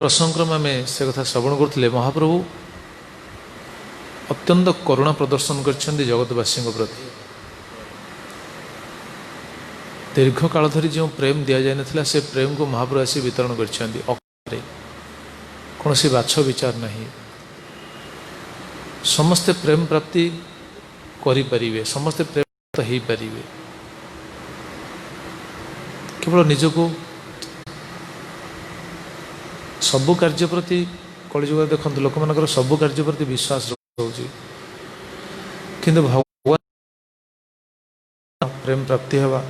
प्रसंग में से कथा श्रवण करते महाप्रभु अत्यंत करुणा प्रदर्शन कर जगतवासी प्रति दीर्घ काल धरी जो प्रेम दि जाता से प्रेम को महाप्रभु आसी वितरण कर कौन सी बाछ विचार नहीं समस्ते प्रेम प्राप्ति करें समस्ते प्रेम हो पारे केवल निजक सबु कार्य प्रति कलिजुग देखो लोक मान सबु कार्य प्रति विश्वास रोचे किंतु भगवान प्रेम प्राप्ति हवा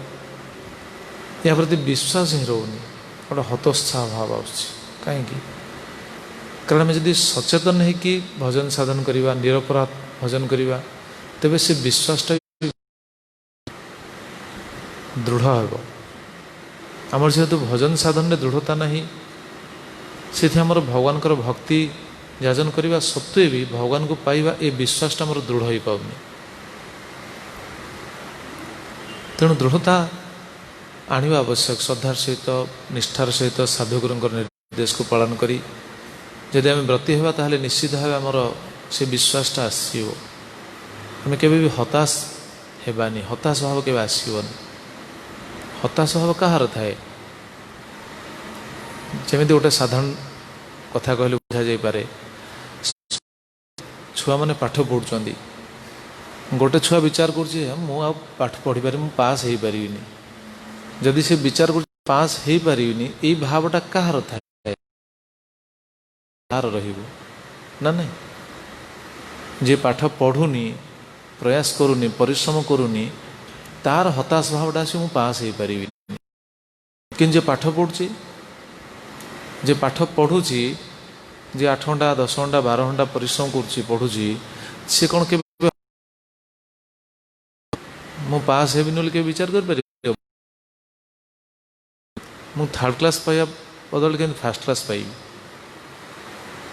या प्रति विश्वास ही रोनी गोटे हतोत्साह भाव कहीं कारण आम जब सचेतन है कि भजन साधन करवा निरपराध भजन करवा तेबे से विश्वासटा दृढ़ हो आमर जेहेतु भजन साधन में दृढ़ता नहीं से भगवान भक्ति याजन करने सत्वे भी भगवान को पाइबा ये विश्वासटा मोर दृढ़ हो पाऊनी तेणु दृढ़ता आनिबा आवश्यक श्रद्धार सहित निष्ठार सहित साधुगुरु निर्देश को पालन करी जदि आम व्रती होगा ताहले निश्चित भाव आमर से विश्वासटा आसो आम केबे भी हताश हेबानी हताश भाव केबे आसबनी हताश भाव कहार थाए जमी गोटे साधारण कथा कहले बुझा जाई पारे छुआ मैंने पाठ पढ़ुंट गोटे छुआ विचार कर पाठ पढ़ी पारि पास हो पारि जदि से विचार कर पास हो पारि यही भावटा कहार थाए कहार ना नहीं जे पाठ पढ़ुनी प्रयास करूनी परिश्रम करूनी तार हताश भावटा से पास हो पारि कि जे पाठ पढ़ुची जे पाठ पढ़ुची जे 8 घंटा 10 घंटा 12 घंटा परिश्रम करुच्ची पढ़ुची सी कौन के मु पास हेबी नले के विचार कर पारि मु 3rd क्लास पाइबा बदल के फास्ट क्लास पाइबी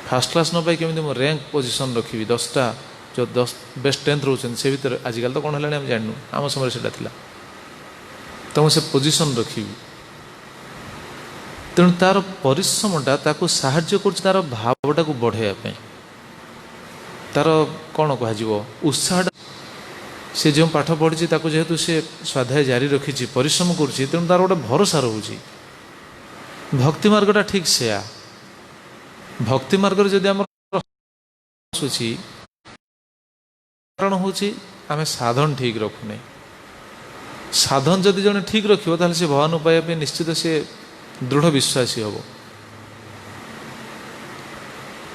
फास्ट क्लास न पाई केमी मो रैंक पोजिशन रखी 10टा जो 10 बेस्ट 10th रोचन से भीतर आजिकल तो कौन है आम जानू आम समय से तो मुझे पोजिशन रखी तेणु तार परिश्रमटा ताको साहाଯ୍य कर तार भावटा को बढ़ाइबा तार कौन कह उत्साह से जो पाठ पढ़ी ताको जेहेतु से स्वाध्याय जारी रखी परिश्रम करुँच तेणु तार गोटे भरोसा रोचे भक्ति मार्गटा ठीक से भक्ति मार्ग जदि आम कारण हूँ आम साधन ठीक रखुने साधन जदि जड़े ठीक रखियो ताले से भगवान पाइबा निश्चित से दृढ़ विश्वासी हम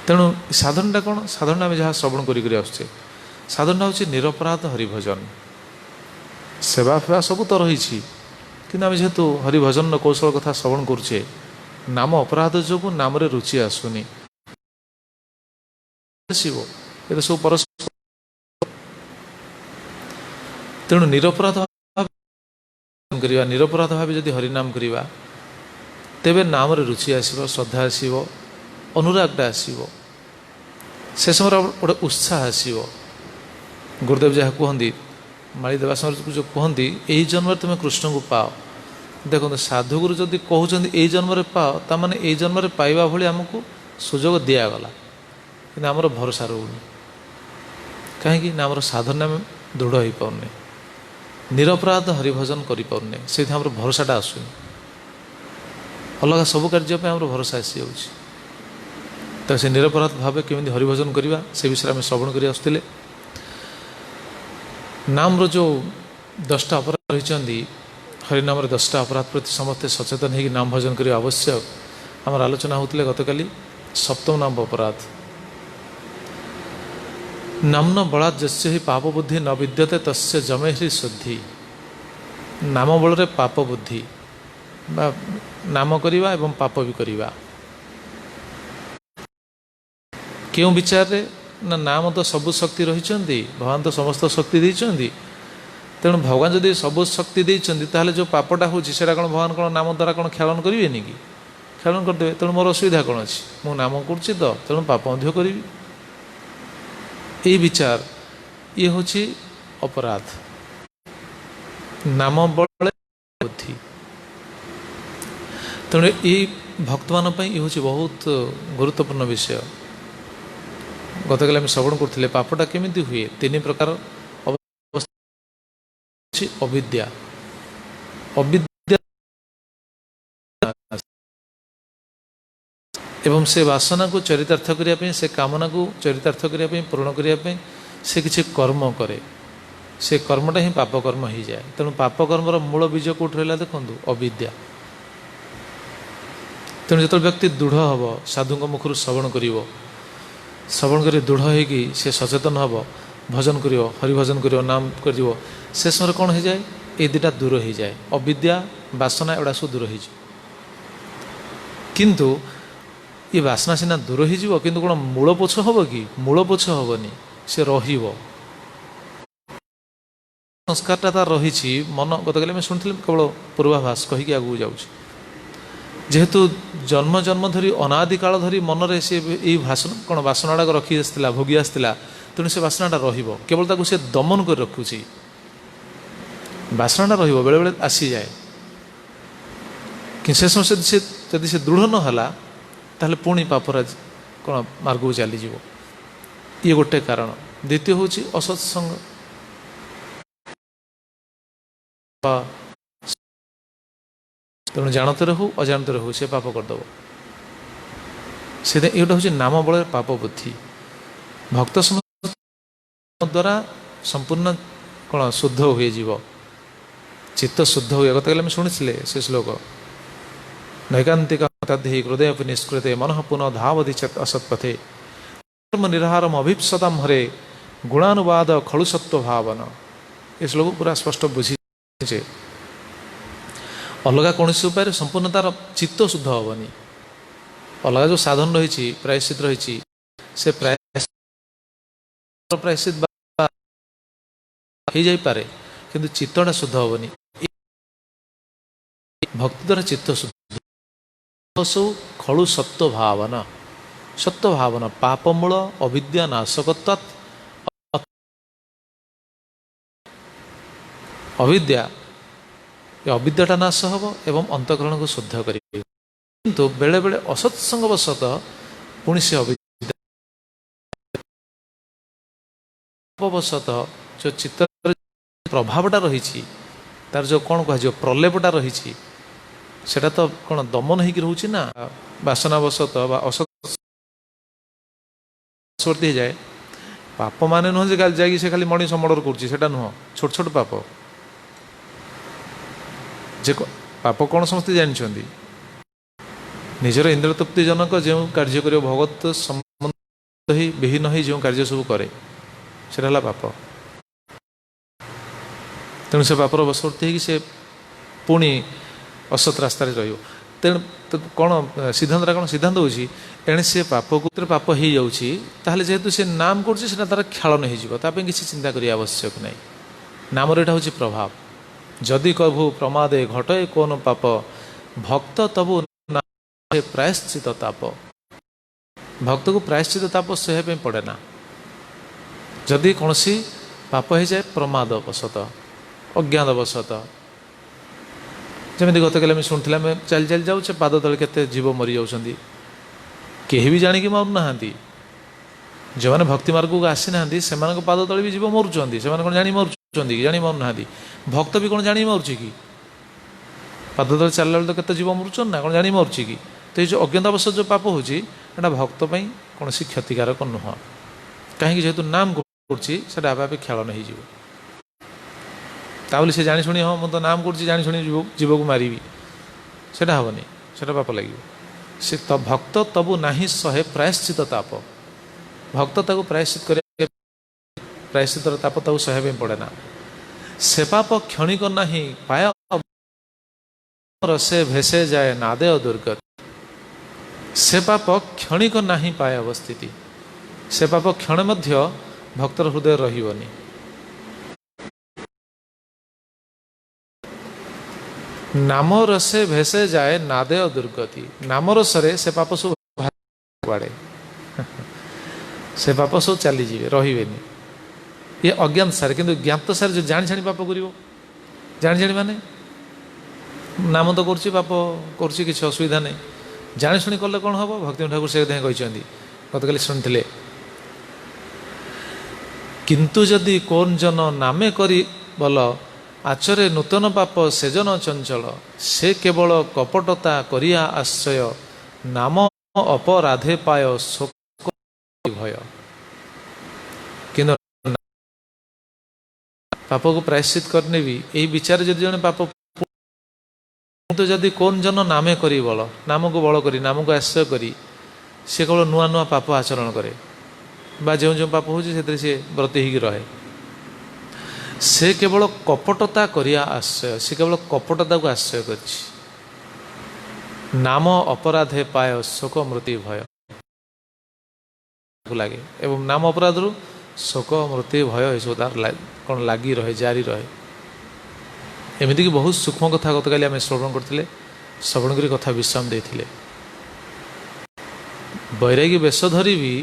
तेणु साधनटा कौन साधन आम जहाँ श्रवण कर साधनटा हूँ निरपराध हरिभजन सेवा फेवा सब तो रही कि आम जेहेतु हरिभजन कौशल कथा श्रवण करुचे नाम अपराध जो नाम रुचि आसुनी ये सब परस्पर तेणु निरपराध करवा निरपराध भाव जदि हरिनाम करवा तेबे नाम रे रुचि आसो श्रद्धा आसो अनुरागटा आसो से समय गोटे उत्साह आसो गुरुदेव जहाँ कहती माली देवा समय जो कहती यही जन्म तुम कृष्ण को पाओ देखो साधुगुरु जदि कहते यही जन्म पाओ ताने यही जन्म पाइबा भली आमको सुजोग दिगला कि आमर भरोसा रोनी कहीं आमर साधन आम दृढ़ हो पाने निरपराध हरिभजन करें से भरोसाटा आसुनी अलग सब कार्य आम भरोसा आसी जाऊँगी तो से निरपराध भाव केमी हरिभजन करवा से विषय आम श्रवण कर आसुले नाम जो 10टा अपराध रही हरिनाम 10टा अपराध प्रति समस्ते सचेतन हो नाम भजन करने आवश्यक आम आलोचना होते गतकाली 7म नाम अपराध नामन बलात् जस्य ही पाप बुद्धि न विद्यते तस्य जमे ही शुद्धि नाम बल पाप बुद्धि बा नाम करवा एवं पाप भी करवा क्यों विचार रे ना नाम तो सबु शक्ति रही भगवान तो समस्त शक्ति देइछन्ति तेणु भगवान जदि सबु शक्ति देइछन्ति ताहले जो पापटा होछि सेटा कोन भगवान कोन नाम द्वारा कोन खेलन करिवेनि कि खेलन करदेवे तेणु मोर असुविधा कौन अच्छी मु नाम करुच्ची तो तेणु पाप मध्य करी ये विचार ये हूँ अपराध नाम बल बुद्धि तेणु ये भक्त मान ये हूँ बहुत गुरुत्वपूर्ण विषय। गतकाल आम श्रवण करते पापटा केमी हुए तीन प्रकार अविद्या अविद्या एवं से वासना को चरितार्थ करने से कामना को चरितार्थ करने पूर्ण करने से किसी कर्म करे से कर्मटा ही पाप कर्म हो जाए। तेणु पाप कर्मर मूल बीज कौट रहा देखो अविद्या। तेणु जो व्यक्ति दृढ़ हम साधु मुखर श्रवण कर दृढ़ होगी से सचेतन हम भजन कर हरिभजन कर नाम कर से समय कौन हो जाए ये दुटा दूर हो जाए अविद्या वासना एगुड़ा सब दूर हो किंतु ये वासना सीना दूर हो किंतु कौन मूल पोछ हम कि मूल पोछ हेनी से रही संस्कारटा तार रही मन गतकाल आम शुणी केवल पूर्वाभास कहीकि आगू जाऊँ जेहेतु जन्म जन्म धरी अनादि काल धरी मनरे से यही भाषण कौन वासनाटा रखी आसला भोगी आसला तेणु से वासनाटा केवल ताकू से दमन कर रखुची वासनाटा बेले बेले आसी जाए कि से समय से जदि से दृढ़ नहला ताहले पुणी पापराज कौन मार्ग को चलीज ये गोटे कारण। द्वितीय हूँ असत्संग तेणु जानते रहू अजाणते रहू से पाप करदेव से यहाँ हूँ नाम बल पाप बुद्धि भक्त द्वारा संपूर्ण कौन शुद्ध हुए जीव चित्त शुद्ध हुए। गतकाल आम शुणी से श्लोक नैकांतिक तद्धि हृदय निष्कृते मन पुनः धावधि असत्पथे कर्म निराहारम अभिप्सताम हरे गुणानुवाद खलुसत्व भावना। ये श्लोक पूरा स्पष्ट बुझी अलग कौन से उपाय संपूर्ण तार चित्त शुद्ध हेनी अलग जो साधन रही प्रायश्चित रही से प्रायश्चित हो जाए किंतु चित्तटा शुद्ध हेनी भक्ति द्वारा चित्त शुद्ध सब खलु सत्व भावना पापमूल अविद्या नाशकत्व अविद्या अविद्याटा नाश हम एवं अंतकरण को शुद्ध कर किंतु बेले बेले असत्संग वशत पुणी से अविद्या वशत जो चित्त प्रभावटा रही तार जो कौन कह प्रलेपटा रही सेटा तो कौन दमन हो रोचे ना वासनावशत असवर्ती जाए पाप मान नुह जाए से खाली मनीष मर्डर कर नुह छोट छोट पाप जे पाप कौन समस्ते जानते निजर इंद्र तृप्ति जनक जो कार्य कर भगवत संबंध ही विहीन ही जो कार्य सब करे से पाप। तेणु से पापर बसवर्ती से पुणी असत रास्तार तेणु तो कौन सिद्धांत कौन सिद्धांत हो एणे से पाप को पाप हो जाए जेहेतु से नाम कर तार ख्यालन हो किसी चिंता करिया आवश्यक नहीं नाम यहाँ हूँ प्रभाव जदि कभु प्रमादे घटे कौन पाप भक्त तबु प्रायश्चित ताप भक्त को प्रायश्चित ताप सहे पड़े ना जदि कौन सी पाप हो जाए प्रमाद वशत अज्ञान वशत जमी गतकाल आम शुणुला आम चल चल जाऊे पाद तले केते जीव मरी जाऊँगी कहीं भी जाणिकी मरुना जो मैंने भक्ति मार्ग को आसी ना से पाद तले भी जीव मरुँच से कौन जाणी मरुँच जाणी मरुना भक्त भी कौन जाणी मरुची कि पाद तले चलला बेले तो केते जीव मरुचन ना कौन जाणी मरुची कि तो ये जो अज्ञातावश जो पाप होता भक्त कौन सी क्षतिकारक नुह कहीं जेहेतु नाम करता आपे खेलन हो से जानी शुणी हाँ मुझे तो नाम कर जानी शुणी जीव को मारि से हेनी से पाप लगे से भक्त तबु नाही सहे प्रायश्चित ताप भक्त ताको प्रायश्चित कर प्रायश्चित ताप ताको सहे पड़े ना से पाप क्षणिक नहीं पाय से भेसे जाए नादे दुर्गत से पाप क्षणिक नहीं पाए अवस्थिति से पाप क्षण मध्य भक्तर हृदय रही नाम रसे भेसे जाए नादे दुर्गति नाम रसरे से पाप सब बाड़े से पाप सब चलीजे रे ये अज्ञान सारे किंतु ज्ञात सारे जो जाणी जाणी पाप कर जाणी जाणी माने ନାମ ତ କରୁଛି ପାପ କରୁଛି କିଛି ଅସୁବିଧା ନାହିଁ। ଜାଣିଶୁଣି କଲେ କ'ଣ ହେବ? ଭକ୍ତିବିନୋଦ ଠାକୁର ସେ କଥା ହିଁ କହିଛନ୍ତି, ଗତକାଲି ଶୁଣିଥିଲେ। କିନ୍ତୁ ଯଦି କୌନ ଜନ ନାମେ କରି ବଲ ଆଚରେ ନୂତନ ପାପ ସେଜନ ଚଞ୍ଚଳ ସେ କେବଳ କପଟତା କରିଆ ଆଶ୍ରୟ ନାମ ଅପରାଧେ ପାୟ ଶୋକ ଭୟ। କିନ୍ତୁ ପାପକୁ ପ୍ରାୟଶ୍ଚିତ କରିନେ ବି ଏହି ବିଚାର ଯଦି ଜଣେ ପାପ, କିନ୍ତୁ ଯଦି କୌନ ଜନ ନାମେ କରି ବଳ, ନାମକୁ ବଳ କରି ନାମକୁ ଆଶ୍ରୟ କରି ସେ କେବଳ ନୂଆ ନୂଆ ପାପ ଆଚରଣ କରେ ବା ଯେଉଁ ଯେଉଁ ପାପ ହେଉଛି ସେଥିରେ ସେ ବ୍ରତୀ ହେଇକି ରହେ, ସେ କେବଳ କପଟତା କରିବା ଆଶ୍ରୟ, ସେ କେବଳ କପଟତାକୁ ଆଶ୍ରୟ କରିଛି। ନାମ ଅପରାଧେ ପାୟ ଶୋକ ମୃତ୍ୟୁ ଭୟ ଲାଗେ ଏବଂ ନାମ ଅପରାଧରୁ ଶୋକ ମୃତ୍ୟୁ ଭୟ ଏସବୁ ତାର କ'ଣ ଲାଗି ରହେ, ଜାରି ରହେ। ଏମିତିକି ବହୁତ ସୂକ୍ଷ୍ମ କଥା ଗତକାଲି ଆମେ ଶ୍ରବଣ କରିଥିଲେ, ଶ୍ରବଣ କରି କଥା ବିଶ୍ରାମ ଦେଇଥିଲେ। ବୈରାଗୀ ବେଶ ଧରି ବି,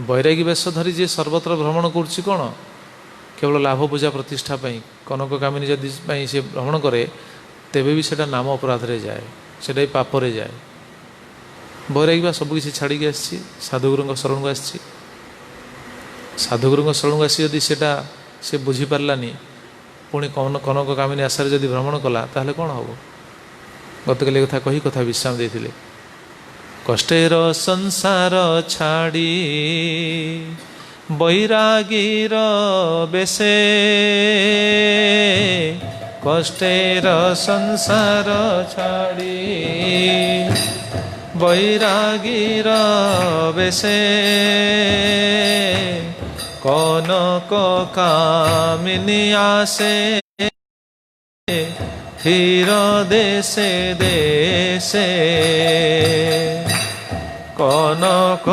ବୈରାଗୀ ବେଶ ଧରି ଯିଏ ସର୍ବତ୍ର ଭ୍ରମଣ କରୁଛି କ'ଣ କେବଳ ଲାଭ ପୂଜା ପ୍ରତିଷ୍ଠା ପାଇଁ, କନକ କାମିନୀ ଯଦି ପାଇଁ ସେ ଭ୍ରମଣ କରେ ତେବେ ବି ସେଇଟା ନାମ ଅପରାଧରେ ଯାଏ, ସେଇଟା ବି ପାପରେ ଯାଏ। ବୈରାଗୀ ବା ସବୁକିଛି ଛାଡ଼ିକି ଆସିଛି, ସାଧୁଗୁରୁଙ୍କ ଶରଣକୁ ଆସିଛି। ସାଧୁଗୁରୁଙ୍କ ଶରଣକୁ ଆସି ଯଦି ସେଇଟା ସେ ବୁଝିପାରିଲାନି, ପୁଣି କନକ କାମିନୀ ଆଶାରେ ଯଦି ଭ୍ରମଣ କଲା ତାହେଲେ କ'ଣ ହେବ? ଗତକାଲି କଥା କହି କଥା ବିଶ୍ରାମ ଦେଇଥିଲେ। କଷ୍ଟେର ସଂସାର ଛାଡ଼ି ବୈରାଗୀର ବେଶେ, କଷ୍ଟେର ସଂସାର ଛାଡ଼ି ବୈରାଗୀର ବେଶେ কনক কামিনী আসে ফির দেশে দেশে, কনক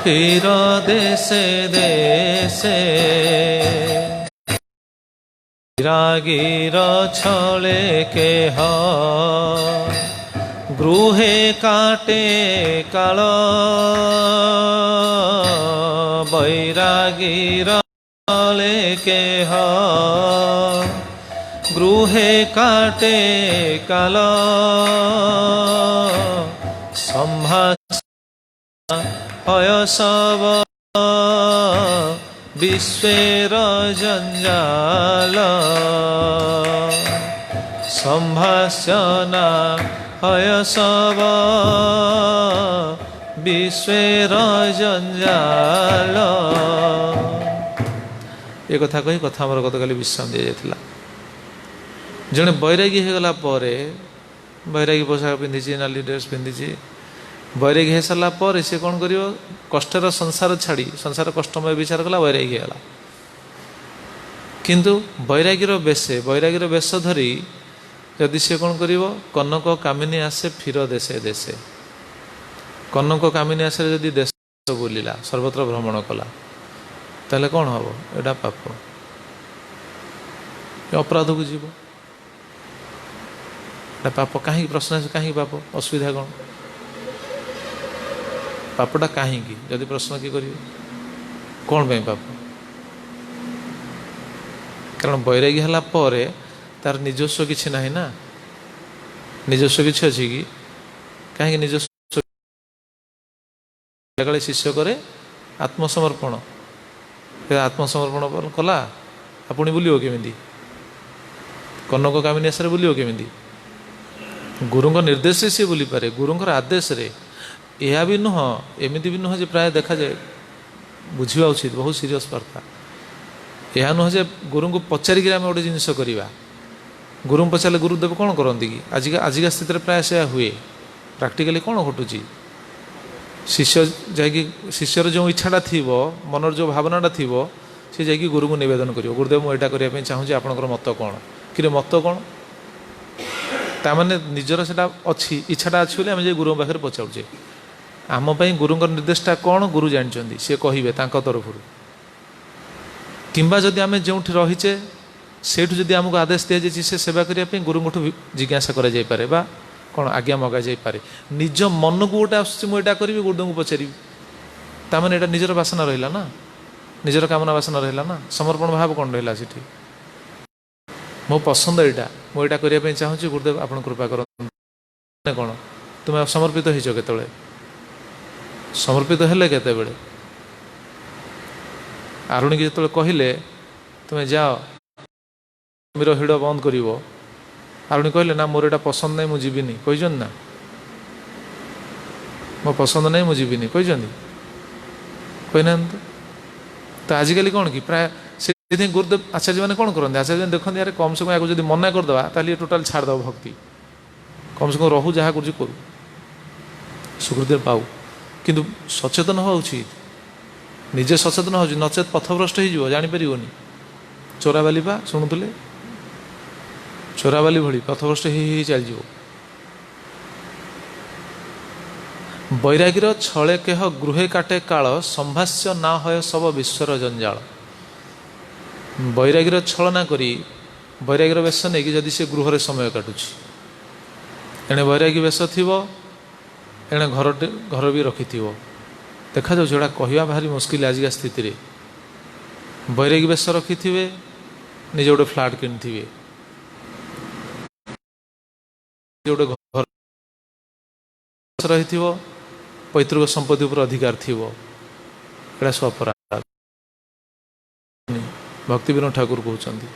ফির দেশে দেশে, রাগীর ছলে কেহ গৃহে কাটে কাল, বৈরাগীর ছলে কেহ গৃহে কাটে কাল, সম্ভাষণ হয় সব বিশ্বের জঞ্জাল, সম্ভাষণা হয় সব বিশ্বের জঞ্জাল। ଏ କଥା କହି କଥା ଆମର ଗତକାଲି ବିଶ୍ରାମ ଦିଆଯାଇଥିଲା। ଜଣେ ବୈରାଗୀ ହେଇଗଲା ପରେ, ବୈରାଗୀ ପୋଷାକ ପିନ୍ଧିଛି, ନାଲି ଡ୍ରେସ୍ ପିନ୍ଧିଛି, ବୈରାଗୀ ହେଇସାରିଲା ପରେ ସେ କ'ଣ କରିବ? କଷ୍ଟର ସଂସାର ଛାଡ଼ି, ସଂସାର କଷ୍ଟମୟ ବିଚାର କଲା, ବୈରାଗୀ ହେଇଗଲା। କିନ୍ତୁ ବୈରାଗୀର ବେଶ ଧରି ଯଦି ସେ କ'ଣ କରିବ? କନକ କାମିନୀ ଆସେ ଫିର ଦେଶେ ଦେଶେ, କନକ କାମିନୀ ଆସରେ ଯଦି ଦେଶ ବୁଲିଲା, ସର୍ବତ୍ର ଭ୍ରମଣ କଲା, ତାହେଲେ କ'ଣ ହେବ? ଏଇଟା ପାପ, ଅପରାଧକୁ ଯିବ। ଏଇଟା ପାପ। କାହିଁକି? ପ୍ରଶ୍ନ ଆସେ, କାହିଁକି ପାପ? ଅସୁବିଧା କ'ଣ? ପାପଟା କାହିଁକି? ଯଦି ପ୍ରଶ୍ନ କିଏ କରିବେ, କ'ଣ ପାଇଁ ପାପ? କାରଣ ବୈରାଗୀ ହେଲା ପରେ ତାର ନିଜସ୍ୱ କିଛି ନାହିଁ ନା। ନିଜସ୍ୱ କିଛି ଅଛି କି? କାହିଁକି ନିଜସ୍ୱ? କାଳେ ଶିଷ୍ୟ କରେ ଆତ୍ମସମର୍ପଣ, ଆତ୍ମସମର୍ପଣ କଲା, ପୁଣି ବୁଲିବ କେମିତି? କନକ କାମିନୀ ଆଶାରେ ବୁଲିବ କେମିତି? ଗୁରୁଙ୍କ ନିର୍ଦ୍ଦେଶରେ ସିଏ ବୁଲିପାରେ, ଗୁରୁଙ୍କର ଆଦେଶରେ। ଏହା ବି ନୁହଁ, ଏମିତି ବି ନୁହଁ ଯେ ପ୍ରାୟ ଦେଖାଯାଏ, ବୁଝିବା ଉଚିତ, ବହୁତ ସିରିୟସ୍ କଥା। ଏହା ନୁହଁ ଯେ ଗୁରୁଙ୍କୁ ପଚାରିକିରି ଆମେ ଗୋଟେ ଜିନିଷ କରିବା। ଗୁରୁଙ୍କୁ ପଚାରିଲେ ଗୁରୁଦେବ କ'ଣ କରନ୍ତି କି? ଆଜିକା ସ୍ଥିତିରେ ପ୍ରାୟ ସେୟା ହୁଏ। ପ୍ରାକ୍ଟିକାଲି କ'ଣ ଘଟୁଛି? ଶିଷ୍ୟ ଯାଇକି, ଶିଷ୍ୟର ଯେଉଁ ଇଚ୍ଛାଟା ଥିବ, ମନର ଯେଉଁ ଭାବନାଟା ଥିବ, ସେ ଯାଇକି ଗୁରୁଙ୍କୁ ନିବେଦନ କରିବ, ଗୁରୁଦେବ ମୁଁ ଏଇଟା କରିବା ପାଇଁ ଚାହୁଁଛି, ଆପଣଙ୍କର ମତ କ'ଣ? କିନ୍ତୁ ମତ କ'ଣ? ତାମାନେ ନିଜର ସେଇଟା ଅଛି, ଇଚ୍ଛାଟା ଅଛି ବୋଲି ଆମେ ଯାଇ ଗୁରୁଙ୍କ ପାଖରେ ପଚାରୁଛେ। ଆମ ପାଇଁ ଗୁରୁଙ୍କ ନିର୍ଦ୍ଦେଶଟା କ'ଣ ଗୁରୁ ଜାଣିଛନ୍ତି, ସିଏ କହିବେ ତାଙ୍କ ତରଫରୁ। କିମ୍ବା ଯଦି ଆମେ ଯେଉଁଠି ରହିଛେ ସେଇଠୁ ଯଦି ଆମକୁ ଆଦେଶ ଦିଆଯାଇଛି ସେ ସେବା କରିବା ପାଇଁ, ଗୁରୁଙ୍କଠୁ ଜିଜ୍ଞାସା କରାଯାଇପାରେ ବା କ'ଣ ଆଜ୍ଞା ମଗାଯାଇପାରେ। ନିଜ ମନକୁ ଗୋଟେ ଆସୁଛି ମୁଁ ଏଇଟା କରିବି, ଗୁରୁଦେବଙ୍କୁ ପଚାରିବି, ତାମାନେ ଏଇଟା ନିଜର ବାସନା ରହିଲା ନା। निजर कामना बासना रहा ना, समर्पण भाव कौन रहा सीठी मो पसंद यहाँ मुझा करने चाहूँगी गुरुदेव आप कृपा कर कौन तुम्हें समर्पित हो केतले समर्पित हेले केतबेले आरुणी की जो कहले तुम्हें जाओ मेरा हिड़ बंद कर आरुणी कहले ना मोर यहाँ पसंद नहीं मुझे कही ना मो पसंद नहीं मुझे कही ना तो आजिकल कौन कि प्राय से गुरुदेव आचार्य मैंने कौन करते आचार्य मैंने देखते यार कम से कम या मना करदे ताली टोटाल छाड़देव भक्ति कम से कम रहू जहाँ कर करू सुखदेव पाऊ किंतु सचेतन हवा उचित निजे सचेतन हो नचेत पथभ्रष्ट हो जापर चोराबाली बा शुणुले चोराबाली भली पथभ्रष्ट हो चलज बैरागीर छले केह गृहे काटे काल संभाष्य ना हय सब विश्वर जंजाल बैरागीर छलना करी बैरागीर वेश नहीं जदि से गृह समय काटुची एणे बैरागी वेश थी एणे घर भी रखि देखा जोड़ा कहवा भारी मुस्किल आजिका स्थित बैरागी वेश रखि निजे गोटे फ्लाट किणी गोटे घर रही पैतृक संपत्ति उपर अधिकार थी एटा सब अपराध भक्ति विनोद ठाकुर कहते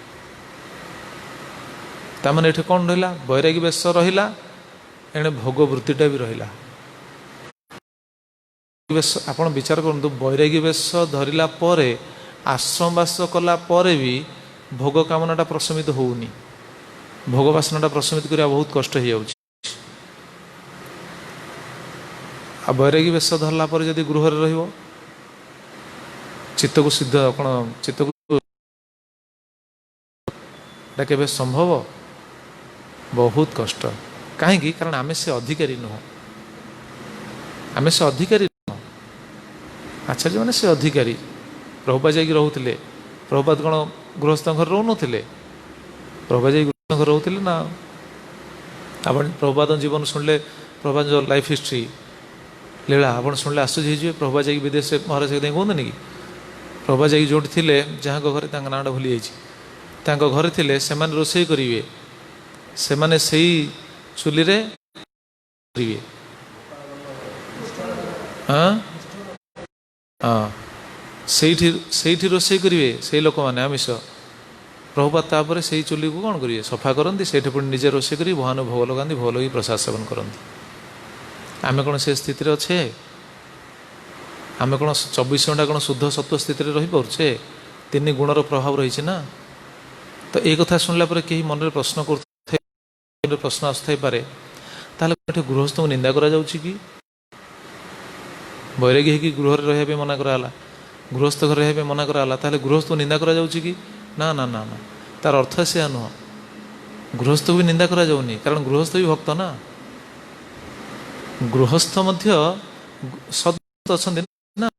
ताने ये कौन रहा बैरागी वेश रहा एणे भोग वृत्तिटा भी रहा आप विचार करूँ बैरागी वेश धरला आश्रमवास कला भी भोग कामनाटा प्रशमित होनी भोग बासनाटा प्रशमित करने बहुत कष्ट हो जाऊँ आ बैरागी वेश धरला जदि गृह चित्त को सिद्ध कौन चित्त को केवे संभव बहुत कष्ट कहीं कारण आम से अधिकारी नुह आम से अधिकारी नुह आचार्य मैंने से अधिकारी प्रभुपा जा रोते प्रभुपाद कौन गृहस्थ घर रोते प्रभुपा जा गृहस्थ घर रोते ना आप प्रभुपाद जीवन शुणिले प्रभुपाद जो लाइफ हिस्ट्री लीला आप शुणिले आश्चर्य हो प्रभुपा जा विदेश महाराज कहते कि प्रभुपा जा जो थे जहाँ घर नाटा भूली जाइए घर थे से रोषे करेंगे से चुली रे हाँ हाँ से रोषे करेंगे से लोक मैंने आमिष प्रभुपाद तापर से चुली को कौन करेंगे सफा करती से पुणी निजे रोषे कर भगवान भोग लगाती भोग लगे प्रसाद सेवन करती आम कौन से स्थित अच्छे आम कौन 24 घंटा कौन शुद्ध सत्व स्थित रही पारे तीन गुणर प्रभाव रही ना तो ये कथा शुणला कहीं मन में प्रश्न कर प्रश्न आसुपे ताले गृहस्थ को निंदा करा जाउछि कि बैरागी है गृह रहा मना कराला गृहस्थ घर रहा मना कराला ताले गृहस्थ को निंदा करा जाउछि कि ना ना ना ना तार अर्थ से नुह गृहस्थ को भी निंदा करा जाउनी कारण गृहस्थ भी भक्त ना गृहस्थ मध्य शब्द अच्छा ना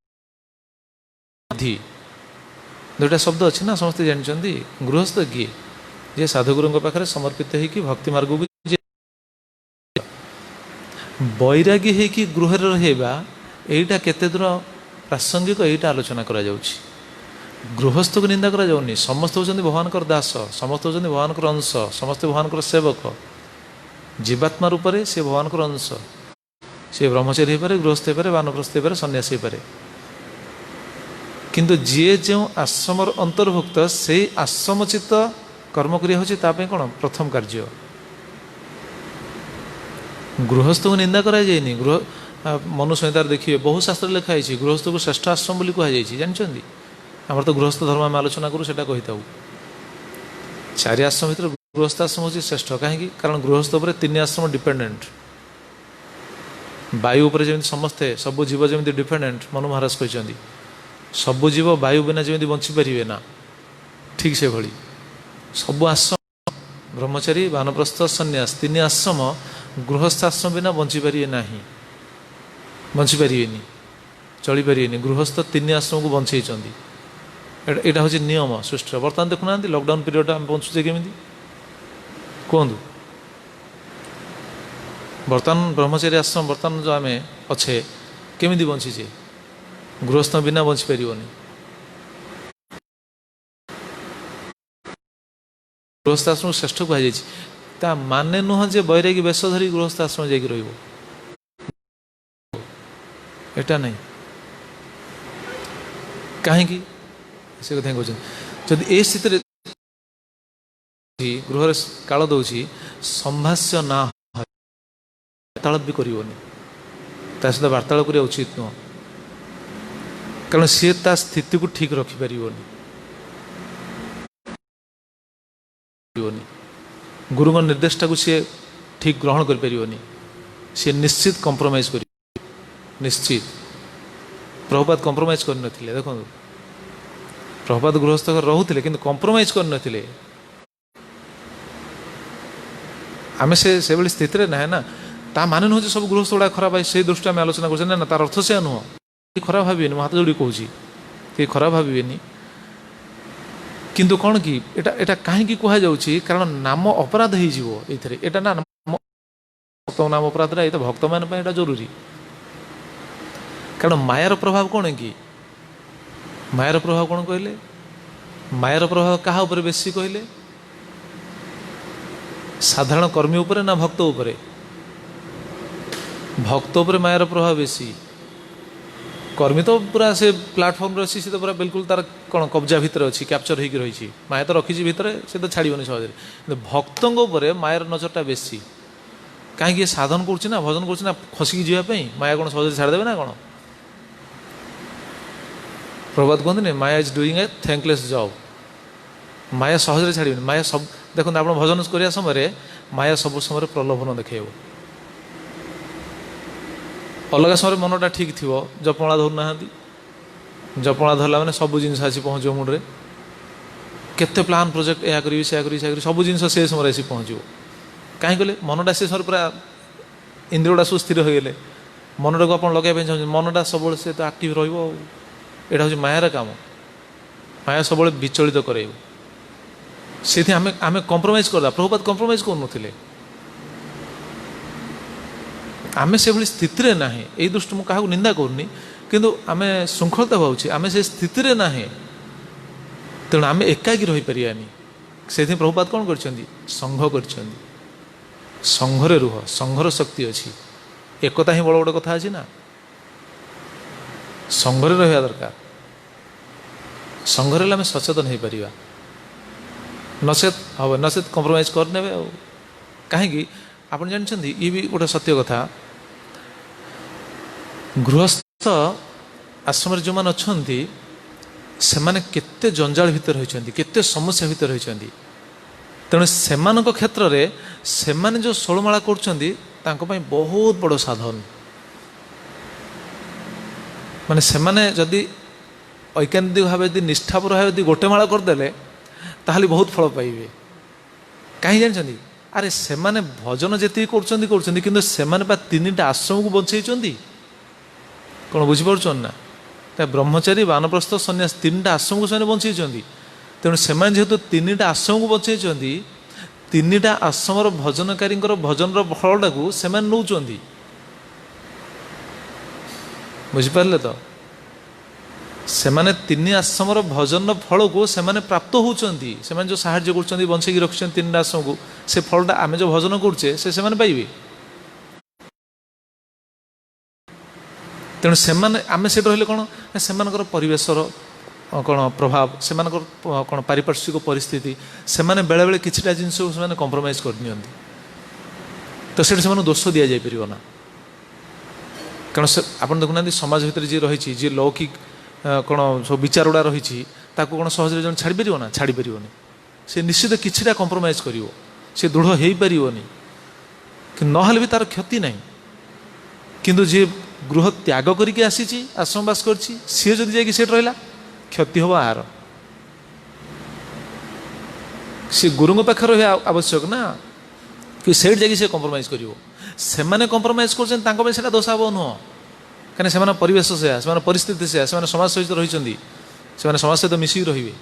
दुटा शब्द अच्छी ना समस्ते जानते गृहस्थ किए जे साधुगुरु पाखे समर्पित हो भक्ति मार्ग को बैरागी है कि गृह रहा यहीटा केते दूर प्रासंगिक यहीटा आलोचना करा जाउछि गृहस्थ को निंदा करा जाउनी समस्त होचंदी भगवान दास समस्त होचंदी भगवान अंश समस्त भगवान सेवक जीवात्मा रूप से सी भगवान अंश सी ब्रह्मचारी हो पारे गृहस्थ हो पारे वानप्रस्थ हो पारे सन्यासी हो पारे किंतु जी जो आश्रम अंतर्भुक्त से आश्रमचित कर्म क्रिया होची कौन प्रथम कार्य गृहस्थ को निंदा करा जाएनी गृह मनु संहितार देखिए बहु शास्त्र लिखाई गृहस्थ को श्रेष्ठ आश्रम बोली कहुई जानते आम तो गृहस्थ धर्म आम आलोचना करूँ से कही चारि आश्रम भर गृहस्थ आश्रम हूँ श्रेष्ठ कहीं कारण गृहस्थ उपर तीन आश्रम डिपेंडेंट वायु उपर जमी समस्ते सब जीव जमी डिपेंडेंट मनु महाराज कहते सबु जीव वायु बिना जमी बंचीपारे ना ठीक से भली सबु आश्रम ब्रह्मचारी वानप्रस्थ सन्यास तीन आश्रम गृहस्थ आश्रम बिना बंचीपारे ना बंचीपारे चली पारे गृहस्थ तीन आश्रम को बंचई यहाँ हूँ नियम सृष्टि बर्तमान देखुना लॉकडाउन पीरियड आम बंचुचे केमी कहतु बर्तमान ब्रह्मचारी आश्रम बर्तमान जो आम अच्छे केमी बंचीचे गृहस्थ बिना बंची पारे गृहस्थ आश्रम श्रेष्ठ कहुई ता माने नुह जे बैरागी बेश धरी गृहस्थ आश्रम जाकि एटा नहीं कहीं से कथा कहते जदि ए स्थित गृह काल दौर संभाष्य ना वार्तालाप भी करनी सहित वार्तालाप करने उचित नुह कारण सी ता स्थिति को ठीक रखिपर गुरु निर्देशटा को सी ठीक ग्रहण कर सी निश्चित कंप्रोमाइज कर निश्चित प्रभुपाद कंप्रोमाइज कर देखो प्रभुपाद गृहस्थ रोते कि कंप्रोमाइज कर आम से स्थित ना है ना ता माने नुह सब गृहस्थ गुड़ा खराब है से दृष्टि आम आलोचना कर तार अर्थ से नुह खराब भावे हाथ जोड़ी कहूँ कि खराब भावे किंतु कौन कि एटा कहीं कहुच्छी कारण नाम अपराध होता ना नाम अपराध ये तो भक्त मान जरूरी कारण मायार प्रभाव कौन कि मायार प्रभाव कौन कहले मायार प्रभाव क्या उपर बेसी कहले साधारण कर्मी उपरे ना भक्त उपरे भक्त उपरे मायार प्रभाव बेसी कर्मी तो पूरा से प्लाटफर्म रही तो पूरा बिल्कुल तार कौन कब्जा भितर अच्छी कैप्चर होकर रही माया तो रखी भितर से तो छाड़बनी सहज भक्तों मायार नजरटा बेसी कहीं साधन करुच्ची भजन करुच्ची खसिकी जावाई माया कौन सहज छाड़देवे ना कौन प्रभात कहते Maya is doing a thankless job माया सहज छाड़ी माया सब देखो आप भजन करने समय माया सब समय प्रलोभन देखो अलग समय मनटा ठीक थी जपणा धरू ना जपणा धरला मैंने सब जिन आसी पहुँच मुंडे केते प्लान प्रोजेक्ट या करी सब जिन से समय आसी पहुँच कहीं कहले मनटा से समय पूरा इंद्रियटा सब स्थिर हो गले मनटा को आप लगे चाहिए मनटा सब से तो आक्टिव रहा हूँ मायार काम माया सब विचलित करे से आम कंप्रोमाइज करदा प्रभुपाद कंप्रोमाइज करूँ आमे से भली स्थिति रे ना यही दृष्टि मुझे क्या निंदा करनी किंतु आमे श्रृंखलता भावुँ आमे से स्थिति रे ना तेणु आमे एकाकी रही पारियानी से प्रभुपाद कौन कर संघ कर संघरे रुह संघर शक्ति अच्छी एकता ही बड़ गोटे कथा अच्छी ना संघरे रहा दरकार संघरे आम सचेतन हो पार नचेत हम नचेत कंप्रोमाइज करने कहीं आप जानते ये भी गोटे सत्य कथा गृहस्थ आश्रम जो मैंने अच्छा से केते जंजाल भितर होती केते समस्या भितर होती तेणु से क्षेत्र में से जो षोलमाला कर बहुत बड़ साधन माने से जदि ऐकान्तिक भाव यदि निष्ठापुर भाव यदि गोटे माला करदे ताहले बहुत फल पाइबे कहीं जानते अरे से भजन जी कर तीनटा आश्रम को बचाई कौन बुझीपार ना ब्रह्मचारी वानप्रस्थ सन्यास तीनटा आश्रम को से बचाई तेणु से जेहेतु तीनटा आश्रम को बचाई तीनटा आश्रम भजनकारी भजन फलटा को से नौ बुझिपारे तो से तीन आश्रम भजन फल को से प्राप्त होती जो साहाଯ୍य कर बंचेक रखिंट तीन आश्रम को से फलटा आम जो भजन करुचे से पाइबे तेणु से आम से रही कौन से परिवेशर कौन प्रभाव से कौन पारिपार्श्विक परिस्थिति से बेले बेले किसी जिनस को कंप्रोमाइज करनी तो से दोष दि जापर ना कारण से आप देखुना समाज भितर जी रही जी लौकिक कौन सब विचार गुड़ा रही कौन सहज जन छाड़ पार ना छाड़ पारनी से निश्चित किसी कंप्रोमाइज कर दृढ़ हो पारनी कि नहले भी तार क्षति ना किंतु जी गृह त्याग करके आसी आश्रमवास कर सी जदि जाकि सेठ रहा क्षति हम आर सी गुरु पाखे रहा आवश्यक ना कि सेठ जाकि से कंप्रोमाइज कर कंप्रोमाइज कर दोष हम नुह कहीं से परिवेश से परिस्थिति से समाज सहित रही समाज सहित मिसिक रे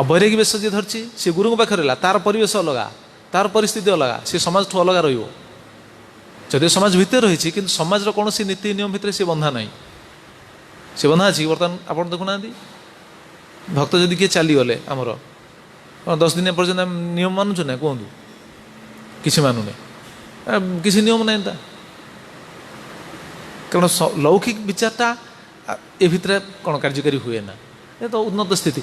बैरागी बेश जी धरती सी गुरु पाखे रहा तार परिवेश अलग तार परिस्थिति अलग सी समाज ठू अलग रही समाज भितर रही कि समाज कौन नीति नियम भितर सी बंधा ना सी बंधा अच्छी बर्तमान आप देखुना भक्त जदि किए चलीगले आमर କ'ଣ 10 ଦିନ ପର୍ଯ୍ୟନ୍ତ ଆମେ ନିୟମ ମାନୁଛୁ ନା? କୁହନ୍ତୁ, କିଛି ମାନୁନି, କିଛି ନିୟମ ନାହିଁ ତା। କାରଣ ଲୌକିକ ବିଚାରଟା ଏ ଭିତରେ କ'ଣ କାର୍ଯ୍ୟକାରୀ ହୁଏ ନା। ଏ ତ ଉନ୍ନତ ସ୍ଥିତି।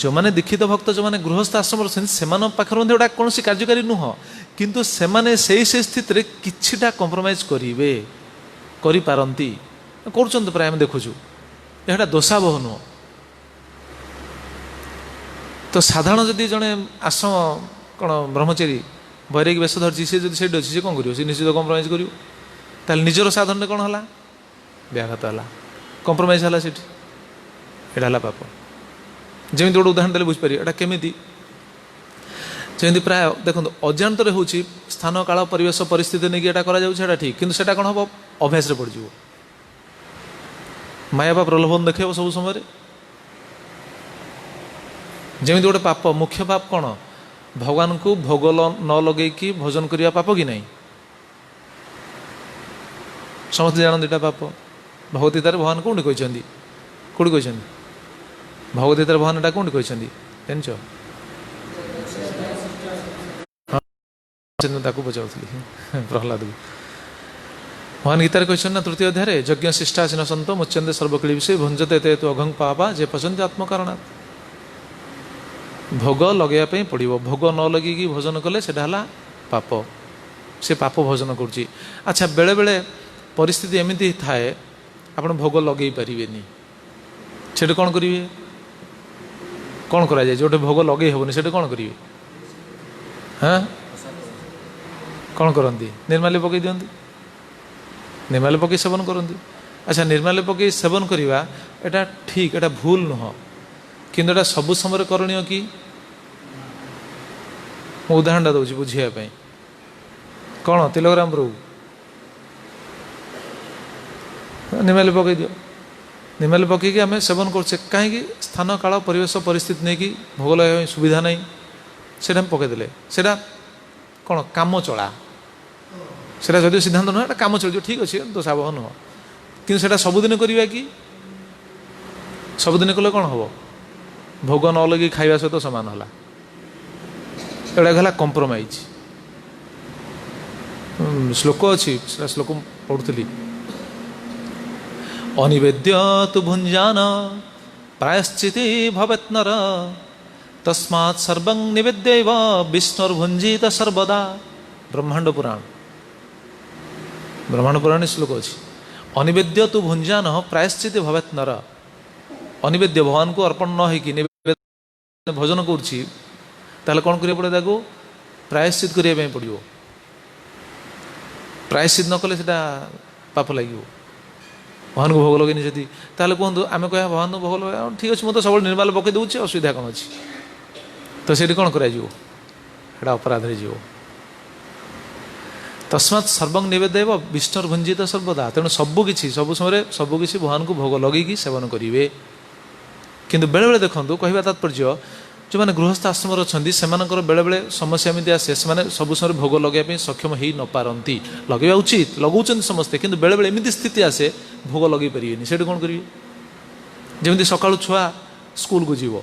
ଯେଉଁମାନେ ଦୀକ୍ଷିତ ଭକ୍ତ, ଯେଉଁମାନେ ଗୃହସ୍ଥ ଆଶ୍ରମର ଅଛନ୍ତି, ସେମାନଙ୍କ ପାଖରେ ମଧ୍ୟ ଏଇଟା କୌଣସି କାର୍ଯ୍ୟକାରୀ ନୁହଁ, କିନ୍ତୁ ସେମାନେ ସେଇ ସ୍ଥିତିରେ କିଛିଟା କମ୍ପ୍ରମାଇଜ୍ କରିବେ, କରିପାରନ୍ତି, କରୁଛନ୍ତି ପ୍ରାୟ ଆମେ ଦେଖୁଛୁ। ଏଇଟା ଦୋଷାବହ ନୁହଁ। ତ ସାଧାରଣ ଯଦି ଜଣେ ଆଶ୍ରମ କ'ଣ ବ୍ରହ୍ମଚାରୀ ବୈରାଗୀ ବେଶ ଧରିଛି, ସେ ଯଦି ସେଇଠି ଅଛି, ସେ କ'ଣ କରିବ? ସେ ନିଶ୍ଚିତ କମ୍ପ୍ରମାଇଜ୍ କରିବ। ତାହେଲେ ନିଜର ସାଧନରେ କ'ଣ ହେଲା? ବ୍ୟାଘାତ ହେଲା, କମ୍ପ୍ରମାଇଜ୍ ହେଲା ସେଠି। ଏଇଟା ହେଲା ପାପ। ଯେମିତି ଗୋଟେ ଉଦାହରଣ ଦେଲେ ବୁଝିପାରିବେ ଏଇଟା କେମିତି। ଯେମିତି ପ୍ରାୟ ଦେଖନ୍ତୁ ଅଜାଣତରେ ହେଉଛି, ସ୍ଥାନ କାଳ ପରିବେଶ ପରିସ୍ଥିତି ନେଇକି ଏଇଟା କରାଯାଉଛି, ଏଇଟା ଠିକ୍, କିନ୍ତୁ ସେଇଟା କ'ଣ ହେବ? ଅଭ୍ୟାସରେ ପଡ଼ିଯିବ। ମାୟା ବା ପ୍ରଲୋଭନ ଦେଖେଇବ ସବୁ ସମୟରେ। ଯେମିତି ଗୋଟେ ପାପ, ମୁଖ୍ୟ ପାପ କ'ଣ? ଭଗବାନଙ୍କୁ ଭୋଗ ନ ଲଗେଇକି ଭୋଜନ କରିବା ପାପ କି ନାହିଁ? ସମସ୍ତେ ଜାଣନ୍ତି ଏଇଟା ପାପ। ଭଗବଦ୍ଗୀତାରେ ଭଗବାନ କେଉଁଠି କହିଛନ୍ତି? କେଉଁଠି କହିଛନ୍ତି? ଭଗବଦ୍ଗୀତାରେ ଭଗବାନ ଏଇଟା କେଉଁଠି କହିଛନ୍ତି ଜାଣିଛ? ତାକୁ ପଚାରୁଥିଲି ପ୍ରହ୍ଲାଦକୁ। ଭଗବାନ ଗୀତାରେ କହିଛନ୍ତି ନା 3ୟ ଅଧ୍ୟାୟରେ, ଯଜ୍ଞ ଶିଷ୍ଟାସୀନ ସନ୍ତ ମୁଚ୍ୟନ୍ତେ ସର୍ବକିଳି ବିଷୟ ଭଞ୍ଜତେ ତେ ତୁ ଅଘଂ ପାପା ଯେ ପଚନ୍ତି ଆତ୍ମକାରଣାତ୍। ଭୋଗ ଲଗାଇବା ପାଇଁ ପଡ଼ିବ। ଭୋଗ ନ ଲଗେଇକି ଭୋଜନ କଲେ ସେଇଟା ହେଲା ପାପ। ସେ ପାପ ଭୋଜନ କରୁଛି। ଆଚ୍ଛା, ବେଳେବେଳେ ପରିସ୍ଥିତି ଏମିତି ଥାଏ ଆପଣ ଭୋଗ ଲଗେଇ ପାରିବେନି, ସେଠି କ'ଣ କରିବେ? କ'ଣ କରାଯାଏ? ଯେଉଁଠି ଭୋଗ ଲଗେଇ ହେବନି ସେଠି କ'ଣ କରିବେ? ହଁ, କ'ଣ କରନ୍ତି? ନିର୍ମାଲ୍ୟ ପକାଇ ଦିଅନ୍ତି। ନିର୍ମାଲ୍ୟ ପକାଇ ସେବନ କରନ୍ତି। ଆଚ୍ଛା, ନିର୍ମାଲ୍ୟ ପକାଇ ସେବନ କରିବା ଏଇଟା ଠିକ୍, ଏଇଟା ଭୁଲ ନୁହଁ, କିନ୍ତୁ ଏଇଟା ସବୁ ସମୟରେ କରଣୀୟ କି? ମୁଁ ଉଦାହରଣଟା ଦେଉଛି ବୁଝିବା ପାଇଁ। କ'ଣ ତିଲକରାମ ପ୍ରଭୁ ନିର୍ମାଲ୍ୟ ପକାଇ ଦିଅ, ନିର୍ମାଲ୍ୟ ପକାଇକି ଆମେ ସେବନ କରୁଛେ, କାହିଁକି? ସ୍ଥାନ କାଳ ପରିବେଶ ପରିସ୍ଥିତି ନେଇକି ଭୋଗ ଲଗାଇବା ପାଇଁ ସୁବିଧା ନାହିଁ, ସେଇଟା ଆମେ ପକାଇଦେଲେ ସେଇଟା କ'ଣ? କାମ ଚଳା। ସେଇଟା ଯଦିଓ ସିଦ୍ଧାନ୍ତ ନୁହଁ, ଏଇଟା କାମ ଚଳିଯିବ, ଠିକ୍ ଅଛି, ଦୋଷାବହ ନୁହଁ, କିନ୍ତୁ ସେଇଟା ସବୁଦିନ କରିବା କି? ସବୁଦିନ କଲେ କ'ଣ ହେବ? ଭୋଗ ନ ଲଗେଇ ଖାଇବା ସହିତ ସମାନ ହେଲା। ଏଗୁଡ଼ାକ ହେଲା କମ୍ପ୍ରମାଇଜ୍। ଶ୍ଲୋକ ଅଛି, ସେଟା ଶ୍ଲୋକ ପଢ଼ୁଥିଲି। ଅନିବେଦ୍ୟ ତୁ ଭୁଞ୍ଜାନ ପ୍ରାୟଶ୍ଚିତି ଭବେତ୍ ନର ତସ୍ମାତ୍ ସର୍ବଂ ନିବେଦ୍ୟୈବ ବିଷ୍ଣୁର୍ଭୁଞ୍ଜିତ ସର୍ବଦା। ବ୍ରହ୍ମାଣ୍ଡ ପୁରାଣ, ବ୍ରହ୍ମାଣ୍ଡ ପୁରାଣ ଶ୍ଲୋକ ଅଛି। ଅନିବେଦ୍ୟ ତୁ ଭୁଞ୍ଜାନ ପ୍ରାୟଶ୍ଚିତି ଭବେତ୍ ନର। ଅନିବେଦ୍ୟ, ଭଗବାନଙ୍କୁ ଅର୍ପଣ ନ ହେଇକି ନିବେଦନ ଭୋଜନ କରୁଛି, ତାହେଲେ କ'ଣ କରିବାକୁ ପଡ଼ିବ? ତାକୁ ପ୍ରାୟଶ୍ଚିତ କରିବା ପାଇଁ ପଡ଼ିବ। ପ୍ରାୟଶ୍ଚିତ ନ କଲେ ସେଇଟା ପାପ ଲାଗିବ। ଭଗବାନଙ୍କୁ ଭୋଗ ଲଗେଇନି ଯଦି, ତାହେଲେ କୁହନ୍ତୁ ଆମେ କହିବା ଭଗବାନଙ୍କୁ ଭୋଗ ଲଗେଇବା, ଠିକ୍ ଅଛି, ମୁଁ ତ ସବୁବେଳେ ନିର୍ମାଲ୍ୟ ପକାଇ ଦେଉଛି, ଅସୁବିଧା କ'ଣ ଅଛି? ତ ସେଇଠି କ'ଣ କରାଯିବ? ସେଇଟା ଅପରାଧରେ ଯିବ। ତସ୍ମାତ୍ ସର୍ବଂ ନିବେଦ୍ୟୈବ ବିଷ୍ଣୁର୍ଭୁଞ୍ଜିତ ସର୍ବଦା। ତେଣୁ ସବୁକିଛି ସବୁ ସମୟରେ ସବୁକିଛି ଭଗବାନଙ୍କୁ ଭୋଗ ଲଗେଇକି ସେବନ କରିବେ। କିନ୍ତୁ ବେଳେବେଳେ ଦେଖନ୍ତୁ, କହିବା ତାତ୍ପର୍ଯ୍ୟ, ଯେଉଁମାନେ ଗୃହସ୍ଥ ଆଶ୍ରମରେ ଅଛନ୍ତି ସେମାନଙ୍କର ବେଳେବେଳେ ସମସ୍ୟା ଏମିତି ଆସେ, ସେମାନେ ସବୁ ସମୟରେ ଭୋଗ ଲଗାଇବା ପାଇଁ ସକ୍ଷମ ହେଇନପାରନ୍ତି। ଲଗାଇବା ଉଚିତ, ଲଗାଉଛନ୍ତି ସମସ୍ତେ, କିନ୍ତୁ ବେଳେବେଳେ ଏମିତି ସ୍ଥିତି ଆସେ ଭୋଗ ଲଗାଇ ପାରିବେନି। ସେଇଠି କ'ଣ କରିବେ? ଯେମିତି ସକାଳୁ ଛୁଆ ସ୍କୁଲକୁ ଯିବ,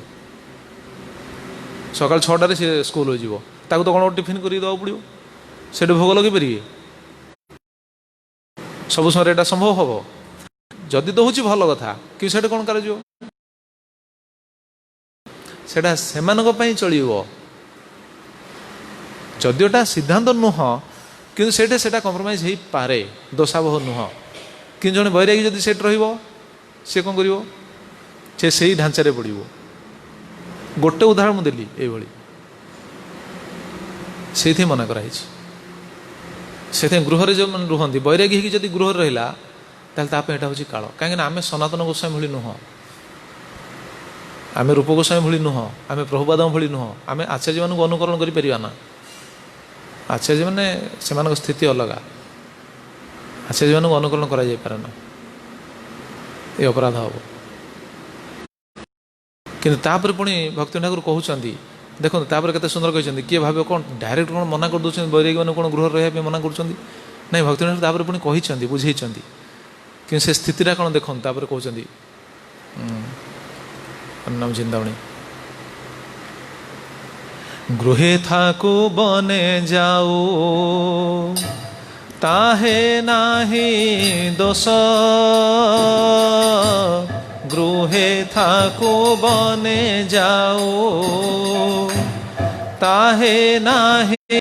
ସକାଳ 6ଟାରେ ସେ ସ୍କୁଲକୁ ଯିବ, ତାକୁ ତ କ'ଣ ଟିଫିନ୍ କରିକି ଦେବାକୁ ପଡ଼ିବ, ସେଠି ଭୋଗ ଲଗାଇ ପାରିବେ? ସବୁ ସମୟରେ ଏଇଟା ସମ୍ଭବ ହେବ? ଯଦି ଦେଉଛି ଭଲ କଥା, କିନ୍ତୁ ସେଠି କ'ଣ କରାଯିବ? ସେଇଟା ସେମାନଙ୍କ ପାଇଁ ଚଳିବ, ଯଦିଓ ଏଟା ସିଦ୍ଧାନ୍ତ ନୁହଁ, କିନ୍ତୁ ସେଇଟା କମ୍ପ୍ରମାଇଜ୍ ହେଇପାରେ, ଦୋଷାବହ ନୁହଁ। କିନ୍ତୁ ଜଣେ ବୈରାଗୀ ଯଦି ସେଠି ରହିବ, ସେ କ'ଣ କରିବ? ସେ ସେଇ ଢାଞ୍ଚାରେ ପଡ଼ିବ। ଗୋଟେ ଉଦାହରଣ ମୁଁ ଦେଲି ଏଇଭଳି, ସେଇଥିପାଇଁ ମନା କରାହେଇଛି। ସେଥିପାଇଁ ଗୃହରେ ଯେଉଁମାନେ ରୁହନ୍ତି, ବୈରାଗୀ ହେଇକି ଯଦି ଗୃହରେ ରହିଲା, ତାହେଲେ ତା ପାଇଁ ଏଇଟା ହେଉଛି କାଳ। କାହିଁକିନା ଆମେ ସନାତନ ଗୋସ୍ୱାମୀ ଭଳି ନୁହଁ, ଆମେ ରୂପ ଗୋସ୍ୱାମୀ ଭଳି ନୁହଁ, ଆମେ ପ୍ରଭୁପାଦଙ୍କ ଭଳି ନୁହଁ, ଆମେ ଆଚାର୍ଯ୍ୟମାନଙ୍କୁ ଅନୁକରଣ କରିପାରିବା ନା। ଆଚାର୍ଯ୍ୟମାନେ ସେମାନଙ୍କ ସ୍ଥିତି ଅଲଗା, ଆଚାର୍ଯ୍ୟମାନଙ୍କୁ ଅନୁକରଣ କରାଯାଇପାରେ ନା, ଏ ଅପରାଧ ହେବ। କିନ୍ତୁ ତାପରେ ପୁଣି ଭକ୍ତି ଠାକୁର କହୁଛନ୍ତି, ଦେଖନ୍ତୁ ତାପରେ କେତେ ସୁନ୍ଦର କହିଛନ୍ତି। କିଏ ଭାବିବ କ'ଣ ଡାଇରେକ୍ଟ କ'ଣ ମନା କରିଦେଉଛନ୍ତି, ବୈରାଗୀମାନଙ୍କୁ କ'ଣ ଗୃହରେ ରହିବା ପାଇଁ ମନା କରୁଛନ୍ତି? ନାଇଁ, ଭକ୍ତି ଠାକୁର ତାପରେ ପୁଣି କହିଛନ୍ତି, ବୁଝେଇଛନ୍ତି। କିନ୍ତୁ ସେ ସ୍ଥିତିଟା କ'ଣ ଦେଖନ୍ତୁ, ତାପରେ କହୁଛନ୍ତି ନାମ ଚିନ୍ତାମଣି गृहे थाकु बने जाऊ ताहे नाही दोष गृहे थाकु बने जाऊ ताहे नाही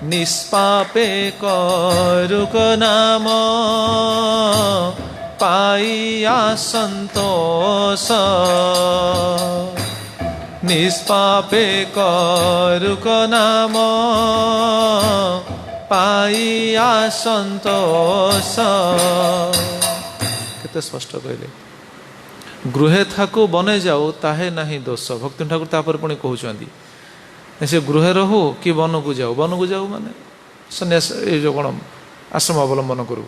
निष्पापे करुक नाम पाइया संतोष निष्पापे करुक नाम पाइया संतोष केते स्पष्ट कहले गृहे थाकु बने जाऊ ताहे नाही दोष भक्ति ठाकुर तापर पुणी कहउछंदी से गृहे रहू कि वन को जाऊ माने सन्यास ये जो कौन आश्रम अवलंबन करू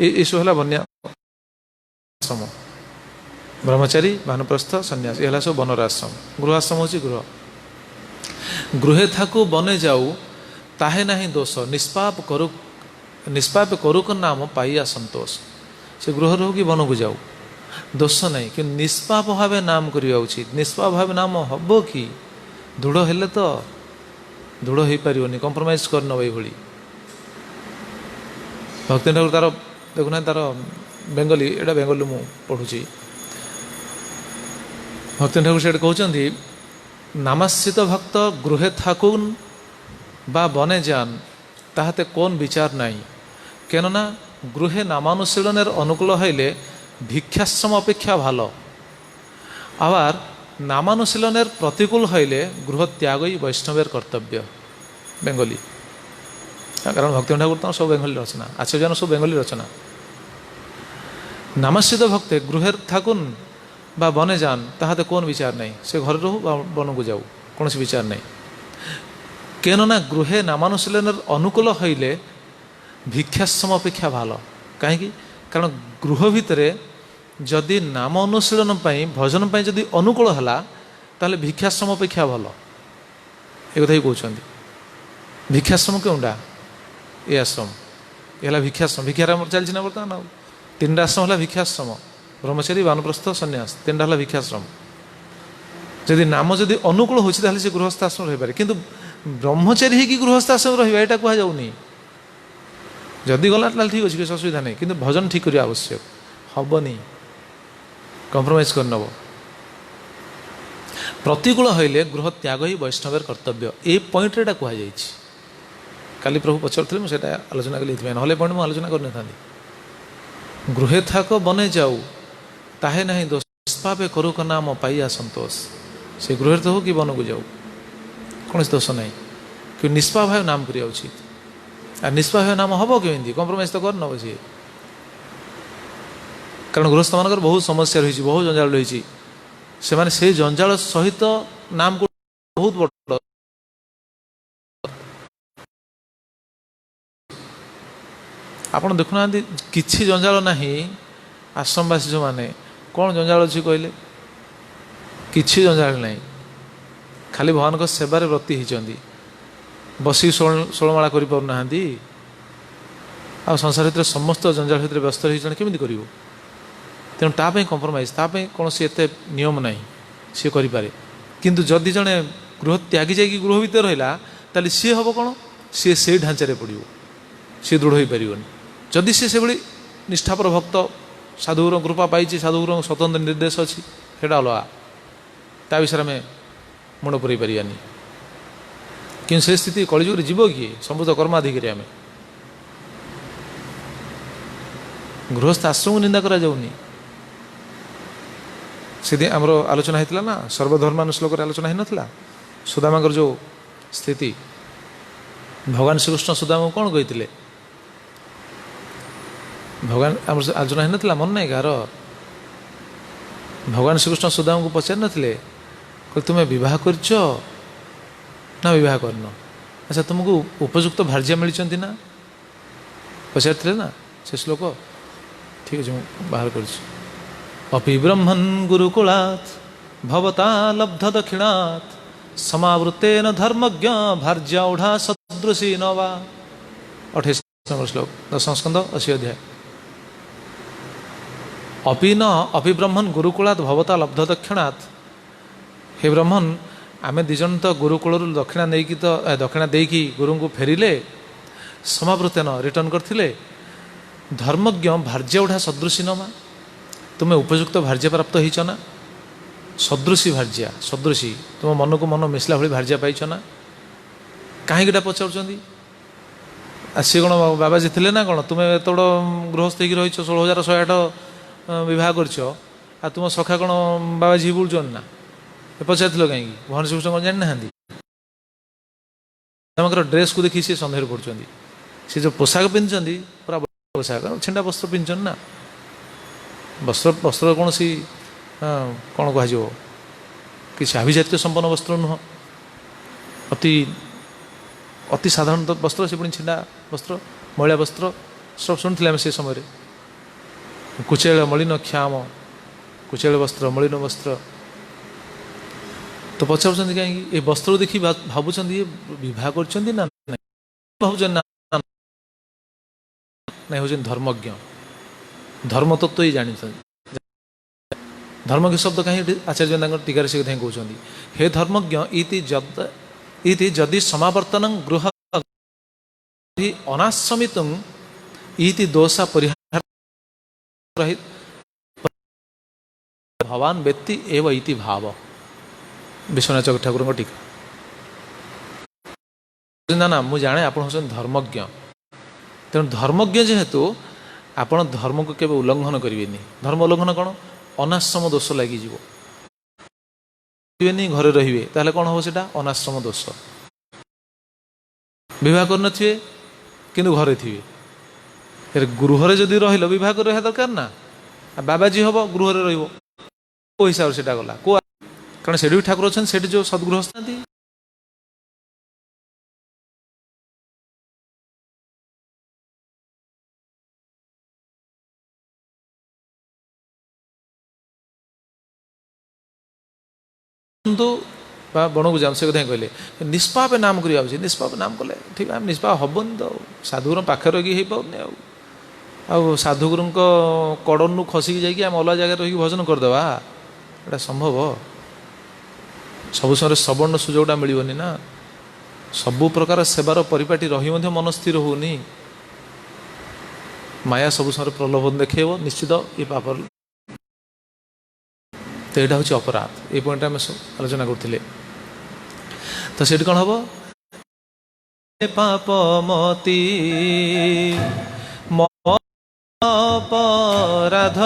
ये सब है बन्या आश्रम ब्रह्मचारी भानुप्रस्थ सन्यास ये सब बनर आश्रम गृह आश्रम हूँ गृह गृहे थाकु बने जाऊ ताहे नाही दोष निष्पाप करुक नाम पाइया संतोष से गृह रहू कि वन को जाऊ दोष नहीं कि निष्पाप भाव नाम करवा उचित निष्पाप भाव नाम हम कि दृढ़ हेले तो दृढ़ हो पारनि कंप्रोमाइज कर नई भली भक्ति ठाकुर तार देखुना तार बेंगली एटा बेंगली मु पढ़ुची भक्ति ठाकुर से कहते नामाश्रित भक्त गृहे थाकुन बा बने जान ताहाते कौन विचार नहीं केनना गृहे नामानुशीलनेर अनुकूल हईले भिक्षाश्रम अपेक्षा भालो आबार नामानुशीलनेर प्रतिकूल हईले गृह त्याग ही वैष्णवेर कर्तव्य बेंगली कारण भक्ति ठाकुर तो सब बेंगली रचना आचार्य सब बेंगली रचना नामाश्रित भक्ते गृहे थाकुन बा बने जान ताहाते कौन विचार नहीं से घर रहू बा वन को जाऊ कौन विचार नहीं केनना गृहे नामानुशीलनेर अनुकूल हईले भिक्षाश्रम अपेक्षा भालो कहीं कारण गृह भितर जदि नाम अनुशीलन भजन जदि अनुकूल है ताले भिक्षाश्रम अपेक्षा भल ये कथा ही कहते भिक्षाश्रम क्योंटा ये आश्रम ये भिक्षाश्रम भिक्षार चलती ना बर्तमान तीन आश्रम है भिक्षाश्रम ब्रह्मचारी वानप्रस्थ सन्यास तीन है भिक्षाश्रम जदि नाम जदि अनुकूल होता से गृहस्थ आश्रम रही पारे किंतु ब्रह्मचारी ही गृहस्थ आश्रम रहा कहनी जदि गला ठीक अच्छे किसी असुविधा नहीं किंतु भजन ठीक करवा आवश्यक हेनी कंप्रोमाइज कर नब प्रतिकूल हईले गृह त्याग ही वैष्णवेर कर्तव्य ये पॉइंट एटा कहुई काली प्रभु पचार मुझे आलोचना कली ना पॉइंट मुझे आलोचना करना गृहे थाक बने जाऊ ताहे नहीं दोष निष्पापे करुक नाम पाइया संतोष से गृह तो हो कि वन को जाऊ कौन दोष नहीं कि निष्पाप भाव नाम करवा उचित आ निष्पाप भाव नाम हम केमी कंप्रोमाइज तो कर नब सी कारण गृहस्थ मान बहुत समस्या रही बहुत जंजाल रही से जंजाल सहित नाम को बहुत बड़ आपड़ देखुना किसी जंजाल ना आश्रमवासी जो मैंने कौन जंजाल अच्छी कहले किसी जंजाल ना खाली भगवान को सेवार व्रती होती बसी षोलमाला करना आ संसार भर समस्त जंजाल भर व्यस्त रही केमी कर तेणु ताप कंप्रोमाइज ताप कौन सी एत नियम ना सी करें किंतु जदि जड़े गृह त्यागी जाकि गृह भर रहा सी हम कौन सी से ढांचार पड़ो सी दृढ़ हो पारनि जदि सी से निष्ठापर भक्त साधुगुर कृपा पाई साधुगुर स्वतंत्र निर्देश अच्छी से अलगा ता विषय आम मुंड पुरई पारानी कि से स्थिति कलिजुग जीव किए संपूर्ण कर्माधिकारी आम गृहस्थ आश्रम को निंदा करा जाउनी से आमर आलोचना होता ना सर्वधर्मान श्लोक आलोचना हो नाला सुदामा जो स्थिति भगवान श्रीकृष्ण सुदामा कौन कही भगवान आम आलोचना हो नाला मन नहीं कार भगवान श्रीकृष्ण सुदामा को पचार नथिले तुम्हें विवाह करछ ना विवाह करन अच्छा तुमको उपयुक्त भार्या मिली ना पचार ना से श्लोक ठीक है बाहर कर अपि ब्रह्मन् गुरुकुलात् भवता लब्ध दक्षिणात् समावृतेन धर्मज्ञ भार्या ऊढ़ा सदृशी नवा 28 नंबर श्लोक 10 स्कंद 80 अध्याय अपि न अपि ब्रह्मन् गुरुकुलात् भवता लब्ध दक्षिणात्। हे ब्रह्मन् आम दिज तो गुरुकूल दक्षिणा नहीं तो दक्षिणा देकी गुरु को फेरिले समावृतेन रिटर्न करथिले। धर्मज्ञ भार्य उठा सदृशी नमा तुम्हें उपयुक्त भार्य प्राप्त होईच ना। सदृशी भार्या सदृशी तुम मन को मन मिसला भाई भार्या पाइच ना। कहीं पचार सी कौन बाबाजी थे ना कौन तुम्हें एत बड़ गृहस्थ हो रही 16,108 बह कर तुम सखा कौन बाबाजी बुलून ना पचार कहीं भवन श्री कृष्ण जानी ना ड्रेस को देखी सी सन्देह पड़ुं सी जो पोशाक पिंधि पूरा पोशाक छिंडा वस्त्र पिंधि ना वस्त्र वस्त्र कौन सी कौन कह किसी आभिजातीय संपन्न वस्त्र नुह अति अति साधारण वस्त्र से पुणी छिंडा वस्त्र महिला वस्त्र सब शुणुले आम से समय कुचेल मलिन क्षाम कुचेल वस्त्र मलिन वस्त्र तो पचार कहीं ये वस्त्र देखी भावुं ये विवाह कर हूँ धर्मज्ञ धर्म तत्व ही जानी धर्म के शब्द कहीं आचार्य टीकार से कहीं कहते हे धर्मज्ञ इति जदि समावर्तन गृह अनाश्रमित इति दोषा परिहार भवान व्यक्ति एव इति भाव। विश्वनाथ ठाकुर को टीका ना ना मुझे जाने आप धर्मज्ञ तेणु धर्मज्ञ जेहेतु आपण धर्म को केवल उल्लंघन करेंगे। धर्म उल्लंघन कौन अनाश्रम दोष लगी घरे रे ताले कौन हम से अनाश्रम दोष। विवाह कर किंतु घरे थे गृह जदि रहिल विवाह कर दरकार ना बाबाजी हम गृह रो हिसाब से गला को कारण से भी ठाकुर अच्छा से जो सदगृहस्थ बण को जाऊँ से कथा कहले निष्पाप नाम कर निष्पाप नाम कले ठीक है निष्पाप हेनी तो साधुगुर पाखे रही पाने साधुगुरु कड़न खसिकी जाकि आम अलग जगह रही भजन करदे एटा संभव सब समय सवर्ण सुजोगटा मिलनी ना सबु प्रकार सेवार परिपाटी रही मन स्थिर होनी माया सब समय प्रलोभन देखेब निश्चित ये पाप तो यहाँ हूँ अपराध ये पॉइंट आम आलोचना करते तो से कौन हम पापमती अपराध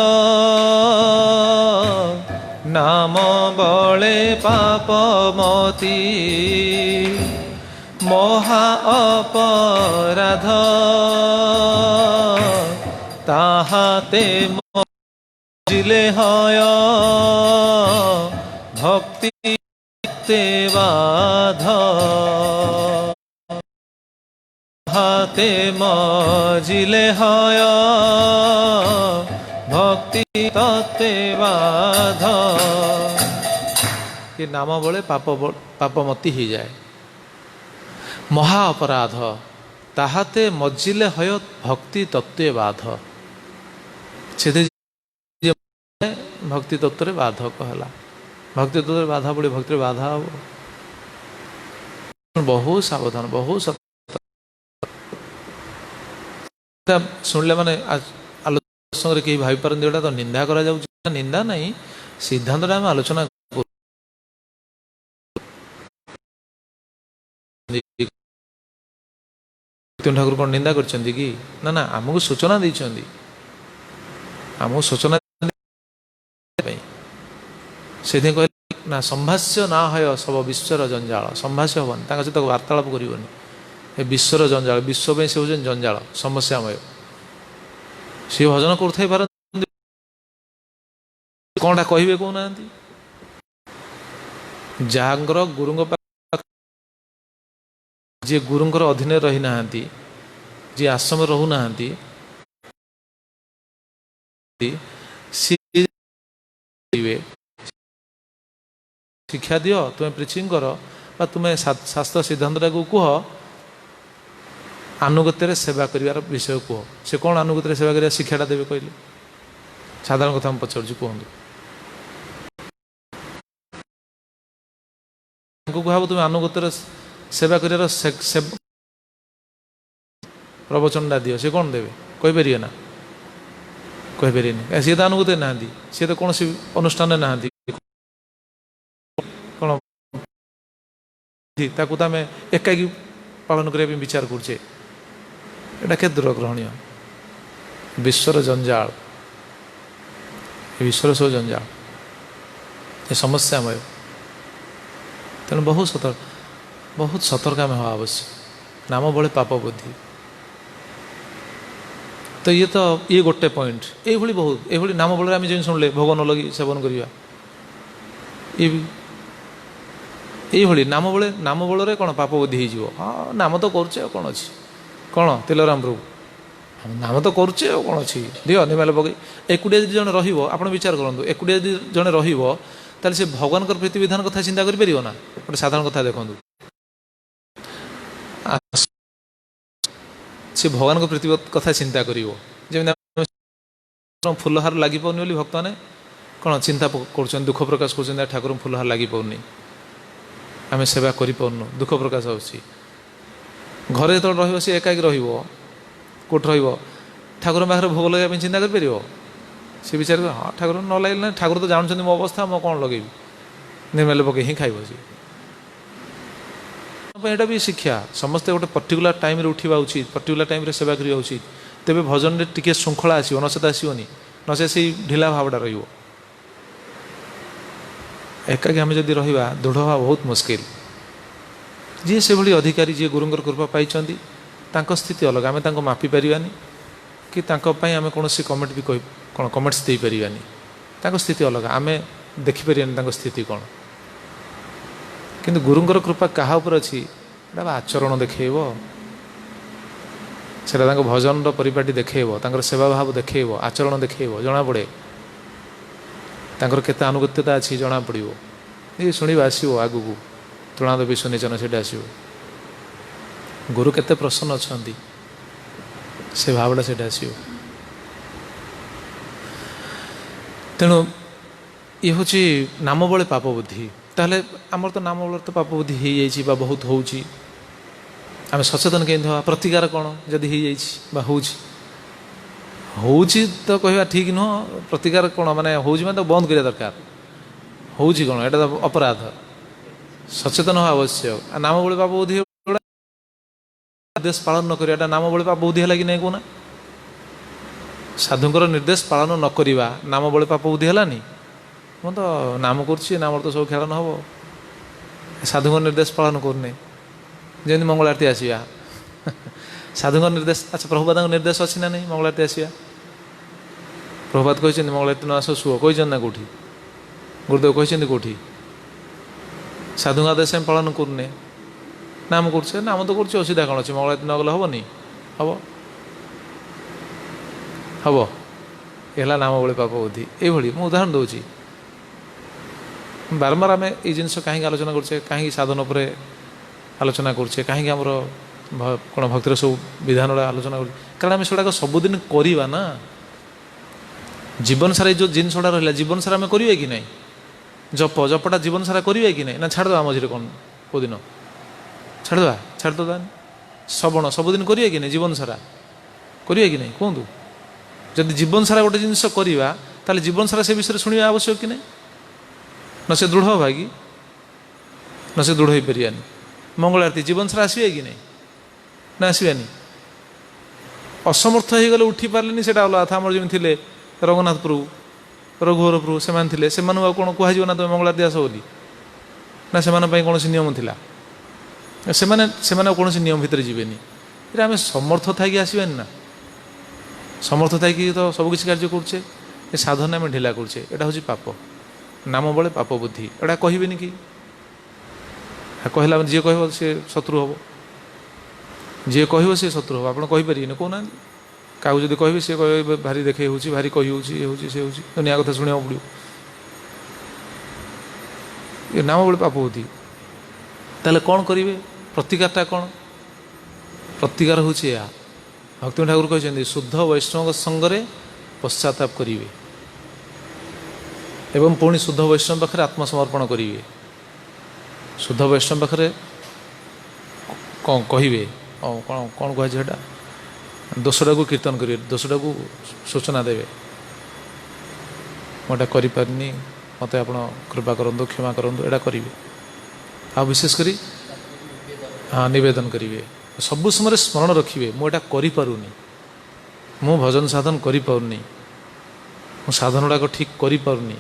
नाम बले पापमती महा अपराध ताहाते जिले हय भक्ति ते बाध हाते मजिले हय भक्ति तत्ते बाध ये नाम बड़े पापमती हो जाए महा अपराध ताहाते मजिले हय भक्ति तत्व बाध से भक्ति तत्व बाध कहला भक्ति तत्व बाधा पड़े भक्ति बाधा हम बहुत सावधान बहुत शुणिले मैंने आलोचना कहीं भाई पारती गोटा तो निंदा करा निंदा नहीं सिद्धांत आम आलोचना ठाकुर कौन निंदा कर ना ना आमको सूचना देती आमको सूचना से कह ना संभाष्य ना है सब विश्वर जंजाल संभाष्य हेनी सहित वार्तालाप करनी ये विश्वर जंजाल विश्व में से हूँ जंजाल समस्यामय सी भजन कर कौनटा कहे कहना जहाँकर गुरु जी गुरुंर अधीन रही ना जी आश्रम रहूना शिक्षा दियो तुम्हें प्रिचिंग कर तुम्हें शास्त्र सिद्धांत को कह आनुगत्य सेवा कर विषय कह से कौन आनुगत्य सेवा कर शिक्षाटा देवे कहले ସାଧାରଣ କଥା ମୁଁ ପଚାରୁଛି, କୁହନ୍ତୁ। ତାଙ୍କୁ କୁହାବ ତୁମେ ଆନୁଗତ୍ୟର ସେବା କରିବାର ପ୍ରବଚନଟା ଦିଅ, ସେ କ'ଣ ଦେବେ? କହିପାରିବେ ନା? କହିପାରିବେନି। ସିଏ ତ ଆନୁଗତ୍ୟ ନାହାନ୍ତି, ସିଏ ତ କୌଣସି ଅନୁଷ୍ଠାନରେ ନାହାନ୍ତି। କ'ଣ ତାକୁ ତ ଆମେ ଏକାକି ପାଳନ କରିବା ପାଇଁ ବିଚାର କରୁଛେ। ଏଇଟା କେତେ ଦୂର ଗ୍ରହଣୀୟ? ବିଶ୍ୱର ଜଞ୍ଜାଳ, ଏ ବିଶ୍ୱର ସବୁ ଜଞ୍ଜାଳ, ଏ ସମସ୍ୟାମୟ। ତେଣୁ ବହୁତ ସତର୍କ ଆମେ ହେବା ଆବଶ୍ୟକ। ନାମ ବଳେ ପାପ ବୁଦ୍ଧି। ତ ଇଏ ଗୋଟେ ପଏଣ୍ଟ। ଏଇଭଳି ନାମ ବଳରେ ଆମେ ଯେମିତି ଶୁଣିଲେ ଭୋଗ ନ ଲଗି ସେବନ କରିବା, ଇଏ ବି ଏଇଭଳି ନାମ ବଳରେ କ'ଣ ପାପ ବୁଦ୍ଧି ହେଇଯିବ? ହଁ, ନାମ ତ କରୁଛେ ଆଉ କ'ଣ ଅଛି? କ'ଣ ତିଲରାମ ପ୍ରଭୁ ନାମ ତ କରୁଛେ ଆଉ କ'ଣ ଅଛି? ଦିଅ ନିମାଲ ପକେଇ। ଏକୁଟିଆ ଯଦି ଜଣେ ରହିବ, ଆପଣ ବିଚାର କରନ୍ତୁ, ଏକୁଟିଆ ଯଦି ଜଣେ ରହିବ, ତାହେଲେ ସେ ଭଗବାନଙ୍କର ପ୍ରୀତିବିଧାନ କଥା ଚିନ୍ତା କରିପାରିବ ନା? ଗୋଟେ ସାଧାରଣ କଥା ଦେଖନ୍ତୁ, ସେ ଭଗବାନଙ୍କ ପ୍ରୀତି କଥା ଚିନ୍ତା କରିବ। ଯେମିତି ଫୁଲହାର ଲାଗିପାରୁନି ବୋଲି ଭକ୍ତମାନେ କ'ଣ ଚିନ୍ତା କରୁଛନ୍ତି, ଦୁଃଖ ପ୍ରକାଶ କରୁଛନ୍ତି, ଠାକୁରଙ୍କୁ ଫୁଲହାର ଲାଗିପାରୁନି, ଆମେ ସେବା କରିପାରୁନୁ, ଦୁଃଖ ପ୍ରକାଶ ହେଉଛି। ଘରେ ଯେତେବେଳେ ରହିବ, ସେ ଏକାକି ରହିବ, କେଉଁଠି ରହିବ? ଠାକୁରଙ୍କ ପାଖରେ ଭୋଗ ଲଗାଇବା ପାଇଁ ଚିନ୍ତା କରିପାରିବ? ସେ ବିଚାର କରିବ, ହଁ ଠାକୁର ନ ଲାଗିଲେ ନାହିଁ, ଠାକୁର ତ ଜାଣୁଛନ୍ତି ମୋ ଅବସ୍ଥା, ମୁଁ କ'ଣ ଲଗେଇବି? ନିର୍ମାଲ୍ୟ ପକେଇ ହିଁ ଖାଇବ ସେ। ଏଇଟା ବି ଶିକ୍ଷା। ସମସ୍ତେ ଗୋଟେ ପର୍ଟିକୁଲାର ଟାଇମ୍ରେ ଉଠିବା ଉଚିତ, ପର୍ଟିକୁଲାର ଟାଇମ୍ରେ ସେବା କରିବା ଉଚିତ। ତେବେ ଭଜନରେ ଟିକେ ଶୃଙ୍ଖଳା ଆସିବ, ନଚେତ ଆସିବନି, ନଚେତ ସେଇ ଢିଲା ଭାବଟା ରହିବ। ଏକାକି ଆମେ ଯଦି ରହିବା, ଦୃଢ଼ ହେବା ବହୁତ ମୁସ୍କିଲ। ଯିଏ ସେଭଳି ଅଧିକାରୀ, ଯିଏ ଗୁରୁଙ୍କର କୃପା ପାଇଛନ୍ତି, ତାଙ୍କ ସ୍ଥିତି ଅଲଗା। ଆମେ ତାଙ୍କୁ ମାପି ପାରିବାନି, କି ତାଙ୍କ ପାଇଁ ଆମେ କୌଣସି କମେଣ୍ଟ ବି କମେଣ୍ଟସ୍ ଦେଇପାରିବାନି। ତାଙ୍କ ସ୍ଥିତି ଅଲଗା, ଆମେ ଦେଖିପାରିବାନି ତାଙ୍କ ସ୍ଥିତି କ'ଣ। କିନ୍ତୁ ଗୁରୁଙ୍କର କୃପା କାହା ଉପରେ ଅଛି? ଏଇଟା ଆଚରଣ ଦେଖେଇବ, ସେଇଟା ତାଙ୍କ ଭଜନର ପରିପାଟି ଦେଖେଇବ, ତାଙ୍କର ସେବା ଭାବ ଦେଖେଇବ, ଆଚରଣ ଦେଖେଇବ, ଜଣାପଡ଼େ ତାଙ୍କର କେତେ ଆନୁଗତ୍ୟତା ଅଛି, ଜଣାପଡ଼ିବ। ଏ ଶୁଣିବା ଆସିବ ଆଗକୁ, ତୃଣାଦ ବିଶ୍ୱନିଚନ ସେଇଟା ଆସିବ। ଗୁରୁ କେତେ ପ୍ରସନ୍ନ ଅଛନ୍ତି, ସେ ଭାବଟା ସେଇଟା ଆସିବ। ତେଣୁ ଇଏ ହେଉଛି ନାମ ବଳେ ପାପ ବୁଦ୍ଧି। ତାହେଲେ ଆମର ତ ନାମ ବଳରେ ତ ପାପ ବୁଦ୍ଧି ହେଇଯାଇଛି ବା ବହୁତ ହେଉଛି। ଆମେ ସଚେତନ କେମିତି ହେବା? ପ୍ରତିକାର କ'ଣ ଯଦି ହେଇଯାଇଛି ବା ହେଉଛି ତ କହିବା ଠିକ୍ ନୁହଁ। ପ୍ରତିକାର କ'ଣ ମାନେ ହେଉଛି ମାନେ ତାକୁ ବନ୍ଦ କରିବା ଦରକାର। ହେଉଛି କ'ଣ? ଏଇଟା ତ ଅପରାଧ। ସଚେତନ ହେବା ଆବଶ୍ୟକ। ନାମ ବଳେ ପାପ ବୁଦ୍ଧି ନିର୍ଦ୍ଦେଶ ପାଳନ ନ କରିବା, ଏଇଟା ନାମ ବଳେ ପାପ ବୁଦ୍ଧି ହେଲା କି ନାହିଁ କହୁନା? ସାଧୁଙ୍କର ନିର୍ଦ୍ଦେଶ ପାଳନ ନ କରିବା ନାମ ବଳେ ପାପ ବୁଦ୍ଧି ହେଲାନି? ମୁଁ ତ ନାମ କରୁଛି, ନାମର ତ ସବୁ ଖେଳନ ହେବ। ସାଧୁଙ୍କ ନିର୍ଦ୍ଦେଶ ପାଳନ କରୁନି, ଯେମିତି ମଙ୍ଗଳ ଆରତୀ ଆସିବା। ସାଧୁଙ୍କ ନିର୍ଦ୍ଦେଶ, ଆଚ୍ଛା ପ୍ରଭୁପାଦଙ୍କ ନିର୍ଦ୍ଦେଶ ଅଛି ନା ନାହିଁ ମଙ୍ଗଳ ଆରତୀ ଆସିବା? ପ୍ରଭୁପାଦ କହିଛନ୍ତି ମଙ୍ଗଳ ଆରତୀ ନ ଆସ ଶୁଅ, କହିଛନ୍ତି ନା କେଉଁଠି? ଗୁରୁଦେବ କହିଛନ୍ତି କେଉଁଠି? ସାଧୁଙ୍କ ଆଦେଶ ଆମେ ପାଳନ କରୁନେ, ନାମ କରୁଛେ। ନାମ ତ କରୁଛି, ଅସୁବିଧା କ'ଣ ଅଛି? ମଙ୍ଗଳ ଆରତୀ ନ ଗଲେ ହେବନି? ହେବ। ଏ ହେଲା ନାମ ବଳେ ପାପ ବୁଦ୍ଧି। ଏଇଭଳି ମୁଁ ଉଦାହରଣ ଦେଉଛି। ବାରମ୍ବାର ଆମେ ଏଇ ଜିନିଷ କାହିଁକି ଆଲୋଚନା କରୁଛେ, କାହିଁକି ସାଧନ ଉପରେ ଆଲୋଚନା କରୁଛେ, କାହିଁକି ଆମର କ'ଣ ଭକ୍ତିର ସବୁ ବିଧାନର ଆଲୋଚନା କରୁଛେ? କାରଣ ଆମେ ସେଗୁଡ଼ାକ ସବୁଦିନ କରିବା ନା। ଜୀବନ ସାରା ଏଇ ଯେଉଁ ଜିନିଷଟା ରହିଲା, ଜୀବନ ସାରା ଆମେ କରିବା କି ନାହିଁ? ଜପଟା ଜୀବନ ସାରା କରିବା କି ନାହିଁ? ନା ଛାଡ଼ିଦେବା ମଝିରେ କ'ଣ କେଉଁଦିନ ଛାଡ଼ିଦେବା? ଶ୍ରବଣ ସବୁଦିନ କରିବା କି ନାହିଁ? ଜୀବନ ସାରା କରିବା କି ନାହିଁ? କୁହନ୍ତୁ। ଯଦି ଜୀବନ ସାରା ଗୋଟେ ଜିନିଷ କରିବା, ତାହେଲେ ଜୀବନ ସାରା ସେ ବିଷୟରେ ଶୁଣିବା ଆବଶ୍ୟକ କି ନାହିଁ? ନା ସେ ଦୃଢ଼ ହେବା କି? ନା ସେ ଦୃଢ଼ ହୋଇପାରିବାନି। ମଙ୍ଗଳ ଆରତୀ ଜୀବନ ସାରା ଆସିବେ କି ନାହିଁ? ନା ଆସିବାନି? ଅସମର୍ଥ ହେଇଗଲେ ଉଠି ପାରିଲେନି, ସେଇଟା ଅଲଗା କଥା। ଆମର ଯେମିତି ଥିଲେ ରଘୁନାଥ ପ୍ରଭୁ, ରଘୁବର ପ୍ରଭୁ, ସେମାନେ ଥିଲେ, ସେମାନଙ୍କୁ ଆଉ କ'ଣ କୁହାଯିବ ନା ତୁମେ ମଙ୍ଗଳ ଆରତୀ ଆସ ବୋଲି? ନା ସେମାନଙ୍କ ପାଇଁ କୌଣସି ନିୟମ ଥିଲା? ସେମାନେ ଆଉ କୌଣସି ନିୟମ ଭିତରେ ଯିବେନି। ଏଇଟା ଆମେ ସମର୍ଥ ଥାଇକି ଆସିବାନି ନା? ସମର୍ଥ ଥାଇକି ତ ସବୁକିଛି କାର୍ଯ୍ୟ କରୁଛେ, ଏ ସାଧନା ଆମେ ଢିଲା କରୁଛେ। ଏଇଟା ହେଉଛି ପାପ। ନାମ ବଳେ ପାପ ବୁଦ୍ଧି। ଏଇଟା କହିବେନି କି? କହିଲା ଯିଏ କହିବ ସେ ଶତ୍ରୁ ହେବ, ଯିଏ କହିବ ସେ ଶତ୍ରୁ ହେବ। ଆପଣ କହିପାରିବେନି, କହୁନାହାନ୍ତି। କାହାକୁ ଯଦି କହିବେ ସିଏ କହିବେ ଭାରି ଦେଖେଇ ହେଉଛି, ଭାରି କହି ହେଉଛି, ଇଏ ହେଉଛି, ସେ ହେଉଛି, ଦୁନିଆ କଥା ଶୁଣିବାକୁ ପଡ଼ିବ। ଏ ନାମ ବଳେ ପାପ ବୁଦ୍ଧି। ତାହେଲେ କ'ଣ କରିବେ? ପ୍ରତିକାରଟା କ'ଣ? ପ୍ରତିକାର ହେଉଛି ଏହା। ଭକ୍ତି ଠାକୁର କହିଛନ୍ତି ଶୁଦ୍ଧ ବୈଷ୍ଣବଙ୍କ ସଙ୍ଗରେ ପଶ୍ଚାତାପ କରିବେ। एवं पुणी शुद्ध वैष्णव पाखे आत्मसमर्पण करेंगे शुद्ध वैष्णव पाखे कौन कहे कौन कौन कहुटा दोषटा को कीर्तन करेंगे दोषटा को सूचना देवे मोटा करें मत आप कृपा करूँ क्षमा करूँ यहाँ करेंगे आ विशेषकर हाँ नवेदन करेंगे सबु समय स्मरण रखिए मुझा करूनी मु भजन साधन करूनी मु साधन गुड़ाक ठीक करूनी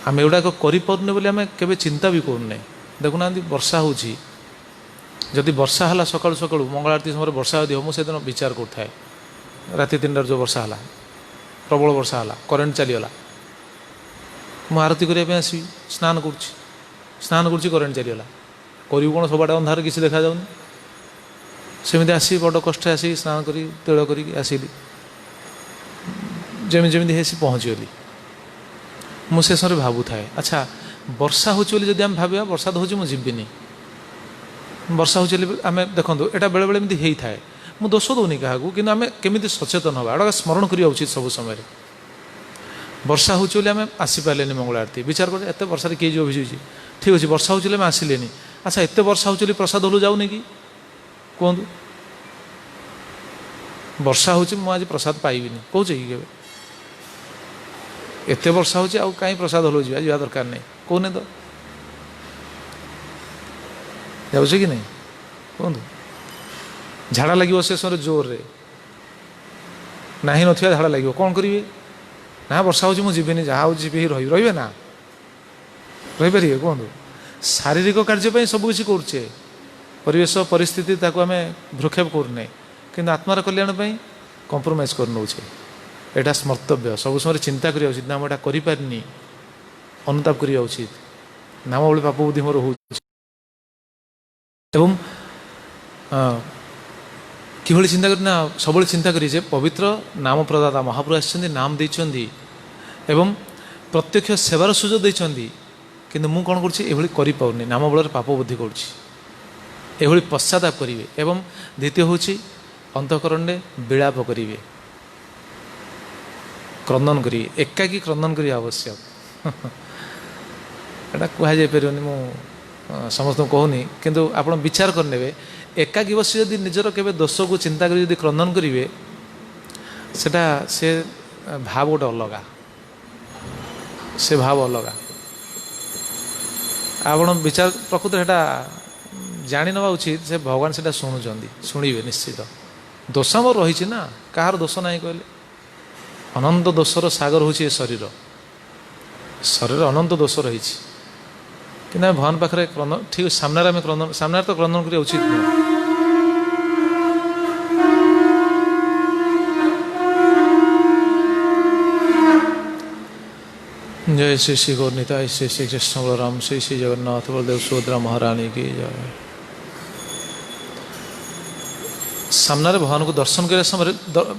आम एगुड़ाक करूने बोली आम के चिंता भी करूना देखुना वर्षा होची जदि वर्षा है सकाळु सकाळु मंगल आरती समय वर्षा यदि हो दिन विचार करुए राति 3टार जो वर्षा है प्रबल वर्षा है करेन्ट चलीगला मु आरती करने आसवि स्नान कर करेन्ट चलीगला करूँ कौन सब अंधार किसी देखा जाऊनी सेमती आसी बड़ कष्ट आसी स्नान करी तेल करी आसिली जमी जमी है पहुँचीगली मुझे समय भावु थाए अच्छा वर्षा हो जब आम भाव वर्षा तो हो जीविनी वर्षा हो आम देखो यहाँ बेले बेले एमती होता है मुझे दोष दूनी क्या कि आम केमी सचेतन हाँ एटा स्मरण करा उचित सब समय वर्षा हो आम आसीपारे मंगल आरती विचार कर एत वर्षा किए जो भिजुची ठीक अच्छे वर्षा हो आम आसिले अच्छा एत वर्षा हो प्रसाद हलू जाऊनी कि कहतु वर्षा हो आज प्रसाद पाइबी कौच कि एत वर्षा हो कहीं प्रसाद हलू जा दरकार नहीं कहने तो जाऊे कि नहीं कहतु झाड़ा लगे से समय जोर रे ना ही ना झाड़ा लगे कौन करेंगे ना वर्षा हो जीविनी जहाँ हो रे ना रहीपर कहतु शारीरिक कार्य सब किसी करुचे परिवेश परिस्थिति ताको आम भ्रूक्षेप करूने कि आत्मार कल्याण कंप्रोमाइज कर नौचे यहाँ स्मर्तव्य सब समय चिंता करा उचित ना मुझे करें अनुताप करा उचित नाम भाई पाप बुद्धि मोर हो कि चिंता करना सब चिंता करें पवित्र नाम प्रदाता महाप्रभु आसछन्ति नाम देइछन्ति एवं प्रत्यक्ष सेवार सुजोग देइछन्ति किंतु मु कौन करें नाम बल पाप बुद्धि करुच्ची एभली पश्चाताप करेंगे एवं द्वितीय हूँ अंतकरण विलाप करेंगे क्रंदन करेंगे एकाकी क्रंदन करिए आवश्यक एटा कहुपर मु समस्त कहूनी किंतु आप विचार करने एकाकी बस जदि निजर के दोष को चिंता कर क्रंदन करेंगे सेटा से भाव गोटे अलग से भाव अलग आप विचार प्रकृत है जाणी नवा उचित से भगवान से शुणुंट शुणे निश्चित दोष मोर रही ना कहार दोष ना कहले अनंत दोषर सागर हूँ शरीर शरीर अनंत दोष रही कि भगवान पाखे क्रंदन ठीक सामने आम क्रंदन सामने तो क्रंदन करिया उचित नुह जय श्री श्री गौरनीताय श्री श्री कृष्ण बलराम श्री श्री जगन्नाथ बलदेव सुभद्रा महारानी की जय। सामने भगवान को दर्शन करने समय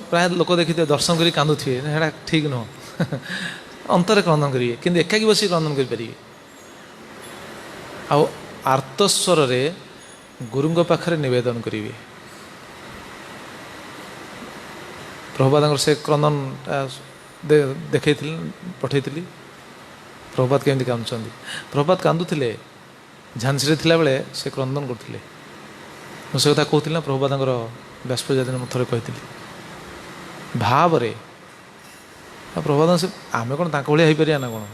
प्राय लोक देखी दर्शन कर कांदुवे ठीक नुह अंतर क्रंदन करेंगे कि एकाकी बस क्रंदन करें आर्तस्वर रे गुरुंग पाखरे निवेदन करेंगे प्रभुपाद से क्रंदन देखे पठे प्रभुपाद केमती कांदुंट प्रभुपाद कांदुले झांसी थिला बेले से क्रंदन करते मुझे कथा कहती ना प्रभुपाद व्यासपूजा दिन मुझे थोड़े कही भाव रे प्रभुपाद से आम कौन भाया हो पार ना कौन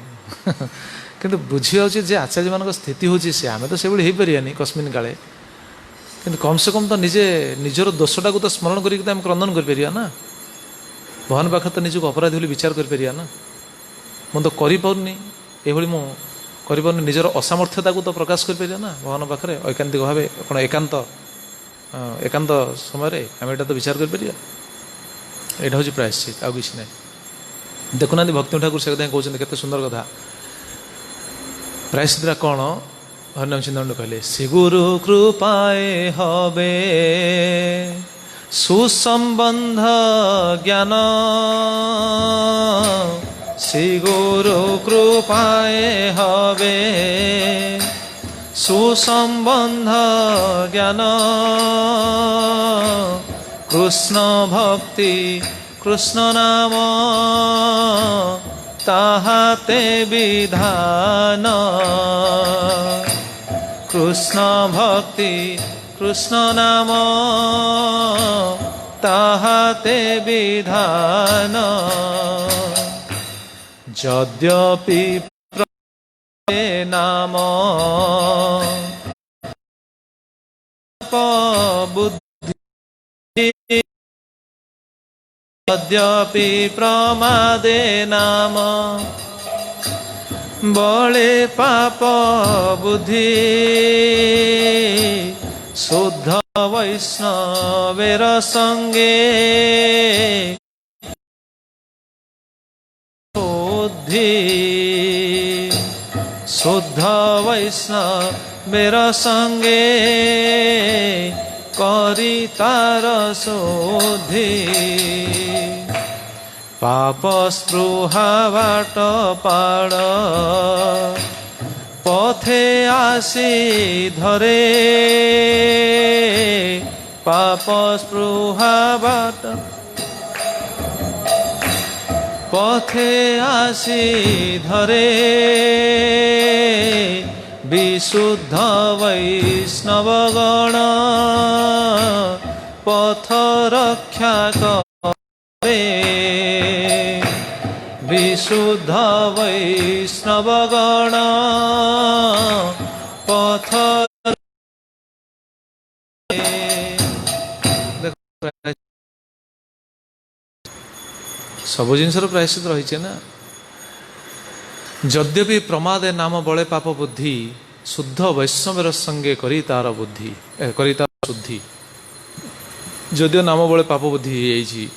किंतु बुझा उचित जे आचार्य मान स्थिति हूँ सी आम तो से हो पारानी कस्मिन काले कि कम से कम तो निजे निजर दोषटा को तो स्मरण करके आम क्रंदन कर ना भगवान पाखे तो निजक अपराधी बोली विचार कर ना मुझे तो करें ये मुझे निजर असामर्थ्यता को तो प्रकाश कर ना भगवान पाखे ऐकांतिक भाव कौन एकांत एकांत समय आम यहाँ तो विचार कर यहाँ हूँ प्रायश्चित आउ कि ना देखुना भक्ति ठाकुर से कहते केते सुंदर कथा प्रायश्चित कौन हरिनाम चिंतन कहले श्री गुरु कृपाए हबे सुसंबंध ज्ञान श्री गुरु कृपाए हबे सुसंबंध ज्ञान कृष्ण भक्ति कृष्ण नाम ताहाते विधान कृष्ण भक्ति कृष्ण नाम ताहाते विधान यद्यपि नाम बुद्धि यद्यपि प्रमादे नाम बले पाप बुद्धि शुद्ध वैष्णवेर संगे बुद्धि शुद्ध वैष्णवेर संगे करी तार शुद्धि पाप स्पृहा बाट पाड़ पथे आसी धरे पाप स्पृहा बाट पथे आसी धरे विशुद्ध वैष्णव गण पथ रक्षा करे विशुद्ध वैष्णव गण पथ सब जिनसर प्रायश्चित रही ना यद्यपि प्रमादे नाम बले पाप बुद्धि शुद्ध वैष्णवर संगे करी तार बुद्धि करी तार शुद्धि जदिव नाम बले पाप बुद्धि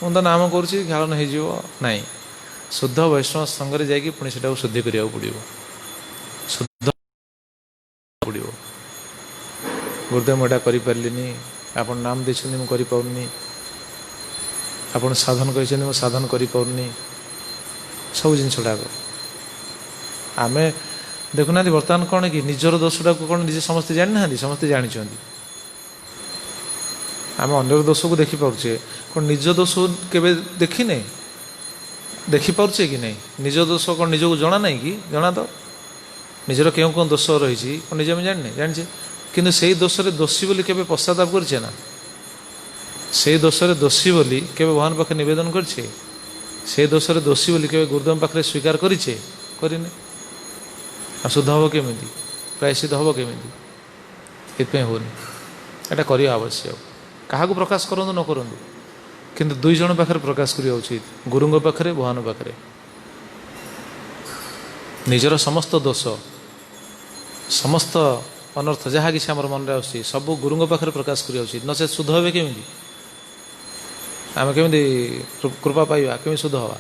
हो तो नाम करुच्ची ख्याल नहीं शुद्ध वैष्णव संगे जाकि पुणी से शुद्धि करा पड़ो शुद्ध पड़ो गुरुदेव मुझा करें आप नाम देखते मुझे पार्नी आप साधन कहते मुझे साधन करें सब जिनसटा आम देखुना बर्तमान कौन कि निजर दोषटा को कौन निजे समस्ते जानी ना समस्ते जानते आम अन्यर दोष को देखिपे कौन निज दोष केवे देखने देखिपे कि नहीं निज दोष कौन निजक जना ना कि जना तो निजर क्यों कौन दोष रही कौन निजे आम जाने जाने कि से दोष दोषी बोली केवे पश्चाताप करे ना से दोष दोषी बोली केवे भगवान पाखे नवेदन करे से दोष दोषी बोली केवे गुरुदेव पाखे स्वीकार करे करने शुद्ध हम केमी प्रायश्चित हम केमी ये होनी एटा करवा आवश्यक क्या प्रकाश करूँ न करूँ किंतु दुई जन पाखे प्रकाश करवा उचित गुरुंग पाखे भगवान पाखे निजर समस्त दोष समस्त अनर्थ जहाँ कि आम मन में सब गुरुंग पाखे प्रकाश करवा उचित नचे शुद्ध हे केमी आम केमी कृपा पाइबा केमी शुद्ध हवा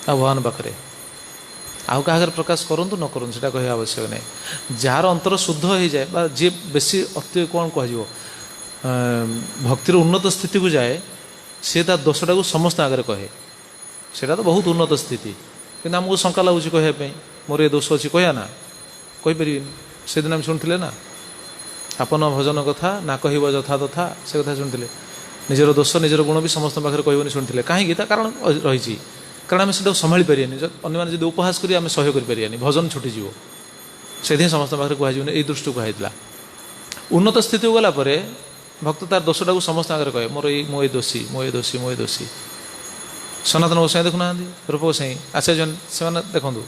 आ भगवान पाखे आउ क्या प्रकाश करूँ न करूँ से कह आवश्यक नहीं जार अंतर शुद्ध हो जाए जी बेसी अति कौन कह भक्तिर उन्नत स्थिति को जाए सी ता दोषटा को समस्त आगे कहे से तो बहुत उन्नत स्थिति कि आमको शंका लगुच कहवाई मोर ये दोष अच्छी कहना कहीपर से दिन आम शुणुले ना आपन भजन कथा ना कह यथा तथा से कथा शुणुले निजर दोष निजर गुण भी समस्त पाखे कहबनी शुणुले कहीं कारण रही कारण आम से संभाली पारियानी अन्य उपहास करें आम सहयोग करें भजन छुटीज से समस्त पाखे कहना यही दृष्टि कहला उन्नत स्थिति को गलापर भक्त तार दोषटा को समस्त आगे कहे मोर ये दोषी मोए दोषी मोए दोषी सनातन गोसाई देखुना रूप गोसाई आचार्य से देखूँ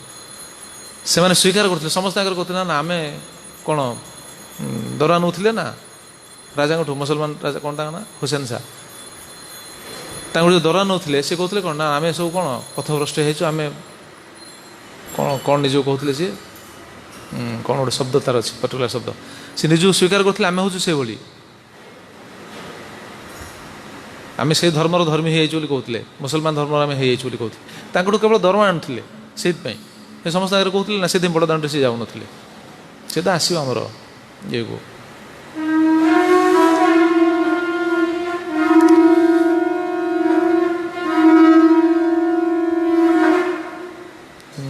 से स्वीकार करते समस्त आगे कहते ना आम कौन दरा नौले ना राजा मुसलमान राजा कौन ना हुसैन शाह जो दरा नौले सी कहते कौन ना आम सब कौन पथभ्रष्ट होमें कौन कौन निज कहते सी कौन गोटे शब्द तार अच्छे पर्टिकुलर शब्द सी निज स्वीकार करते आम हूँ से भाई आम से धर्मर धर्मी हो कहते मुसलमान धर्म आम हो कहते केवल दरमा आणुले से समस्त आगे कहते ना से बड़ दाण्ड से जाऊन से तो आसो आमर ये को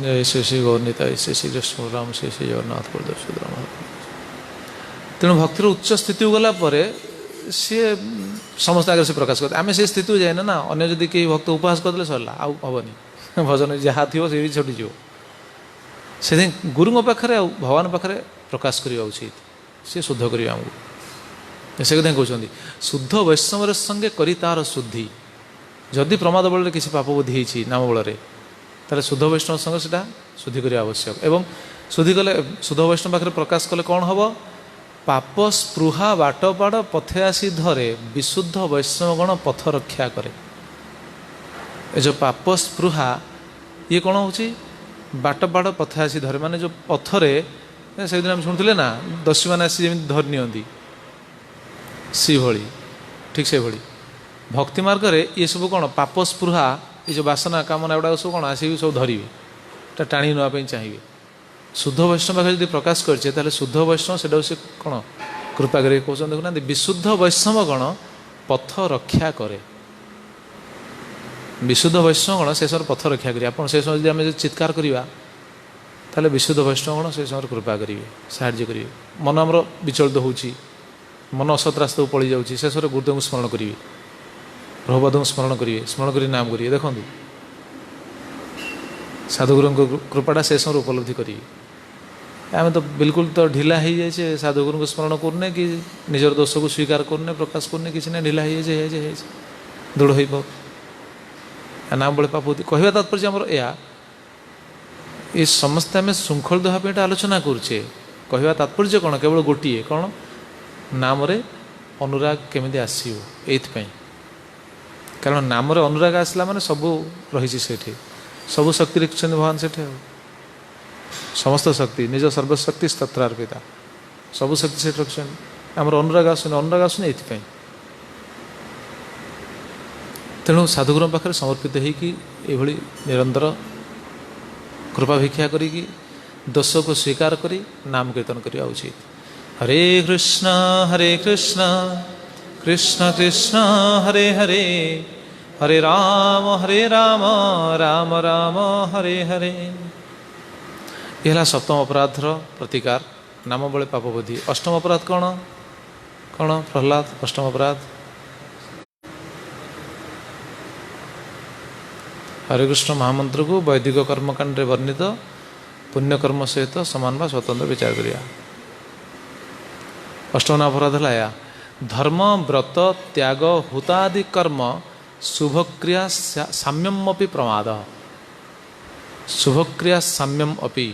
जय श्री श्री गौरनीता श्री श्री कृष्ण राम श्री श्री जगन्नाथ प्रदर्शित राम तेणु भक्तिर उच्च स्थिति को गलापर सी समस्त आगे से प्रकाश करते आम से स्थिति को जाए ना अन्य जदि कई भक्त उपहास करदे सरला आउ हेनी भजन जहाँ थी सी भी छुटीज से गुरु पाखे भगवान पाखे प्रकाश करवा उचित सी शुद्ध करवा आमको से कथा कहते शुद्ध वैष्णव संगे करी तार शुद्धि जदि प्रमाद बल किसी पाप बुद्धि होती नाम बल ताले शुद्ध वैष्णव संगे से शुद्धि करवा आवश्यक एवं शुद्धि कले शुद्ध वैष्णव पाखे प्रकाश कले कौन हम पाप स्पृहा बाटपाड़ पथे आसी धरे विशुद्ध वैष्णवगण पथ रक्षा करे ए जो पाप स्पृहा ये कौन हो बाटपाड़ पथे आसी धरे माने जो पथरे से दिन आम शुणुले ना दस्यु मैंने आसी जमी धरी नि सी भली ठीक से भली भक्ति मार्ग में ये सब कौन पाप स्पृहा ये जो बासना कामना गुड़ा सब कौन आसिक सब धरवे टाणी नापी चाहिए शुद्ध वैष्णव पाखे यदि प्रकाश करे शुद्ध वैष्णव से कौन कृपा कर कहते देखुना विशुद्ध वैष्णव गण पथ रक्षा करे विशुद्ध वैष्णव गण से समय पथ रक्षा करें आप से समय आम चित्कार करवा ताले विशुद्ध वैष्णव गण से समय कृपा करेंगे साहाଯ୍य करेंगे मन आमर विचलित होची मन असत रास्ता पड़ी जाऊँगी से समय गुरुदेव को स्मरण करेंगे प्रभुपाद को स्मरण करेंगे स्मरण कर नाम करेंगे देखो साधुगुरु कृपाटा से समय उपलब्धि करेंगे आम तो बिल्कुल तो ढिला हो जाए साधुगुरु को स्मरण करने कि निजर दोष को स्वीकार करने प्रकाश करने किसी ना ढिला हो जाए दृढ़ हो पाओ नाम बड़े पाप होती कहवा तात्पर्य आमर ये समस्ते आम श्रृंखलित भाव आलोचना करुचे कहवा तात्पर्य कौन केवल गोटे कौन नाम अनुराग केमी आसो ये कारण नाम अनुराग आसला माने सबू रही सबू शक्ति रखते भगवान से समस्त शक्ति निज सर्वशक्ति तत्रार्पिता सबू शक्ति से रखते आमर अनुराग आसुनि ये तेणु साधुगुरु पाखे समर्पित होगी निरंतर कृपा भिक्षा करी दोष को स्वीकार करी नाम कीर्तन करवा उचित हरे कृष्ण कृष्ण कृष्ण हरे हरे हरे राम राम राम हरे हरे यह सप्तम अपराधर प्रतिकार नाम बड़े पाप बुद्धि अष्टम अपराध कौन कौन प्रहलाद अष्टम अपराध हरे कृष्ण महामंत्र को वैदिक कर्मकांड वर्णित पुण्यकर्म सहित समान व स्वतंत्र विचार करिया अष्टम अपराध लाया धर्म व्रत त्याग हुतादि कर्म शुभक्रिया साम्यम अपि प्रमाद शुभक्रिया साम्यम अपि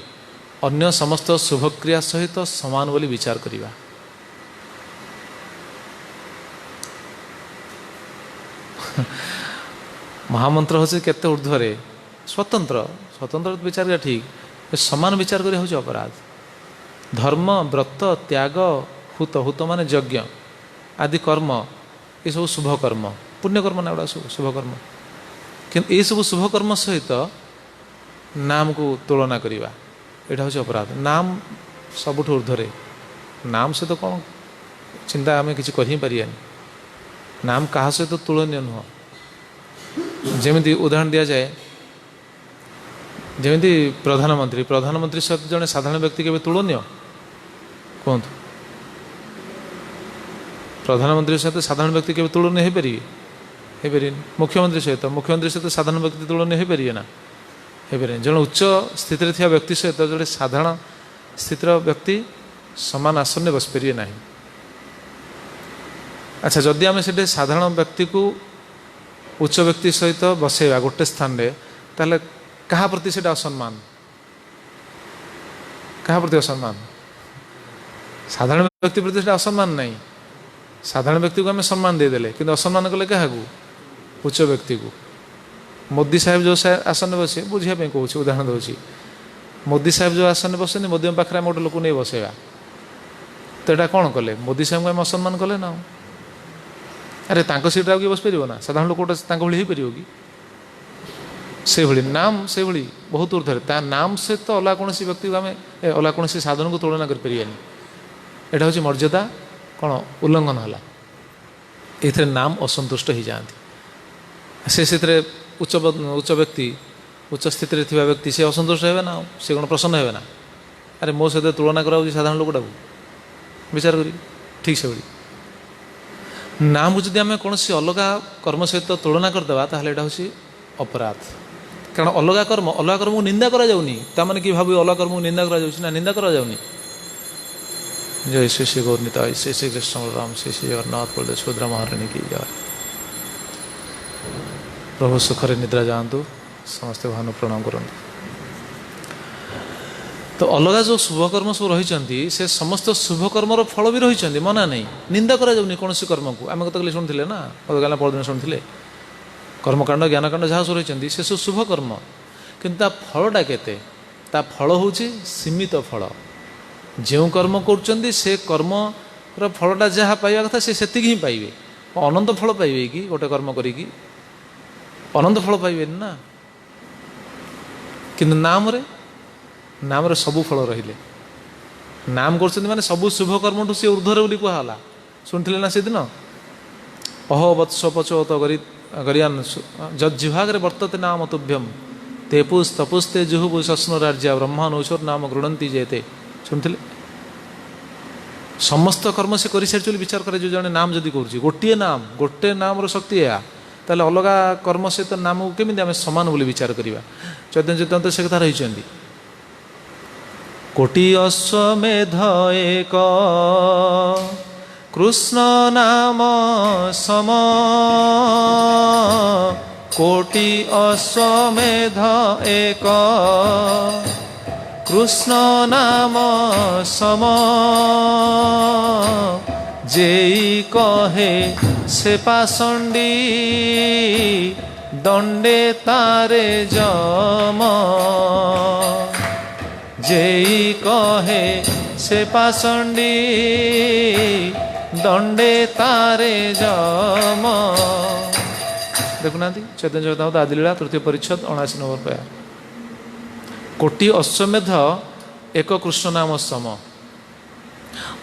अन्य समस्त शुभक्रिया सहित समान बोली विचार करिया महामंत्र हूँ केते ऊर्ध्वे स्वतंत्र स्वतंत्र विचार का ठीक समान विचार कर हूँ अपराध धर्म व्रत त्याग हुत हुत माने यज्ञ आदि कर्म ये सब शुभ कर्म पुण्यकर्म ना गुड़ा सब शुभ कर्म कि ये सब शुभ कर्म सहित नाम को तुलना करवा यहाँ हूँ अपराध नाम सबुठ ऊर्ध्वे नाम सहित कौन चिंता आम कि करें नाम क्या सहित तुलनीय नुह जमी उदाहरण दि जाए जमी प्रधानमंत्री सहित जड़े साधारण व्यक्ति के तुलनीय कहतु प्रधानमंत्री सहित साधारण व्यक्ति के तुलनीय हो पारे मुख्यमंत्री सहित साधारण व्यक्ति तुलनीय हो पारे ना हो पारे जड़े उच्च स्थिति थी व्यक्ति सहित जोड़े साधारण स्थितिर व्यक्ति समान आसन में बस पारे ना अच्छा जदि आम से साधारण व्यक्ति को उच्च व्यक्ति सहित बसैवा गोटे स्थान रे ताले कहा प्रति से असम्मान कहा प्रति असम्मान साधारण व्यक्ति प्रति से असम्मान नहीं साधारण व्यक्ति को आम सम्मान देदेले कि असम्मान कले क्या उच्च व्यक्ति को मोदी साहेब जो आसन बसे बुझापी कहूँ उदाहरण दूसरी मोदी साहेब जो आसन बसते मोदी पाखे आम गोटे लोक नहीं बसैवा तो यहाँ कौन कले मोदी साहेब को आम असम्मान कले ना अरे तांको सीट आगे बस पार ना साधारण लोक भाई हो पार कि से भली नाम से भली बहुत ऊर्ध्वे नाम से तो अलग कौन व्यक्ति को आम अलग कौन साधन को तुलना कर पारियानी यहाँ हूँ मर्यादा कौन उल्लंघन है ये नाम असंतुष्ट हो जाती से उच्च उच्च व्यक्ति उच्च स्थित व्यक्ति से असंतुष्ट हे ना से कौन प्रसन्न हे ना अरे मो सहित तुलना कराऊँ साधारण लोकटा विचार करी ठीक से भली नाम को जब आम कौन अलग कर्म सहित तुलना करदे यहाँ हूँ अपराध କାରଣ ଅଲଗା କର୍ମକୁ ନିନ୍ଦା କରାଯାଉନି। ତାମାନେ କି ଭାବୁ ଅଲଗା କର୍ମକୁ ନିନ୍ଦା କରାଯାଉଛି ନା, ନିନ୍ଦା କରାଯାଉନି। ଜୟ ଶ୍ରୀ ଶ୍ରୀ ଗୌରନିତା, ଶ୍ରୀ ଶ୍ରୀ କୃଷ୍ଣ ରାମ, ଶ୍ରୀ ଶ୍ରୀ ଜଗନ୍ନାଥ ବଳଦେବ ସୁଭଦ୍ରା ମହାରାଣୀ କି ଜୟ। ପ୍ରଭୁ ସୁଖରେ ନିଦ୍ରା ଯାଆନ୍ତୁ, ସମସ୍ତେ ଭାନୁ ପ୍ରଣାମ କରନ୍ତୁ। ତ ଅଲଗା ଯେଉଁ ଶୁଭକର୍ମ ସବୁ ରହିଛନ୍ତି ସେ ସମସ୍ତ ଶୁଭକର୍ମର ଫଳ ବି ରହିଛନ୍ତି, ମନା ନାହିଁ, ନିନ୍ଦା କରାଯାଉନି କୌଣସି କର୍ମକୁ। ଆମେ ଗତକାଲି ଶୁଣିଥିଲେ ନା, ଗତକାଲି ପରଦିନ ଶୁଣିଥିଲେ, କର୍ମକାଣ୍ଡ ଜ୍ଞାନକାଣ୍ଡ ଯାହା ସବୁ ରହିଛନ୍ତି ସେ ସବୁ ଶୁଭକର୍ମ, କିନ୍ତୁ ତା ଫଳଟା କେତେ? ତା ଫଳ ହେଉଛି ସୀମିତ ଫଳ। ଯେଉଁ କର୍ମ କରୁଛନ୍ତି ସେ କର୍ମର ଫଳଟା ଯାହା ପାଇବା କଥା ସେ ସେତିକି ହିଁ ପାଇବେ। ଅନନ୍ତ ଫଳ ପାଇବେ କି ଗୋଟେ କର୍ମ କରିକି? ଅନନ୍ତ ଫଳ ପାଇବେନି ନା। କିନ୍ତୁ ନାମରେ ସବୁ ଫଳ ରହିଲେ। ନାମ କରୁଛନ୍ତି ମାନେ ସବୁ ଶୁଭ କର୍ମଠୁ ସେ ଉର୍ଦ୍ଧ୍ୱରେ ବୋଲି କୁହାଗଲା। ଶୁଣିଥିଲେ ନା ସେଦିନ, ଅହୋ ବତ୍ସ ପଚୋତ ଗରିୟାନ୍ ଯଜ୍ଜିଭାଗରେ ବର୍ତ୍ତତେ ନାମ ତୁଭ୍ୟମ୍ ତେପୁସ୍ ତପୁସ୍ତେ ଜୁହୁବୁ ଶଶ୍ନୁ ରାଜ୍ୟା ବ୍ରହ୍ମା ନୌଶ୍ୱର ନାମ ଗୃଣନ୍ତି ଯେତେ। ଶୁଣିଥିଲେ? ସମସ୍ତ କର୍ମ ସେ କରିସାରିଛି ବୋଲି ବିଚାର କରାଯାଉ। ଜଣେ ନାମ ଯଦି କରୁଛି, ଗୋଟେ ନାମର ଶକ୍ତି ଏହା, ତାହେଲେ ଅଲଗା କର୍ମ ସହିତ ନାମକୁ କେମିତି ଆମେ ସମାନ ବୋଲି ବିଚାର କରିବା? ଚୈତନ୍ୟ ଚୈତନ୍ୟ ସେ କଥା ରହିଛନ୍ତି। କୋଟି ଅଶ୍ୱମେଧ ଏକ କୃଷ୍ଣ ନାମ ସମ, କୋଟି ଅଶ୍ୱମେଧ ଏକ କୃଷ୍ଣ ନାମ ସମ, ଯେଇ କହେ ସେ ପାଷଣ୍ଡୀ ଦଣ୍ଡେ ତାରେ ଯମ, যেই কহে সে পাষণ্ডী দণ্ডে তারে যম। দেখুনাহান্তি চৈতন্য চৈতন্য আদিলীলা তৃতীয় পরিচ্ছদ 79 নম্বর পায়া। কোটি অশ্বমেধ এক কৃষ্ণ নাম সম।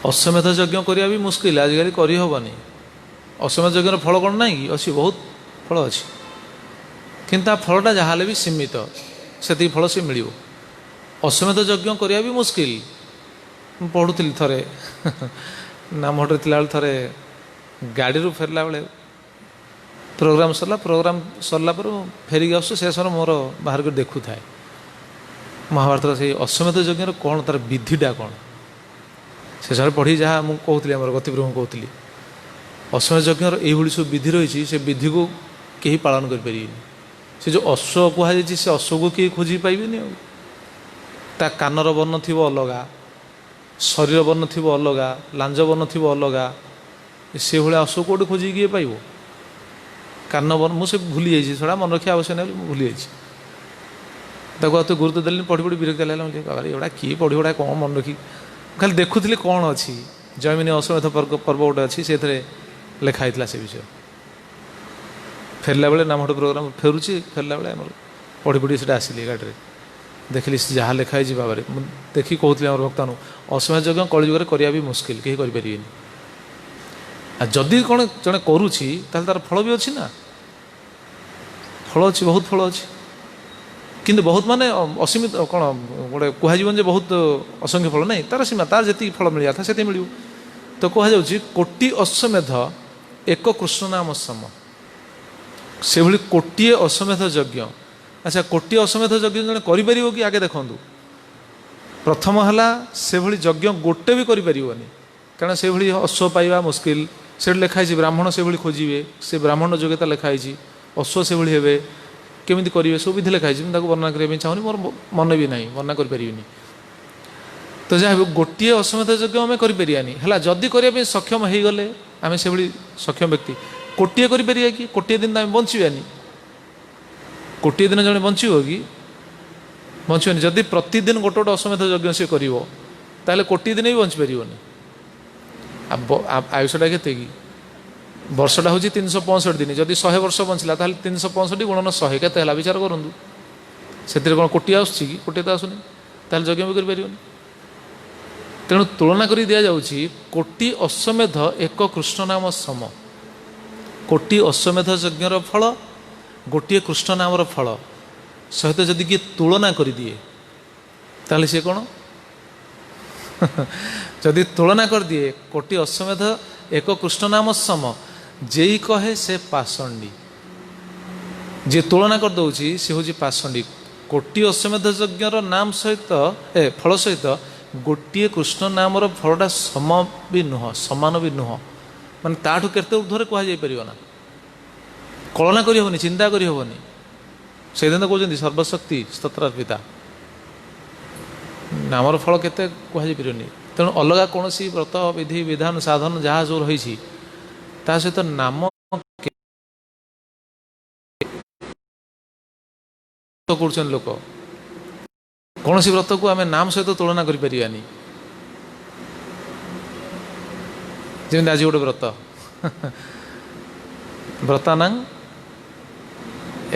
অশ্বমেধ যজ্ঞ করা বি মুশকিল, আজকালি করি হবনি। অশ্বমেধ যজ্ঞর ফল কোণ নাই কি অছি, বহুত ফল ଅଛି, কিন্তু তা ফলটা যাহা হেলে বি সীমিত, সেতিকি ফল সে মিলিব। ଅଶ୍ୱମେଧ ଯଜ୍ଞ କରିବା ବି ମୁସ୍କିଲ। ମୁଁ ପଢ଼ୁଥିଲି ଥରେ ନାମହଟରେ ଥିଲାବେଳେ, ଥରେ ଗାଡ଼ିରୁ ଫେରିଲା ବେଳେ ପ୍ରୋଗ୍ରାମ୍ ସରିଲା ପରେ ଫେରିକି ଆସୁଛୁ, ସେ ସମୟରେ ମୋର ବାହାରକୁ ଦେଖୁଥାଏ ମହାଭାରତର ସେଇ ଅଶ୍ୱମେଧ ଯଜ୍ଞର କ'ଣ ତା'ର ବିଧିଟା କ'ଣ। ସେ ସମୟରେ ପଢ଼ି ଯାହା ମୁଁ କହୁଥିଲି, ଆମର ଗତିପ୍ରଭୁ କହୁଥିଲି, ଅଶ୍ୱମେଧ ଯଜ୍ଞର ଏଇଭଳି ସବୁ ବିଧି ରହିଛି, ସେ ବିଧିକୁ କେହି ପାଳନ କରିପାରିବେନି। ସେ ଯେଉଁ ଅଶ୍ୱ କୁହାଯାଇଛି ସେ ଅଶ୍ୱକୁ କେହି ଖୋଜି ପାଇବେନି। ଆଉ ତା କାନର ବର୍ଣ୍ଣ ଥିବ ଅଲଗା, ଶରୀର ବର୍ଣ୍ଣ ଥିବ ଅଲଗା, ଲାଞ୍ଜ ବର୍ଣ୍ଣ ଥିବ ଅଲଗା, ସେଭଳିଆ ଅଶ୍ୱ କେଉଁଠି ଖୋଜିକି କିଏ ପାଇବ? କାନ ବର୍ଣ୍ଣ ମୁଁ ସେ ଭୁଲି ଯାଇଛି, ସେଟା ମନେ ରଖିବା ଆବଶ୍ୟକ ନାହିଁ ବୋଲି ମୁଁ ଭୁଲି ଯାଇଛି। ତାକୁ ଆଉ ତ ଗୁରୁତ୍ୱ ଦେଲିନି, ପଢ଼ି ବିରକ୍ତ ଲାଗିଲା। ମୁଁ କହିଲି ଏଗୁଡ଼ା କିଏ ପଢ଼ି, ଗୁଡ଼ା କ'ଣ ମନେ ରଖି, ଖାଲି ଦେଖୁଥିଲି କ'ଣ ଅଛି। ଜୈମିନୀ ଅଶ୍ୱମେଧ ପର୍ବ ଗୋଟେ ଅଛି, ସେଥିରେ ଲେଖା ହେଇଥିଲା ସେ ବିଷୟ। ଫେରିଲା ବେଳେ ନାମହଟ ପ୍ରୋଗ୍ରାମ ଫେରୁଛି, ଫେରିଲା ବେଳେ ଆମର ପଢ଼ି ସେଟା ଆସିଲି ଗାଡ଼ିରେ, ଦେଖିଲି ଯାହା ଲେଖା ହେଇଛି। ଭାବରେ ମୁଁ ଦେଖି କହୁଥିଲି ଆମର ଭକ୍ତମାନଙ୍କୁ, ଅଶ୍ୱମେଧ ଯଜ୍ଞ କଳିଯୁଗରେ କରିବା ବି ମୁସ୍କିଲ, କେହି କରିପାରିବେନି। ଆଉ ଯଦି କ'ଣ ଜଣେ କରୁଛି ତାହେଲେ ତାର ଫଳ ବି ଅଛି ନା, ଫଳ ଅଛି, ବହୁତ ଫଳ ଅଛି। କିନ୍ତୁ ବହୁତ ମାନେ ଅସୀମିତ, କ'ଣ ଗୋଟେ କୁହାଯିବନି ଯେ ବହୁତ ଅସଂଖ୍ୟ ଫଳ ନାହିଁ, ତାର ସୀମା, ତାର ଯେତିକି ଫଳ ମିଳିବା କଥା ସେତିକି ମିଳିବ। ତ କୁହାଯାଉଛି କୋଟି ଅଶ୍ୱମେଧ ଏକ କୃଷ୍ଣ ନାମ ସମ। ସେଭଳି କୋଟିଏ ଅଶ୍ୱମେଧ ଯଜ୍ଞ। ଆଚ୍ଛା, କୋଟିଏ ଅଶ୍ୱମେଧ ଯଜ୍ଞ ଜଣେ କରିପାରିବ କି? ଆଗେ ଦେଖନ୍ତୁ, ପ୍ରଥମ ହେଲା ସେଭଳି ଯଜ୍ଞ ଗୋଟେ ବି କରିପାରିବନି, କାରଣ ସେଭଳି ଅଶ୍ୱ ପାଇବା ମୁସ୍କିଲ। ସେଠି ଲେଖା ହେଇଛି ବ୍ରାହ୍ମଣ ସେଭଳି ଖୋଜିବେ, ସେ ବ୍ରାହ୍ମଣ ଯୋଗ୍ୟତା ଲେଖା ହେଇଛି, ଅଶ୍ୱ ସେଭଳି ହେବେ, କେମିତି କରିବେ ସବୁ ବିଧି ଲେଖା ହେଇଛି। ମୁଁ ତାକୁ ବର୍ଣ୍ଣନା କରିବା ପାଇଁ ଚାହୁଁନି, ମୋର ମନେ ବି ନାହିଁ, ବର୍ଣ୍ଣନା କରିପାରିବିନି। ତ ଯାହା ହେବ, ଗୋଟିଏ ଅଶ୍ୱମେଧ ଯଜ୍ଞ ଆମେ କରିପାରିବାନି। ହେଲା, ଯଦି କରିବା ପାଇଁ ସକ୍ଷମ ହେଇଗଲେ, ଆମେ ସେଭଳି ସକ୍ଷମ ବ୍ୟକ୍ତି, କୋଟିଏ କରିପାରିବା କି? କୋଟିଏ ଦିନ ଆମେ ବଞ୍ଚିବାନି। କୋଟିଏ ଦିନ ଜଣେ ବଞ୍ଚିବ କି? ବଞ୍ଚିବନି। ଯଦି ପ୍ରତିଦିନ ଗୋଟେ ଅଶ୍ୱମେଧ ଯଜ୍ଞ ସେ କରିବ, ତାହେଲେ କୋଟିଏ ଦିନ ବି ବଞ୍ଚିପାରିବନି। ଆୟୁଷଟା କେତେ କି? ବର୍ଷଟା ହେଉଛି 365 ଦିନ। ଯଦି 100 ବର୍ଷ ବଞ୍ଚିଲା, ତାହେଲେ 365 ଗୁଣନ 100 କେତେ ହେଲା ବିଚାର କରନ୍ତୁ। ସେଥିରେ କ'ଣ କୋଟିଏ ଆସୁଛି କି? କୋଟିଏ ତ ଆସୁନି, ତାହେଲେ ଯଜ୍ଞ ବି କରିପାରିବନି। ତେଣୁ ତୁଳନା କରି ଦିଆଯାଉଛି, କୋଟି ଅଶ୍ୱମେଧ ଏକ କୃଷ୍ଣ ନାମ ସମ। କୋଟି ଅଶ୍ୱମେଧ ଯଜ୍ଞର ଫଳ ଗୋଟିଏ କୃଷ୍ଣ ନାମର ଫଳ ସହିତ ଯଦି କିଏ ତୁଳନା କରିଦିଏ, ତାହେଲେ ସିଏ କ'ଣ? ଯଦି ତୁଳନା କରିଦିଏ, କୋଟି ଅଶ୍ୱମେଧ ଏକ କୃଷ୍ଣ ନାମ ସମ, ଯେଇ କହେ ସେ ପାଷଣ୍ଡୀ। जी तुलना करदे सी हूँ पाषंडी कोटी अश्वमेध यज्ञर नाम सहित फल सहित गोटे कृष्ण नामर फलटा सम भी नुह समान भी नुह मान ताठू केते ऊर्धरे कहुपर ना कलना करहबनी चिंता करहबनी से दिन तो कहते सर्वशक्ति स्तत्रार्पिता नामर फल केते कहुपरनी तेणु अलग कौन व्रत विधि विधान साधन जहाँ सब रही ता सहित नाम कर लोक कौन व्रत को आम नाम सहित तुलना करें जमी आज गोटे व्रत व्रताना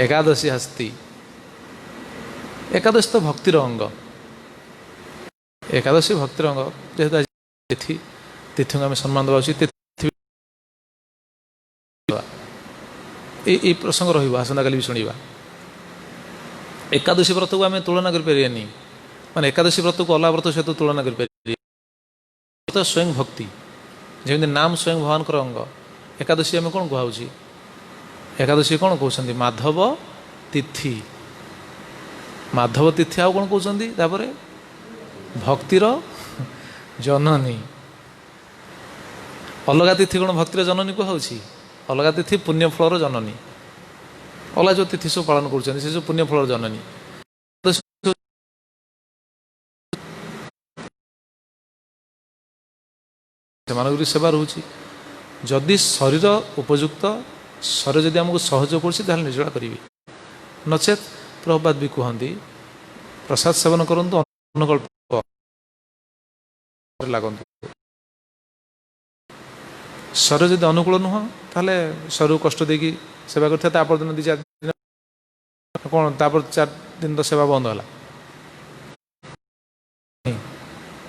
एकादशी हस्ती एकादशी तो भक्तिर अंग एकादशी भक्तिर अंग जेहेतु आज तिथि तिथि को आम सम्मान देवा उचित प्रसंग रसंता काली भी शुणा एकादशी व्रत को आम तुलना करें माने एकादशी व्रत को अलग व्रत सहित तुलना करें स्वयं भक्ति जमी नाम स्वयं भगवान अंग एकादशी आम कौन कहुची एकादशी कौन कहते माधव तिथि आउ कौन कहते भक्तिर जननी अलगा तिथि कौन भक्तिर जननी कहुची अलगा तिथि पुण्यफलर जननी अलग जो तिथि सब पालन कर पुण्यफलर जननी से सेवा रोचे जदि शरीर उपयुक्त शरीर जदि आमको सहयोग कर निर्जला करी नचेत प्रभुपाद भी कहते प्रसाद सेवन करूँ अनुकल्प लगत शरीर जदि अनुकूल नुह ताले शरीर कष्ट देकी सेवा कर दिन 2-4 दिन कौन तापर 4 दिन तो सेवा बंद है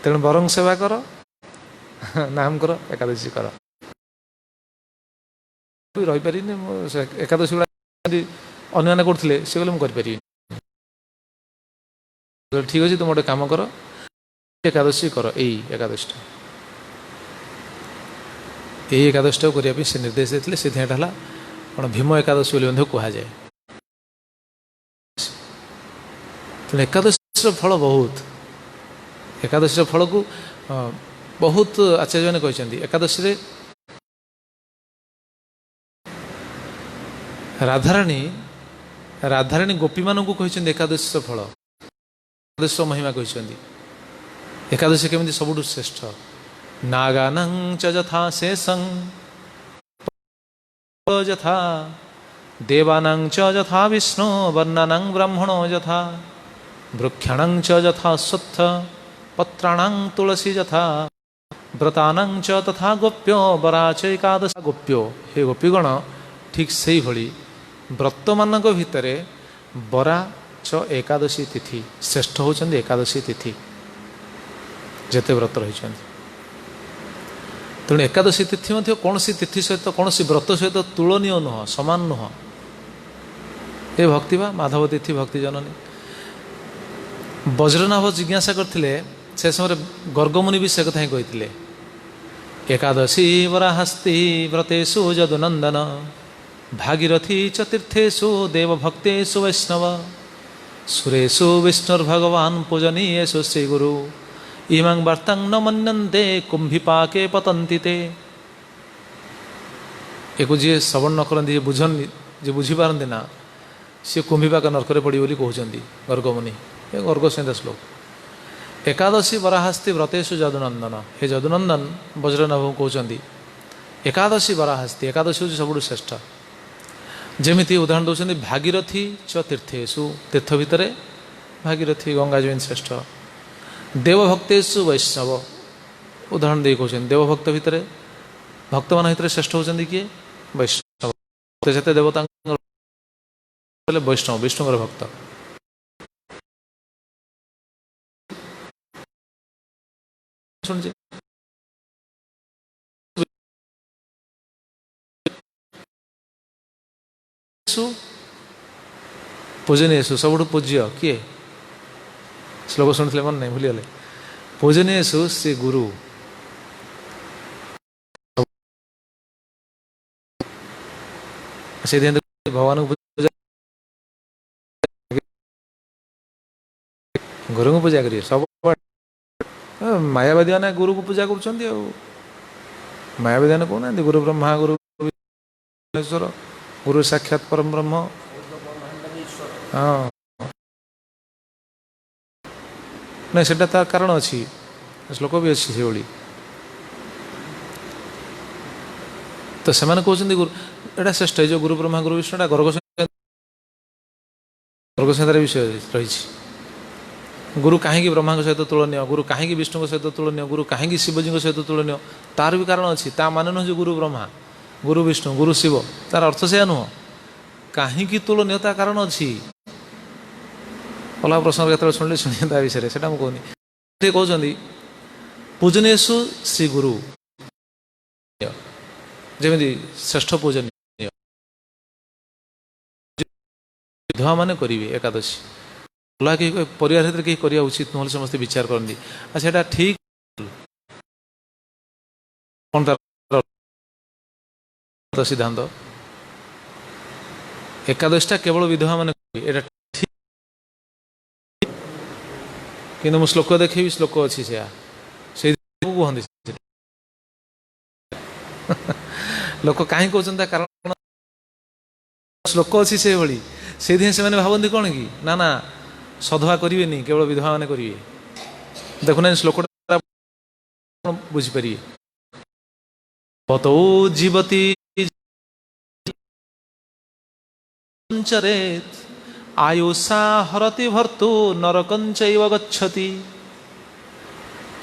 तेणु बरंग सेवा कर नाम कर एकादशी कर रही पारि एकादशी गुड़ा अन्य करते सी कहले मुझे ठीक अच्छे तुम गोटे कम कर एकादशी कर यही एकादशी यही एकादशी करने से निर्देश देते से कौन भीम एकादशी कहुए तेणु एकादशी फल बहुत एकादशी फल को बहुत आचार्य मैंने कहते एकादशी राधाराणी गोपी मान कहते एकादशी फल एकादशी महिमा कहते एकादशी केमी सबुठ श्रेष्ठ नागानं च यथा शेषं यथा देवानां च यथा विष्णु वर्णानां ब्रह्मणो यथा वृक्षाणां च यथा स्वत्थ पत्राणां तुलसी यथा व्रतानां च तथा गोप्यो बरा च एकादश गोप्यो हे गोपीगण ठीक से भली व्रत मान भितर बरा च एकादशी तिथि श्रेष्ठ होचंदी एकादशी तिथि जेते व्रत रही तेणु एकादशी तिथि कौन सी तिथि सहित कौन सी व्रत सहित तुलनीय नुह सामान नुह ये भक्ति बा माधव तिथि भक्ति जननी वज्रनाभ जिज्ञासा करते से समय गर्गमुनि भी से कथा ही कहते एकादशी वराहस्ति व्रतेषु यदुनंदन भागीरथी च तीर्थेषु देवभक्तेषु वैष्णव सुरेषु विष्णुर्भगवान् पूजनीयेषु श्रीगुरु इमां वार्तां न मन्यन्ते कुंभिपाके पतन्ति ते एक जी श्रवण न करती बुझन जी बुझीपारती ना सी कुंभिपाक नरक पड़ी बोली कहते गर्गमुनि ये गर्ग संहिता श्लोक एकादशी वराहस्ति व्रतेषु यदुनंदन हे यदुनंदन वज्रनाभ कहते एकादशी वराहस्ति एकादशी हूँ सबुठ श्रेष्ठ जमीती उदाहरण दौरान भागीरथी च तीर्थेषु तीर्थ भितर भागीरथी गंगा जमीन श्रेष्ठ देवभक्तेषु वैष्णव उदाहरण दे कहते देवभक्त भितर भक्त मान भितर श्रेष्ठ होती किए वैष्णव से देवता वैष्णव विष्णुकर भक्त शुणिए पूजनीयेषु सबुठ पूज्य किए श्लोक शुणी मन नहीं भूलीगले पूजनीयेषु श्री गुरु से भगवान गुरु को पूजा करिए सब मायावादी मैंने गुरु को पूजा कर मायावादी मैंने कहना गुरु ब्रह्मा गुरु ईश्वर गुरु साक्षात परम ब्रह्म। हाँ नहीं सेटा तार कारण अच्छी श्लोक भी अच्छी से भाई तो से कहते गुरु एटा श्रेष्ठ जो गुरु ब्रह्मा गुरु विष्णु एटा गर्ग संहितार विषय रही। गुरु कहीं ब्रह्मा सहित तुलनीय गुरु कहीं विष्णु सहित तुलनीय गुरु कहीं शिवजी सहित तुलनीय तार भी कारण अच्छी ता मान नुह गुरु ब्रह्मा गुरु विष्णु गुरु शिव तार अर्थ से नुह कहीं तुलनीय ता कारण अच्छी अलग प्रसंग के शुणिले शुणी ता विषय से कहनी कहते पूजनेशु श्री गुरु जमी श्रेष्ठ पूजनीय विधवा माने करेंगे एकादशी अलग कहीं परिवार कहीं करवा उचित ना समस्ते विचार करती अच्छा एटा ठीक कौन सिद्धांत एकादशीटा केवल विधवा माने एटा ठीक कि मुझे श्लोक देखेबी श्लोक अच्छी से कहते लोक कहीं कहते कारण श्लोक अच्छी से भाई से भावती कौन कि ना ना सधवा करेंगे केवल विधवा मैंने करेंगे देखुना श्लोक बुझीपारे पतो जीवती आयुषा हरति भर्तु नरकंचैव गच्छति।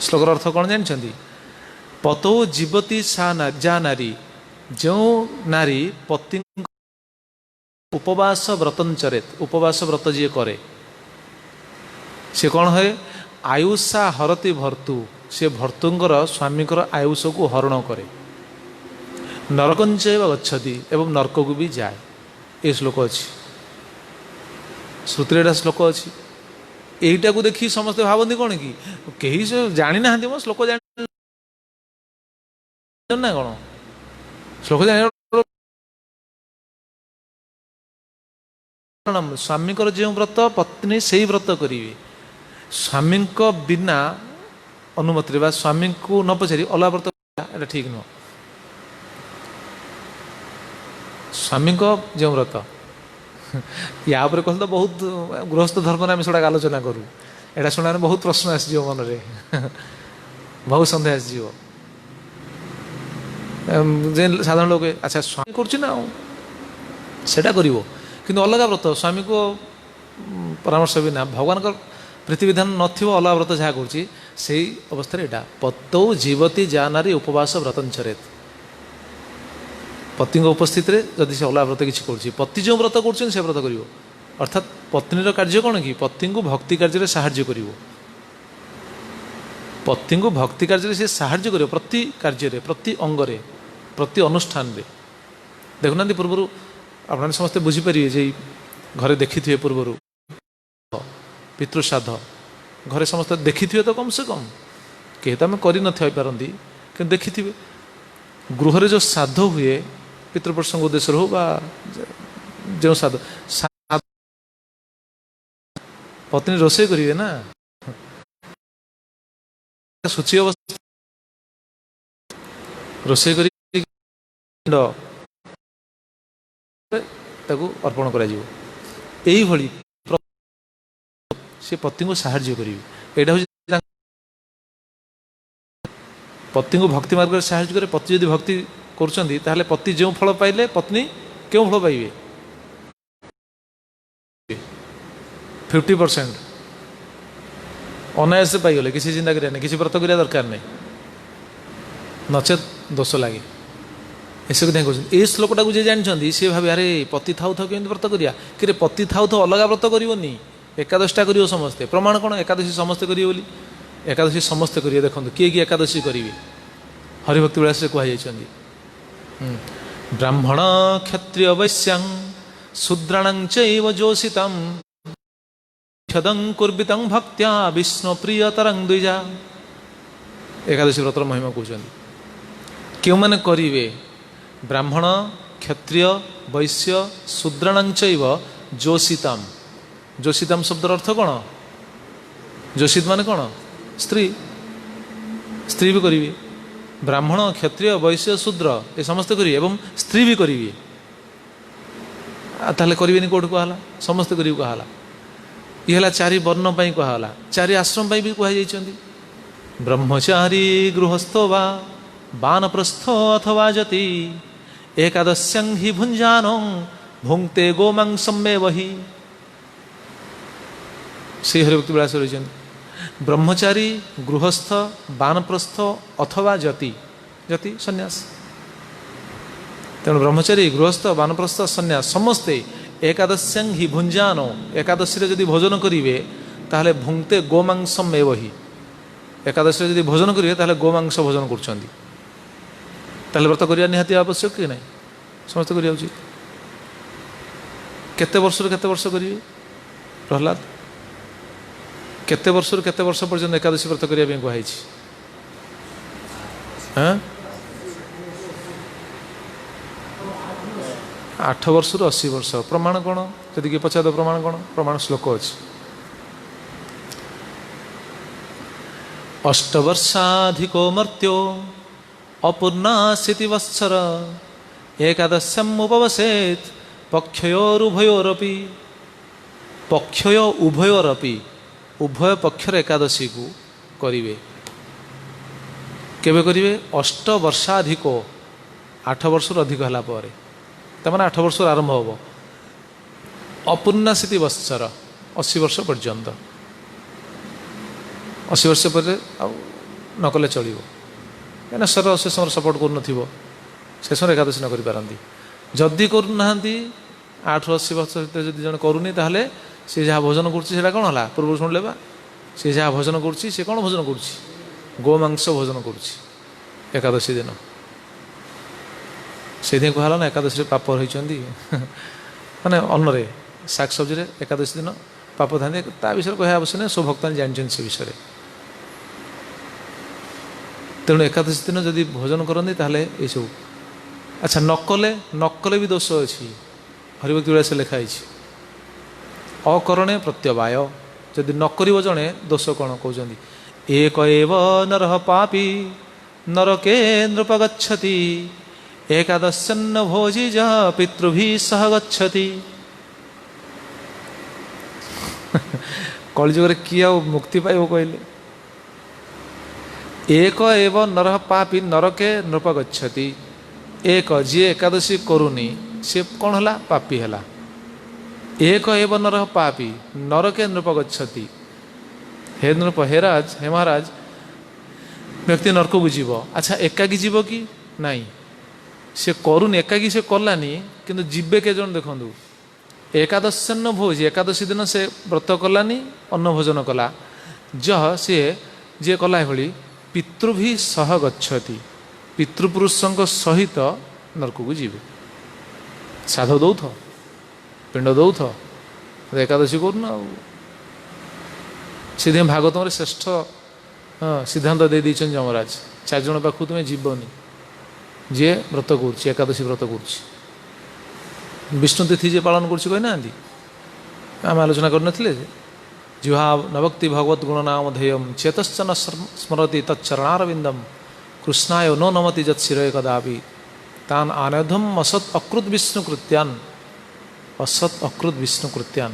श्लोकर अर्थ कौन जानते पतो जीवती सा जा नारी जो नारी पति उपवास व्रतन चरेत उपवास व्रत जी करे से कौन है आयुषा हरति भर्तु से भर्तुंकर स्वामीकर आयुष को हरण करे नरकंचैव गच्छति एवं नरक को भी जाए ये श्लोक अच्छी श्रुति एटा श्लोक अच्छी यहीटा को देखी समस्ते भावती कौन कि कहीं से जानी ना मो श्लोक जान ना कौन श्लोक जान स्वामी जो व्रत पत्नी से ही व्रत करेंगे स्वामी बिना अनुमति स्वामी को न पचारि अलग व्रत एटा ठीक नुह स्वामी जो व्रत या कहते तो बहुत गृहस्थ धर्म आम से आलोचना करूँ एटा शुणा बहुत प्रश्न आस मन में बहुत सन्देह आस साधारण लोग अच्छा स्वामी कर किंतु अलग व्रत स्वामी को परामर्श बिना भगवान प्रीति विधान नथिबो अलग व्रत जहाँ करुँची से अवस्था एटा पतौ जीवती जा नारी उपवास व्रतन चरेत पति उपस्थित जदि से अलग व्रत किसी करुँची पति जो व्रत कर व्रत कर अर्थात पत्नीर कार्य कौन कि पति को भक्ति कार्य साहाय्य कर पति को भक्ति कार्य से साहाय्य कर प्रति कार्य प्रति अंगरे प्रति अनुष्ठान देखुना पूर्व आप समस्ते बुझीपारे जे घरे देखी थे पूर्वर पितृश्राद्ध घरे समस्त देखी थे तो कम से कम कहीं तो आम कर पारती कि देखी थे गृह जो श्राद्ध हुए पितृप्रसंग उद्देश्य हो जो श्राद्ध पत्नी रोषे करेंगे ना सूची अवस्था रोषे कर अर्पण कर से पति को साहाय्य करेंगे यहाँ हूँ पति को भक्ति मार्ग साहाय्य करे पति यदि भक्ति कर पति जो फल पाइले पत्नी क्यों फल पाइबे 50% अनायास से पाइगले किसी चिंता करिया किसी व्रत करिया दरकार नहीं नचेत दोष लगे ऐसे कथा कहते ये श्लोकटा को जी जानते सी भाव अरे पति थाउ थाउ केମିତି व्रत करिया कि पति थाउ थाउ अलग व्रत करनी एकादशीटा कर समस्ते प्रमाण कौन एकादशी समस्ते करेंगे बोली एकादशी समस्ते करेंगे देखो किए कि एकादशी करेंगे हरिभक्ति विलास कहुई ब्राह्मण क्षत्रिय वैश्यां शूद्राणां चैव जोषितं क्षदं कुर्वितं भक्त्या विष्णु प्रियतरं द्विजा एकादशी व्रतर महिमा कहते क्यों मैंने करेंगे ब्राह्मण क्षत्रिय वैश्य शूद्राणां चैव जोषितं जोषितं शब्दर अर्थ कौन जोशित मान कौन स्त्री स्त्री भी करेंगे ब्राह्मण क्षत्रिय वैश्य शूद्र ये समस्ते करेंगे एवं स्त्री भी करेंगे ताहले करेंगे कौट कहला समस्ते करेंगे कहला ये है चारि वर्ण कहला चारि आश्रम भी कहुई ब्रह्मचारी गृहस्थ वा बानप्रस्थ अथवा जति एकादश्यं हि भुंजानो भुंक्ते गोमांसम में वही से हरिभक्ति विलास रही ब्रह्मचारी गृहस्थ बानप्रस्थ अथवा जति जति सन्यास तेणु ब्रह्मचारी गृहस्थ बानप्रस्थ सन्यास समस्ते एकादश्यं हि भुंजानो एकादशी जदि भोजन करेंगे ताहले भुंक्ते गोमांसम में वही एकादशी जदि भोजन करेंगे ताहले गोमांस भोजन कर व्रत करने निहाती आवश्यक कि नहीं समस्त करिया उचित केते वर्ष करेंगे प्रहलाद केते वर्ष पर्यंत एकादशी व्रत करने कहुई हाँ 8 वर्ष रु 80 वर्ष प्रमाण कौन जदि किए पचार प्रमाण कौन प्रमाण श्लोक अच्छी 8 वर्षाधिको मर्त्यो अपूर्णाशीति वत्सर एकादश्यम उपवसेत पक्षयोरुभयोरपि पक्षय उभयोरपि उभय पक्षर एकादशी को करिवे केबे करिवे 8 वर्षाधिको 8 वर्ष अधिक हला पर तमाने 8 वर्ष आरंभ हम अपूर्णाशीति वत्सर 80 वर्ष पर्यंत 80 वर्ष पर न कले चलो कहीं शरीर से समय सपोर्ट कर से समय एकादशी न करी जदि करूना 8 ରୁ 80 वर्ष भर जब जन करूनी ताहले सी जहाँ भोजन करा कौन है पूर्व शुणिले बा सी जहाँ भोजन कर कौन भोजन कर गोमांस भोजन कर एकादशी दिन से कहला ना एकादशी पाप रही माने अन्नरे शाक सब्जी एकादशी दिन पाप था विषय कह आवश्यक नहीं सब भक्तान जानते से विषय तेणु एकादशी दिन जदि भोजन करती ताहले ये सब अच्छा नकले भी दोष अच्छी हरिभक्ति विलास लिखाई अकरणे प्रत्यवाय जदि नकर जड़े दोष कौन कहते एक एव नर पापी नरके नृपगछति एकादश्यन्न भोजी ज पितृभि सह गच्छति कलिजुग किए मुक्ति पाइब कहले एक एव नर पापी नरके नृप गच्छति एक जी एकादशी करूनी सी कौन है पापी है एक एव नर पापी नरके नृप गच्छति हे नृप हे राज हे महाराज व्यक्ति नरक को जीव अच्छा एकाकी जीव कि नाई सी करूनी एकाकी से कलानी किंतु जीवे के जन देखु एकादश्यन्न भोज एकादशी दिन से व्रत कलानी अन्न भोजन कला जह सी जी कला भली पितृभि सह गच्छति पितृपुरुषों सहित नरक को जीवे साध दौथ पिंड दौथ एकादशी करूना सीधे भागवत श्रेष्ठ सिद्धांत दे दीचन यमराज 4 जन पाखु तुम्हें जीवनी जी व्रत कर एकादशी व्रत कर विष्णु तिथि जी पालन करना आम आलोचना करते जुहा नभक्ति भगवत गुणनामधेयम चेतश्च न स्मरति तच्चरणारविंदम कृष्णाय नो नमति जत्शिरय कदापि तान आनधम असत अकृत विष्णुकृत्यान असत अकृत विष्णुकृत्यान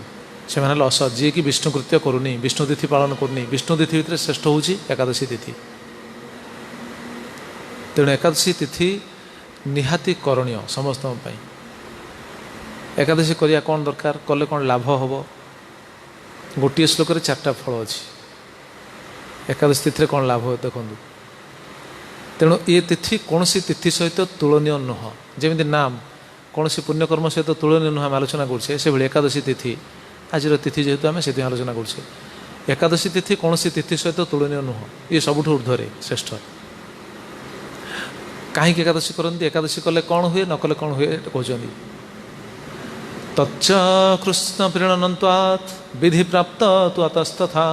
से माने असत जी कि विष्णुकृत्य करूनी विष्णु तिथि पालन करनी विष्णु तिथि भितर श्रेष्ठ होची एकादशी तिथि तेणु एकादशी तिथि निहाती करणीय समस्त एकादशी करिया कौन दरकार कले कौन लाभ हम गोटे श्लोक 4टा फल अच्छी एकादशी तिथि कौन लाभ देखु तेणु ये तिथि कौन सी तिथि सहित तुलनीय नुह जमी नाम कौन सी पुण्यकर्म सहित तुलनीय नुह आम आलोचना करें से भाई एकादशी तिथि आज तिथि जेहेतु आम से आलोचना करें एकादशी तिथि कौन सी तिथि सहित तुलनीय नुह ये सबुठ ऊर्ध्वे श्रेष्ठ कहीं एकादशी करती एकादशी कले कौन हुए न कले कौन हुए कहते तच्च कृष्ण प्रीणनत्वात् विधि प्राप्त तु अतस्तथा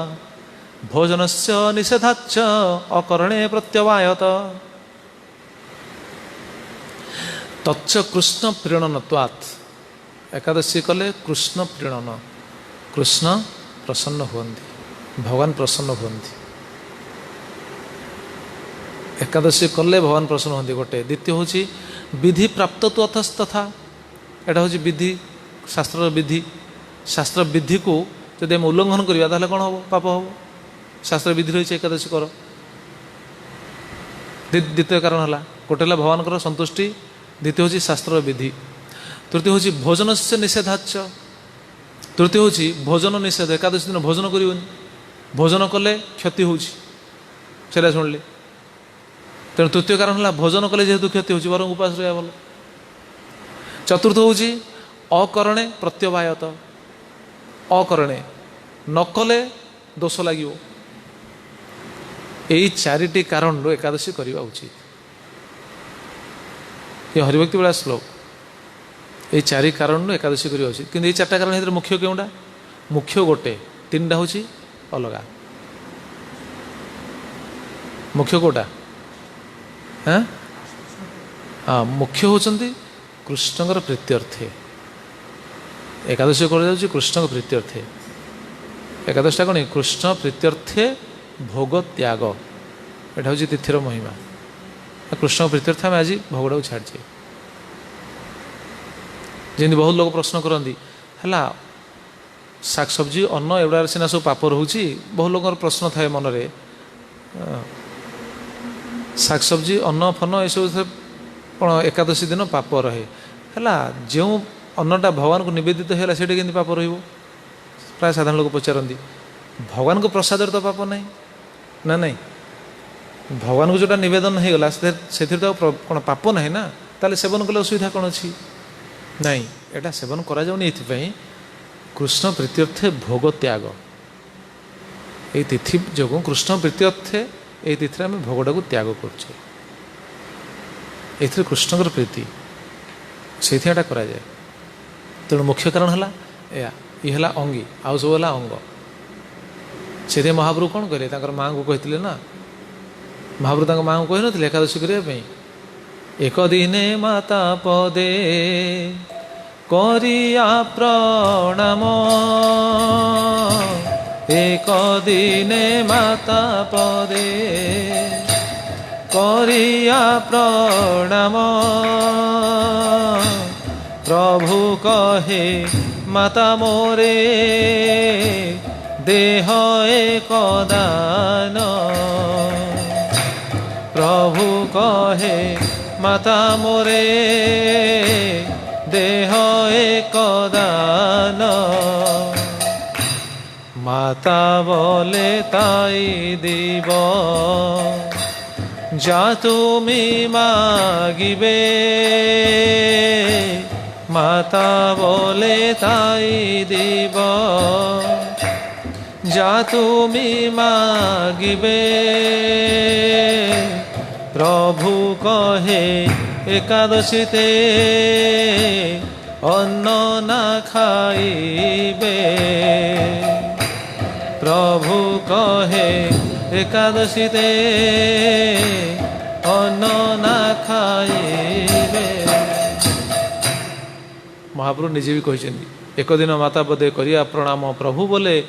भोजनस्य निषेधाच्च अकरणे प्रत्यवायत तच्च कृष्ण प्रीणनत्वात् एकादशी कले कृष्ण प्रीणन कृष्ण प्रसन्न हुअन्ति भगवान प्रसन्न हुअन्ति। एकादशी कले भगवान प्रसन्न हुअन्ति गोटे। द्वितीय हूँ विधि प्राप्त तो अथस्तथा, एटा हूँ विधि शास्त्र विधि। शास्त्र विधि को जब आम उल्लंघन करवा ताहले कौन हम पाप हम। शास्त्र विधि रही एकादशी कर। द्वितीय कारण है गोटे भगवान संतुष्टि, द्वितीय हूँ शास्त्र विधि, तृतीय हूँ भोजन से निषेधाच। तृतीय हूँ भोजन निषेध। एकादशी दिन भोजन कर भोजन कले क्षति होची शुणिले। तेणु तृतीय कारण है भोजन कले जेहेतु क्षति होची बर उपास रहा भल। चतुर्थ हूँ अकरणे प्रत्यवायत। अकरणे न कले दोष लगे। यही चारिटी कारण एकादशी करवा उचित। ये हरिभक्ति बड़ा श्लोक। ये चारि कारण एकादशी करवा उचित। कि चार्टा कारण है मुख्य क्योंटा? मुख्य गोटे, तीन टा हूँ अलगा। मुख्य कोटा? हाँ हाँ, मुख्य होचंती कृष्णकर प्रीत्यर्थे। एकादशी कर कृष्ण प्रीत्यर्थे। एकादशी कौन? कृष्ण प्रीत्यर्थे भोग त्याग। एटा हूँ तिथिर महिमा। कृष्ण प्रीत्यर्थे आम आज भोगटा छाड़े। जमी बहुत लोग प्रश्न करती है शाक सब्जी अन्न एवं सीना सब पाप रोचे। बहुत लोग प्रश्न थाए मनरे शाक सब्जी अन्न फन यू कौन एकादशी दिन पाप रहे है। जो अन्नटा भगवान को निवेदित है से पाप रही। प्राय साधारण लोग पचारती भगवान को प्रसाद तो पाप नहीं ना। नहीं, भगवान को जोटा नवेदन हो गला से तो कौन पाप नहीं ना। ताले सेवन कले असुविधा कौन अच्छी? नहीं, एटा सेवन करा जाउनी। एथिपई कृष्ण प्रीत्यर्थे भोग त्याग। ये तिथि जो कृष्ण प्रीत्यर्थे ये तिथि आम भोगटा को त्याग करुचे। ये कृष्णकर प्रीति से कराए। तेणु मुख्य कारण है ये है अंगी, आउ सब है अंग। से महाप्रभु कौन कहे माँ को कहते ना, महाप्रभु माँ को कही ना एकादशी करने। एक दिने माता पदे करिया प्रणाम। एक दिने माता पदे करिया प्रणाम। प्रभु कहे माता मोरे देह एक दान। प्रभु कहे माता मोरे देह एक दान। माता बोले ताई दीब जा तुमी मागिबे। माता बोले ताई दीब जा तुमी मागिबे। प्रभु कहे एकादशीते अन्न ना खाइबे। प्रभु कहे एकादशीते अन्न ना खाइबे। महाप्रभु निजे भी कहते एक दिन माता पदे करिया प्रणाम। प्रभु बोले,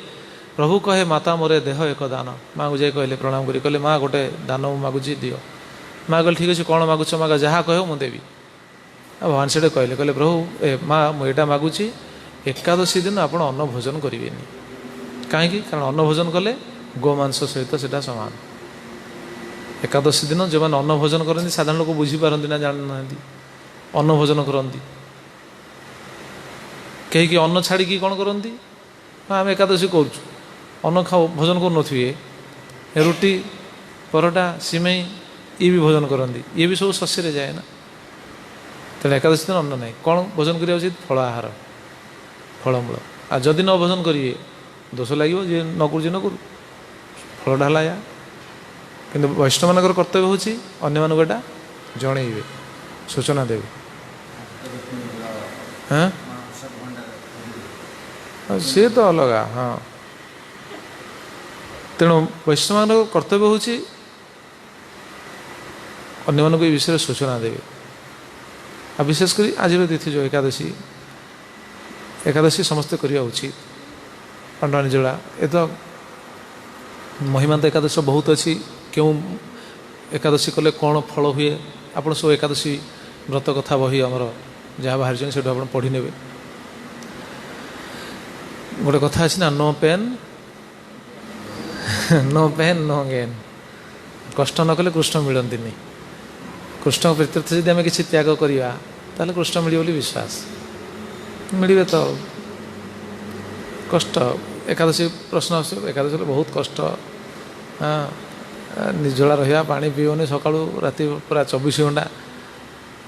प्रभु कहे माता मोरे देह एक दान। माँ को जाए कहले प्रणाम करी कहले माँ गोटे दान मागुची दियो। माँ कहले ठीक अच्छे कौन मागुच माग जहाँ कह मुझे देवी। भगवान से कहले कहले प्रभु माँ मुझे मागुची एकादशी दिन आप अन्न भोजन करेंगे। कहीं कारण अन्न भोजन कले गोमांस सहित से सामान। एकादशी दिन जो मैंने अन्न भोजन करती साधारण लोग बुझीपारती ना, जान ना अन्न भोजन करती। कहीं अन्न छाड़ी कौन करती आम एकादशी कर अन्न खाओ भोजन कर रुटी परोटा सिमई ये भी भोजन करती। ये भी सब शस्य जाए ना। तेना एकादशी दिन अन्न ना कौन भोजन करा उचित? फल आहार फलमूल। आ जदि न भोजन करिए दोष लगे जी न करुँ न करूँ फल ढाला या। कि वैष्णव मान कर्तव्य हूँ अन्य मानक एटा जणेबे सूचना देवे। हाँ सी तो अलगा। हाँ तेणु वैष्णव मान कर्तव्य हूँ अन्य मानक ये विषय सूचना देवे। आ विशेषकर आज तिथि जो एकादशी एकादशी समस्ते करवा उचित। पांडवा निर्जला ये तो महिमा तो एकादशी बहुत अच्छी क्यों एकादशी कले कौन फल हुए आप सब एकादशी व्रत कथा बही आमर जहाँ बाहर से आप पढ़ी ने गोटे कथा अच्छी ना नो पेन नो गेन कष्ट न कले कृष्ण मिलती कृष्ण प्रीत्यर्थ जब आम किसी त्याग करवा ताले कृष्ण मिले बोली विश्वास मिले तो कष्ट एकादशी प्रश्न एकादशी बहुत कष्ट हाँ निर्जला रहा पानी पीओनी सका राति पूरा 24 घंटा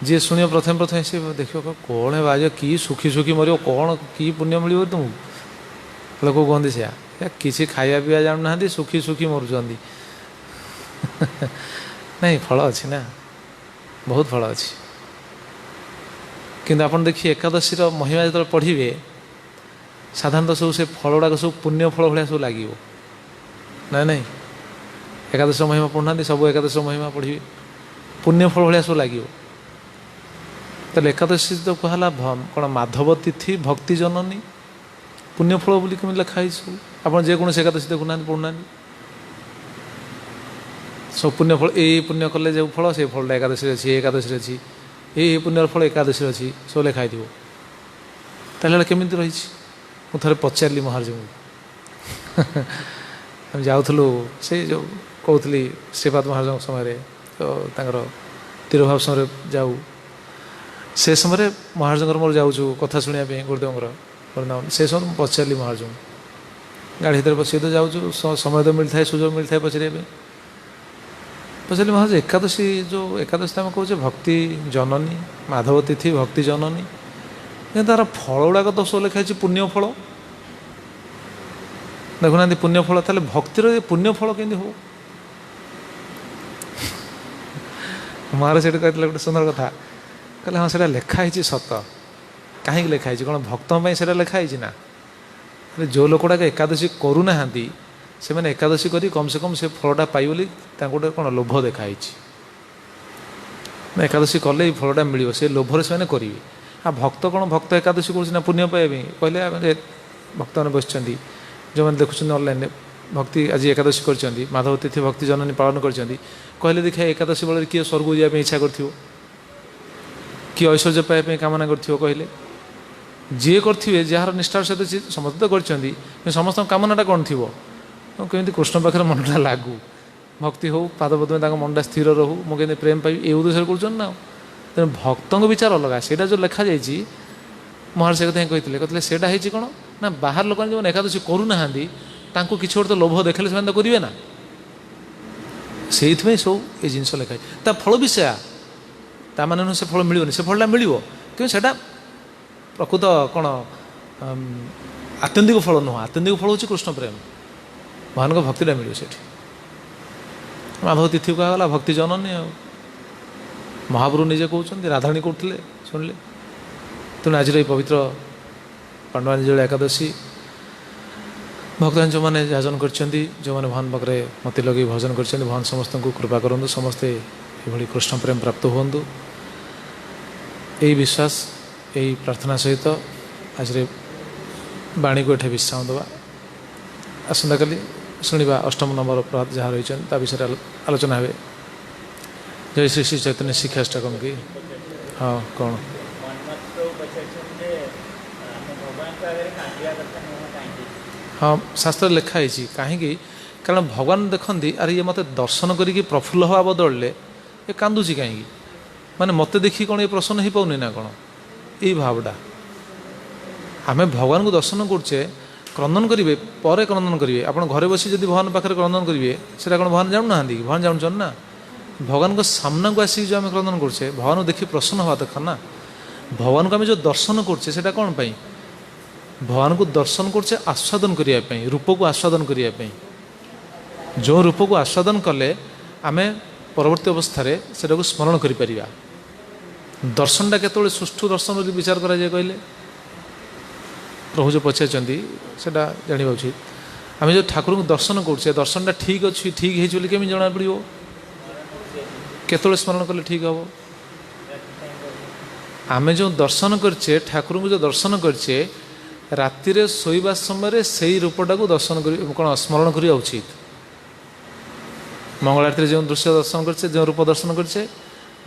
जी शुण प्रथम प्रथम सी देख कौन है बाज कि सुखी सुखी मर कौन कि पुण्य मिले तुमको लोक कहते से किसी खाया पीवा जानू ना सुखी सुखी मरुँच नहीं फल अच्छी ना बहुत फल अच्छी किंतु आप देखिए एकादशी महिमा जो पढ़े साधारणतः सब से फल गुड़ाक सब पुण्य फल भाया सब लगे ना नहीं एकादशी महिमा पढ़ुना सब एकादशी महिमा पढ़े पुण्य फल भाया सब लगे तो एकादशी तो कहला कौन माधव तिथि भक्ति जननी पुण्य फल बोली कमी लिखाई सब आप जेकोसी एकादशी देखुना पढ़ुना सब पुण्य फल ये पुण्य कले जो फल से फलटा एकादशी अच्छी एकादशी अच्छी ये पुण्यर फल एकादशी अच्छी सब लिखाई थो ताले केमी रही मुझे पचारि महाराज को जाऊँ से जो कहती श्रीपाद महाराज समय तो तिरभाव समय जाऊ से समय महाराज मोर जाऊँ कथा शुणा गुरुदेव से समय पचारि महाराज गाड़ी भर बस तो जाऊँ समय तो मिलता है सुजोग मिलता है पचारे पचारि महाराज एकादशी जो एकादशी आम कहे भक्ति जननी माधव तिथि भक्ति जननी तार फल गुड़ाक तो सब लिखाई पुण्य फल देखुना पुण्य फल ताले भक्तिर पुण्य फल केमती हो महाराज से कहते गोटे सुंदर कथा कहले हाँ से लिखाई सत कहीं लिखाई कौन भक्तों से लिखाई ना जो लोक गुड़ाक एकादशी करूना से मैंने एकादशी करी कम से कम से फलटा पाई बोली गोटे कौन लोभ देखाई एकादशी कले फलटा मिल से लोभर से करेंगे आ भक्त कौन भक्त एकादशी करुना पुण्य पाइबे कहले भक्त मैंने बस जो मैंने देखुं ऑनलाइन भक्ति आज एकादशी कर माधव तिथि भक्ति जननी पालन कर कहले देखिए एकादशी बेल किए स्वर्ग जावाई इच्छा कर किए ऐश्वर्य पाइबा कामना कर जी करेंगे जार निष्ठार सहित समस्त तो कर समस्त कामनाटा कौन थी कमी कृष्ण पाखे मनटा लागू भक्ति हो पाद पद में मनटा स्थिर रहू मुझे प्रेम पाइबी ये उद्देश्य कर तेणु भक्त विचार अलग से जो लिखा जाइए महाराज से कथा कहते कहते से कौन ना बाहर लोक जो एकादशी करूना कि तो लोभ देखे से करेंगे ना से सब ये जिनस लिखाई ता फल भी से माने से फल मिलनी से फलटा मिल कि प्रकृत कौन आत्यंतिक फल नुह आत्यंतिक फल हूँ कृष्ण प्रेम भगवान को भक्तिटा मिले से माधव तिथि कहला भक्ति जननी आ महाप्रभु निजे कहते राधाणी कहते शुणिले तेणु आज पवित्र पांडवांजलि एकादशी भक्तजन जो मैंने आयोजन कर जो मैंने भगवान पाखे मत लगे भजन कर भगवान समस्त को कृपा करूँ समस्ते ये कृष्ण प्रेम प्राप्त हूँ यही विश्वास यही प्रार्थना सहित आज वाणी को ये विश्राम देवा आसंता काली शुणा अष्टम नंबर प्रभात जहाँ रही विषय आलोचना हे जय श्री श्री चैतन्य शिक्षाष्टकम की हाँ कौन हाँ शास्त्र लिखाई कहीं कारण भगवान देखती अरे ये मत दर्शन करी प्रफुल्ल हवा बदलले ये कांदुची कहीं माने मत देखी कौन ये प्रसन्न हो पाऊनी ना कौन यही भावटा आम भगवान को दर्शन करचे क्रंदन करेंगे पर क्रंदन करेंगे आप घरे बस जब भगवान पाखे क्रंदन करेंगे से कौन भगवान जानूना भगवान जानून ना भगवान को सामना को आसिक जो आम क्रंदन करचे भगवान को देखी प्रसन्न हवा दरकार ना भगवान को आम जो दर्शन करचे से कौन पाई भगवान को दर्शन करचे आस्वादन करने रूप को आस्वादन करने जो रूप को आस्वादन कले आम परवर्ती अवस्था से स्मरण कर दर्शनटा केत सुष्ठु दर्शन विचार कराए कहले प्रभु जो पचार से जानवा उचित आम जो ठाकुर को दर्शन करचे दर्शनटा ठीक अच्छी ठीक है केमी जना पड़ो केत स्मरण कले ठीक हम आम जो दर्शन करचे ठाकुर को जो दर्शन करचे राति शोवा समय से रूपटा को दर्शन कर कौन स्मरण करवा उचित मंगल आरती जो दृश्य दर्शन करछे जो रूप दर्शन करछे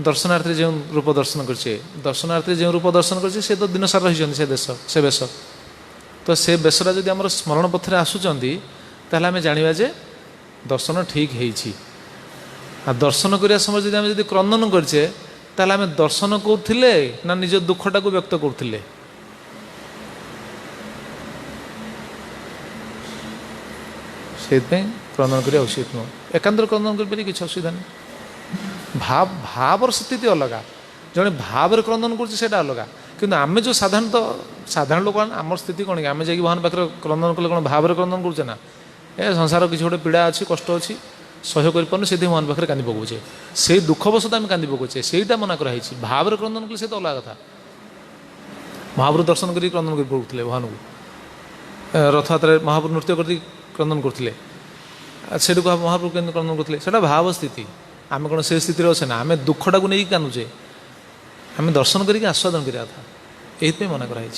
दर्शनार्थी जो रूप दर्शन करछे दर्शनार्थी जो रूप दर्शन करछे से तो दिन सारा रही से देश से बेश तो से बेशरा जदि आम स्मरण पथरे आसुचंती ताहले आमे जानिबा जे दर्शन ठीक हेइछि आ दर्शन करिया समय जदि आमे जदि क्रंदन करछे ताहले आमे दर्शन करथिले ना निज दुखटा को व्यक्त करथिले सेइतपे क्रंदन करिया उचित नुह एकांतर क्रंदन करि पारि किछि असुविधा नहीं भाव भावर स्थिति अलग जड़े भाव क्रंदन कर अलग किंतु आम जो साधारण लोक आम स्थिति कौन कि आम जाकि भगवान पाखे क्रंदन कले कौन भाव क्रंदन करुचे ना ए संसार किसी गोटे पीड़ा अच्छी कष्ट अच्छी सह्य कर भगवान पाखे कांदी पकाउे से दुखवशत आम कांदी पकाउे सेटा मना कराई भाव क्रंदन कले तो अलग कथा महाप्रभु दर्शन कर क्रंदन कर पड़ुले भगवान को रथयात्रा महाप्रभु नृत्य कर क्रंदन करते से महाप्रभु के क्रंदन करते भाव स्थिति आम कौन से स्थित अच्छे ना आम दुखटा को नहीं कानुचे आम दर्शन करके आस्वादन करा था यही मना कराई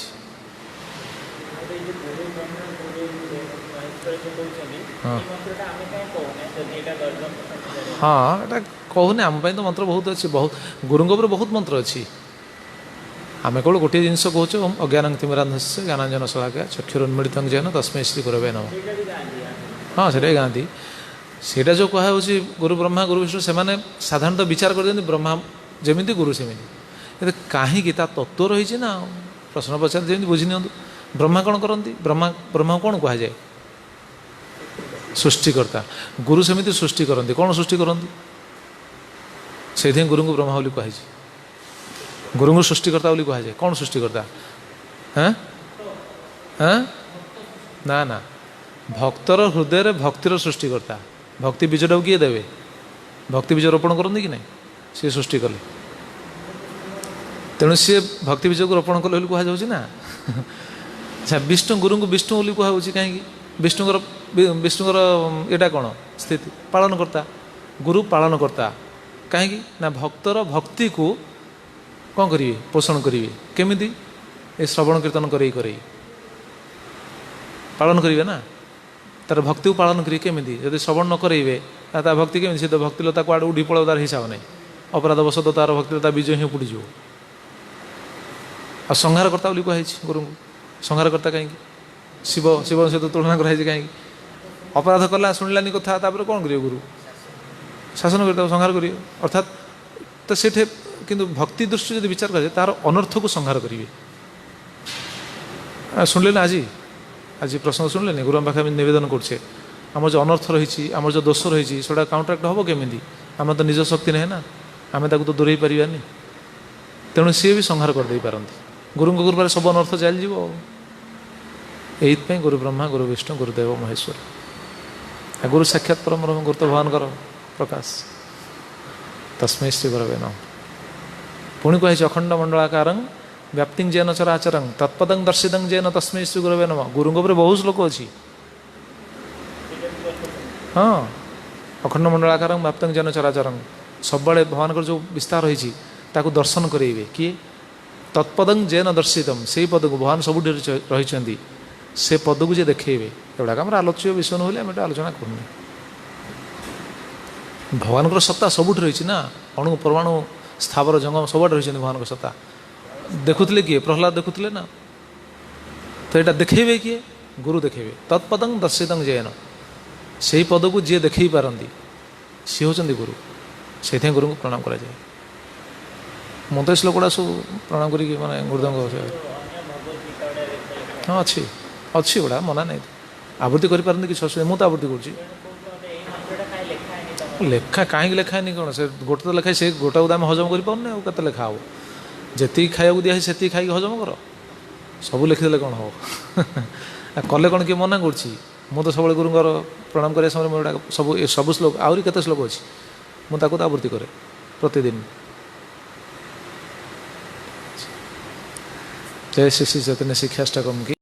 हाँ एटा कहूने आम तो मंत्र बहुत अच्छी बहुत गुरुंग बहुत मंत्र अच्छी आम केवल गोटे जिन कहे ओम अज्ञान तिमिरांधस्य ज्ञानांजन शलाकया चक्षुरुन्मीलितं येन तस्मै श्री गुरवे नमः हाँ से गाँधी सेटा जो कह गुरु ब्रह्मा गुरु विष्णु से साधारणतः विचार कर ब्रह्मा जमी गुरु सेमि कहीं तत्व रही ना प्रश्न पचार जमी बुझी नि ब्रह्मा कौन करती ब्रह्मा ब्रह्मा कौन कह जाए सृष्टिकर्ता गुरु सेमि सृष्टि करती कौन सृष्टि करती से गुरु को ब्रह्मा बोली कहुई गुरु को सृष्टिकर्ता बोली कह जाए कौन सृष्टिकर्ता हाँ हाँ ना ना भक्तर हृदय भक्तिर सृष्टिकर्ता भक्ति बीजटा किए देवे भक्ति बीज रोपण करते कि नहीं सी सृष्टि कले तेणु सी भक्ति बीज को रोपण कले कहुच्छी ना अच्छा विष्णु गुरु को विष्णु बोली कहुच्छी कहीं विष्णुर विष्णुर एटा कौन स्थिति पालन करता गुरु पालन करता कहीं ना भक्तर भक्ति को कौन करेंगे पोषण करेंगे केमी ये श्रवण कीर्तन करें पालन करेंगे ना तार भक्ति को पालन करेंगे केमी जब श्रवण न करेंगे तार भक्ति केमी सी तो भक्तिलता को आड़े उड़ी पड़ो तार हिसाब नहीं अपराध बसत तार भक्तिलता बीज ही उपुड़ जाव आ संहारकर्ता बोली कहुई गुरु को संहारकर्ता कहीं शिव शिव सहित तुलना कराई कहीं अपराध कला शुणिलानी कथा कौन करेंगे गुरु शासन कर संहार करेंगे अर्थात तो से किंतु भक्ति दृष्टि जो विचार करें तार अनर्थ को संहार करेंगे शुणिले ना आज आज प्रसंग शुणिले गुरु पाखे नवेदन करछे आम जो अनर्थ रही आम जो दोष रही से काउंटराक्ट हम केमी आम तो निज शक्ति नहीं ना आम तो दूरे पारानी तेणु सी भी संहार करदे पारती गुरु कृपा सब अनर्थ चलि यही गुरु ब्रह्मा गुरु विष्णु गुरुदेव महेश्वर गुरु साक्षात परम ब्रह्म गुरु तो भगवान प्रकाश तस्मै श्री गुरवे नमः पुणी कही अखंड मंडलाकार व्याप्ति जेन चराचरं तत्पदं दर्शितं जेन तस्मै श्री गुरवे नमः गुरु बहुत श्लोक अच्छी हाँ अखंड मंडलाकार व्याप्तं जेन चराचरं सब भगवान जो विस्तार रही दर्शन करेंगे किए तत्पदं जेन दर्शितम से पद को भगवान सब रही से पद को जे देखेबे एगुड़ाक आम आलोच्य विषय ना आम आलोचना करूँ भगवान सत्ता सबुठ रही ना अणु परमाणु स्थावर जंगम सब रही भगवान सत्ता देखुले किए प्रहलाद देखुले ना तो यहाँ देखेबे किए गुरु देखेबे तत्पदं दर्शितं जेन से पद को जी देख पारती सी होती गुरु से गुरु को प्रणाम करा जाए ମୁଁ ତ ଶ୍ଲୋକଟା ସବୁ ପ୍ରଣାମ କରିକି ମାନେ ଗୁରୁଦେବଙ୍କ ହଁ ଅଛି ଅଛି ଗୁଡ଼ା ମନା ନାହିଁ ଆବୃତ୍ତି କରିପାରନ୍ତି କିଛି ଅସୁବିଧା ମୁଁ ତ ଆବୃତ୍ତି କରୁଛି ଲେଖା କାହିଁକି ଲେଖା ହେଇନି କ'ଣ ସେ ଗୋଟେ ତ ଲେଖା ସେ ଗୋଟାକୁ ଆମେ ହଜମ କରିପାରୁନି ଆଉ କେତେ ଲେଖା ହେବ ଯେତିକି ଖାଇବାକୁ ଦିଆ ହେଇଛି ସେତିକି ଖାଇକି ହଜମ କର ସବୁ ଲେଖିଦେଲେ କ'ଣ ହେବ କଲେ କ'ଣ କିଏ ମନା କରୁଛି ମୁଁ ତ ସବୁବେଳେ ଗୁରୁଙ୍କର ପ୍ରଣାମ କରିବା ସମୟରେ ମୋର ସବୁ ସବୁ ଶ୍ଲୋକ ଆହୁରି କେତେ ଶ୍ଲୋକ ଅଛି ମୁଁ ତାକୁ ତ ଆବୃତ୍ତି କରେ ପ୍ରତିଦିନ जय श्री श्री चैतन्य शिक्षाष्टकम की।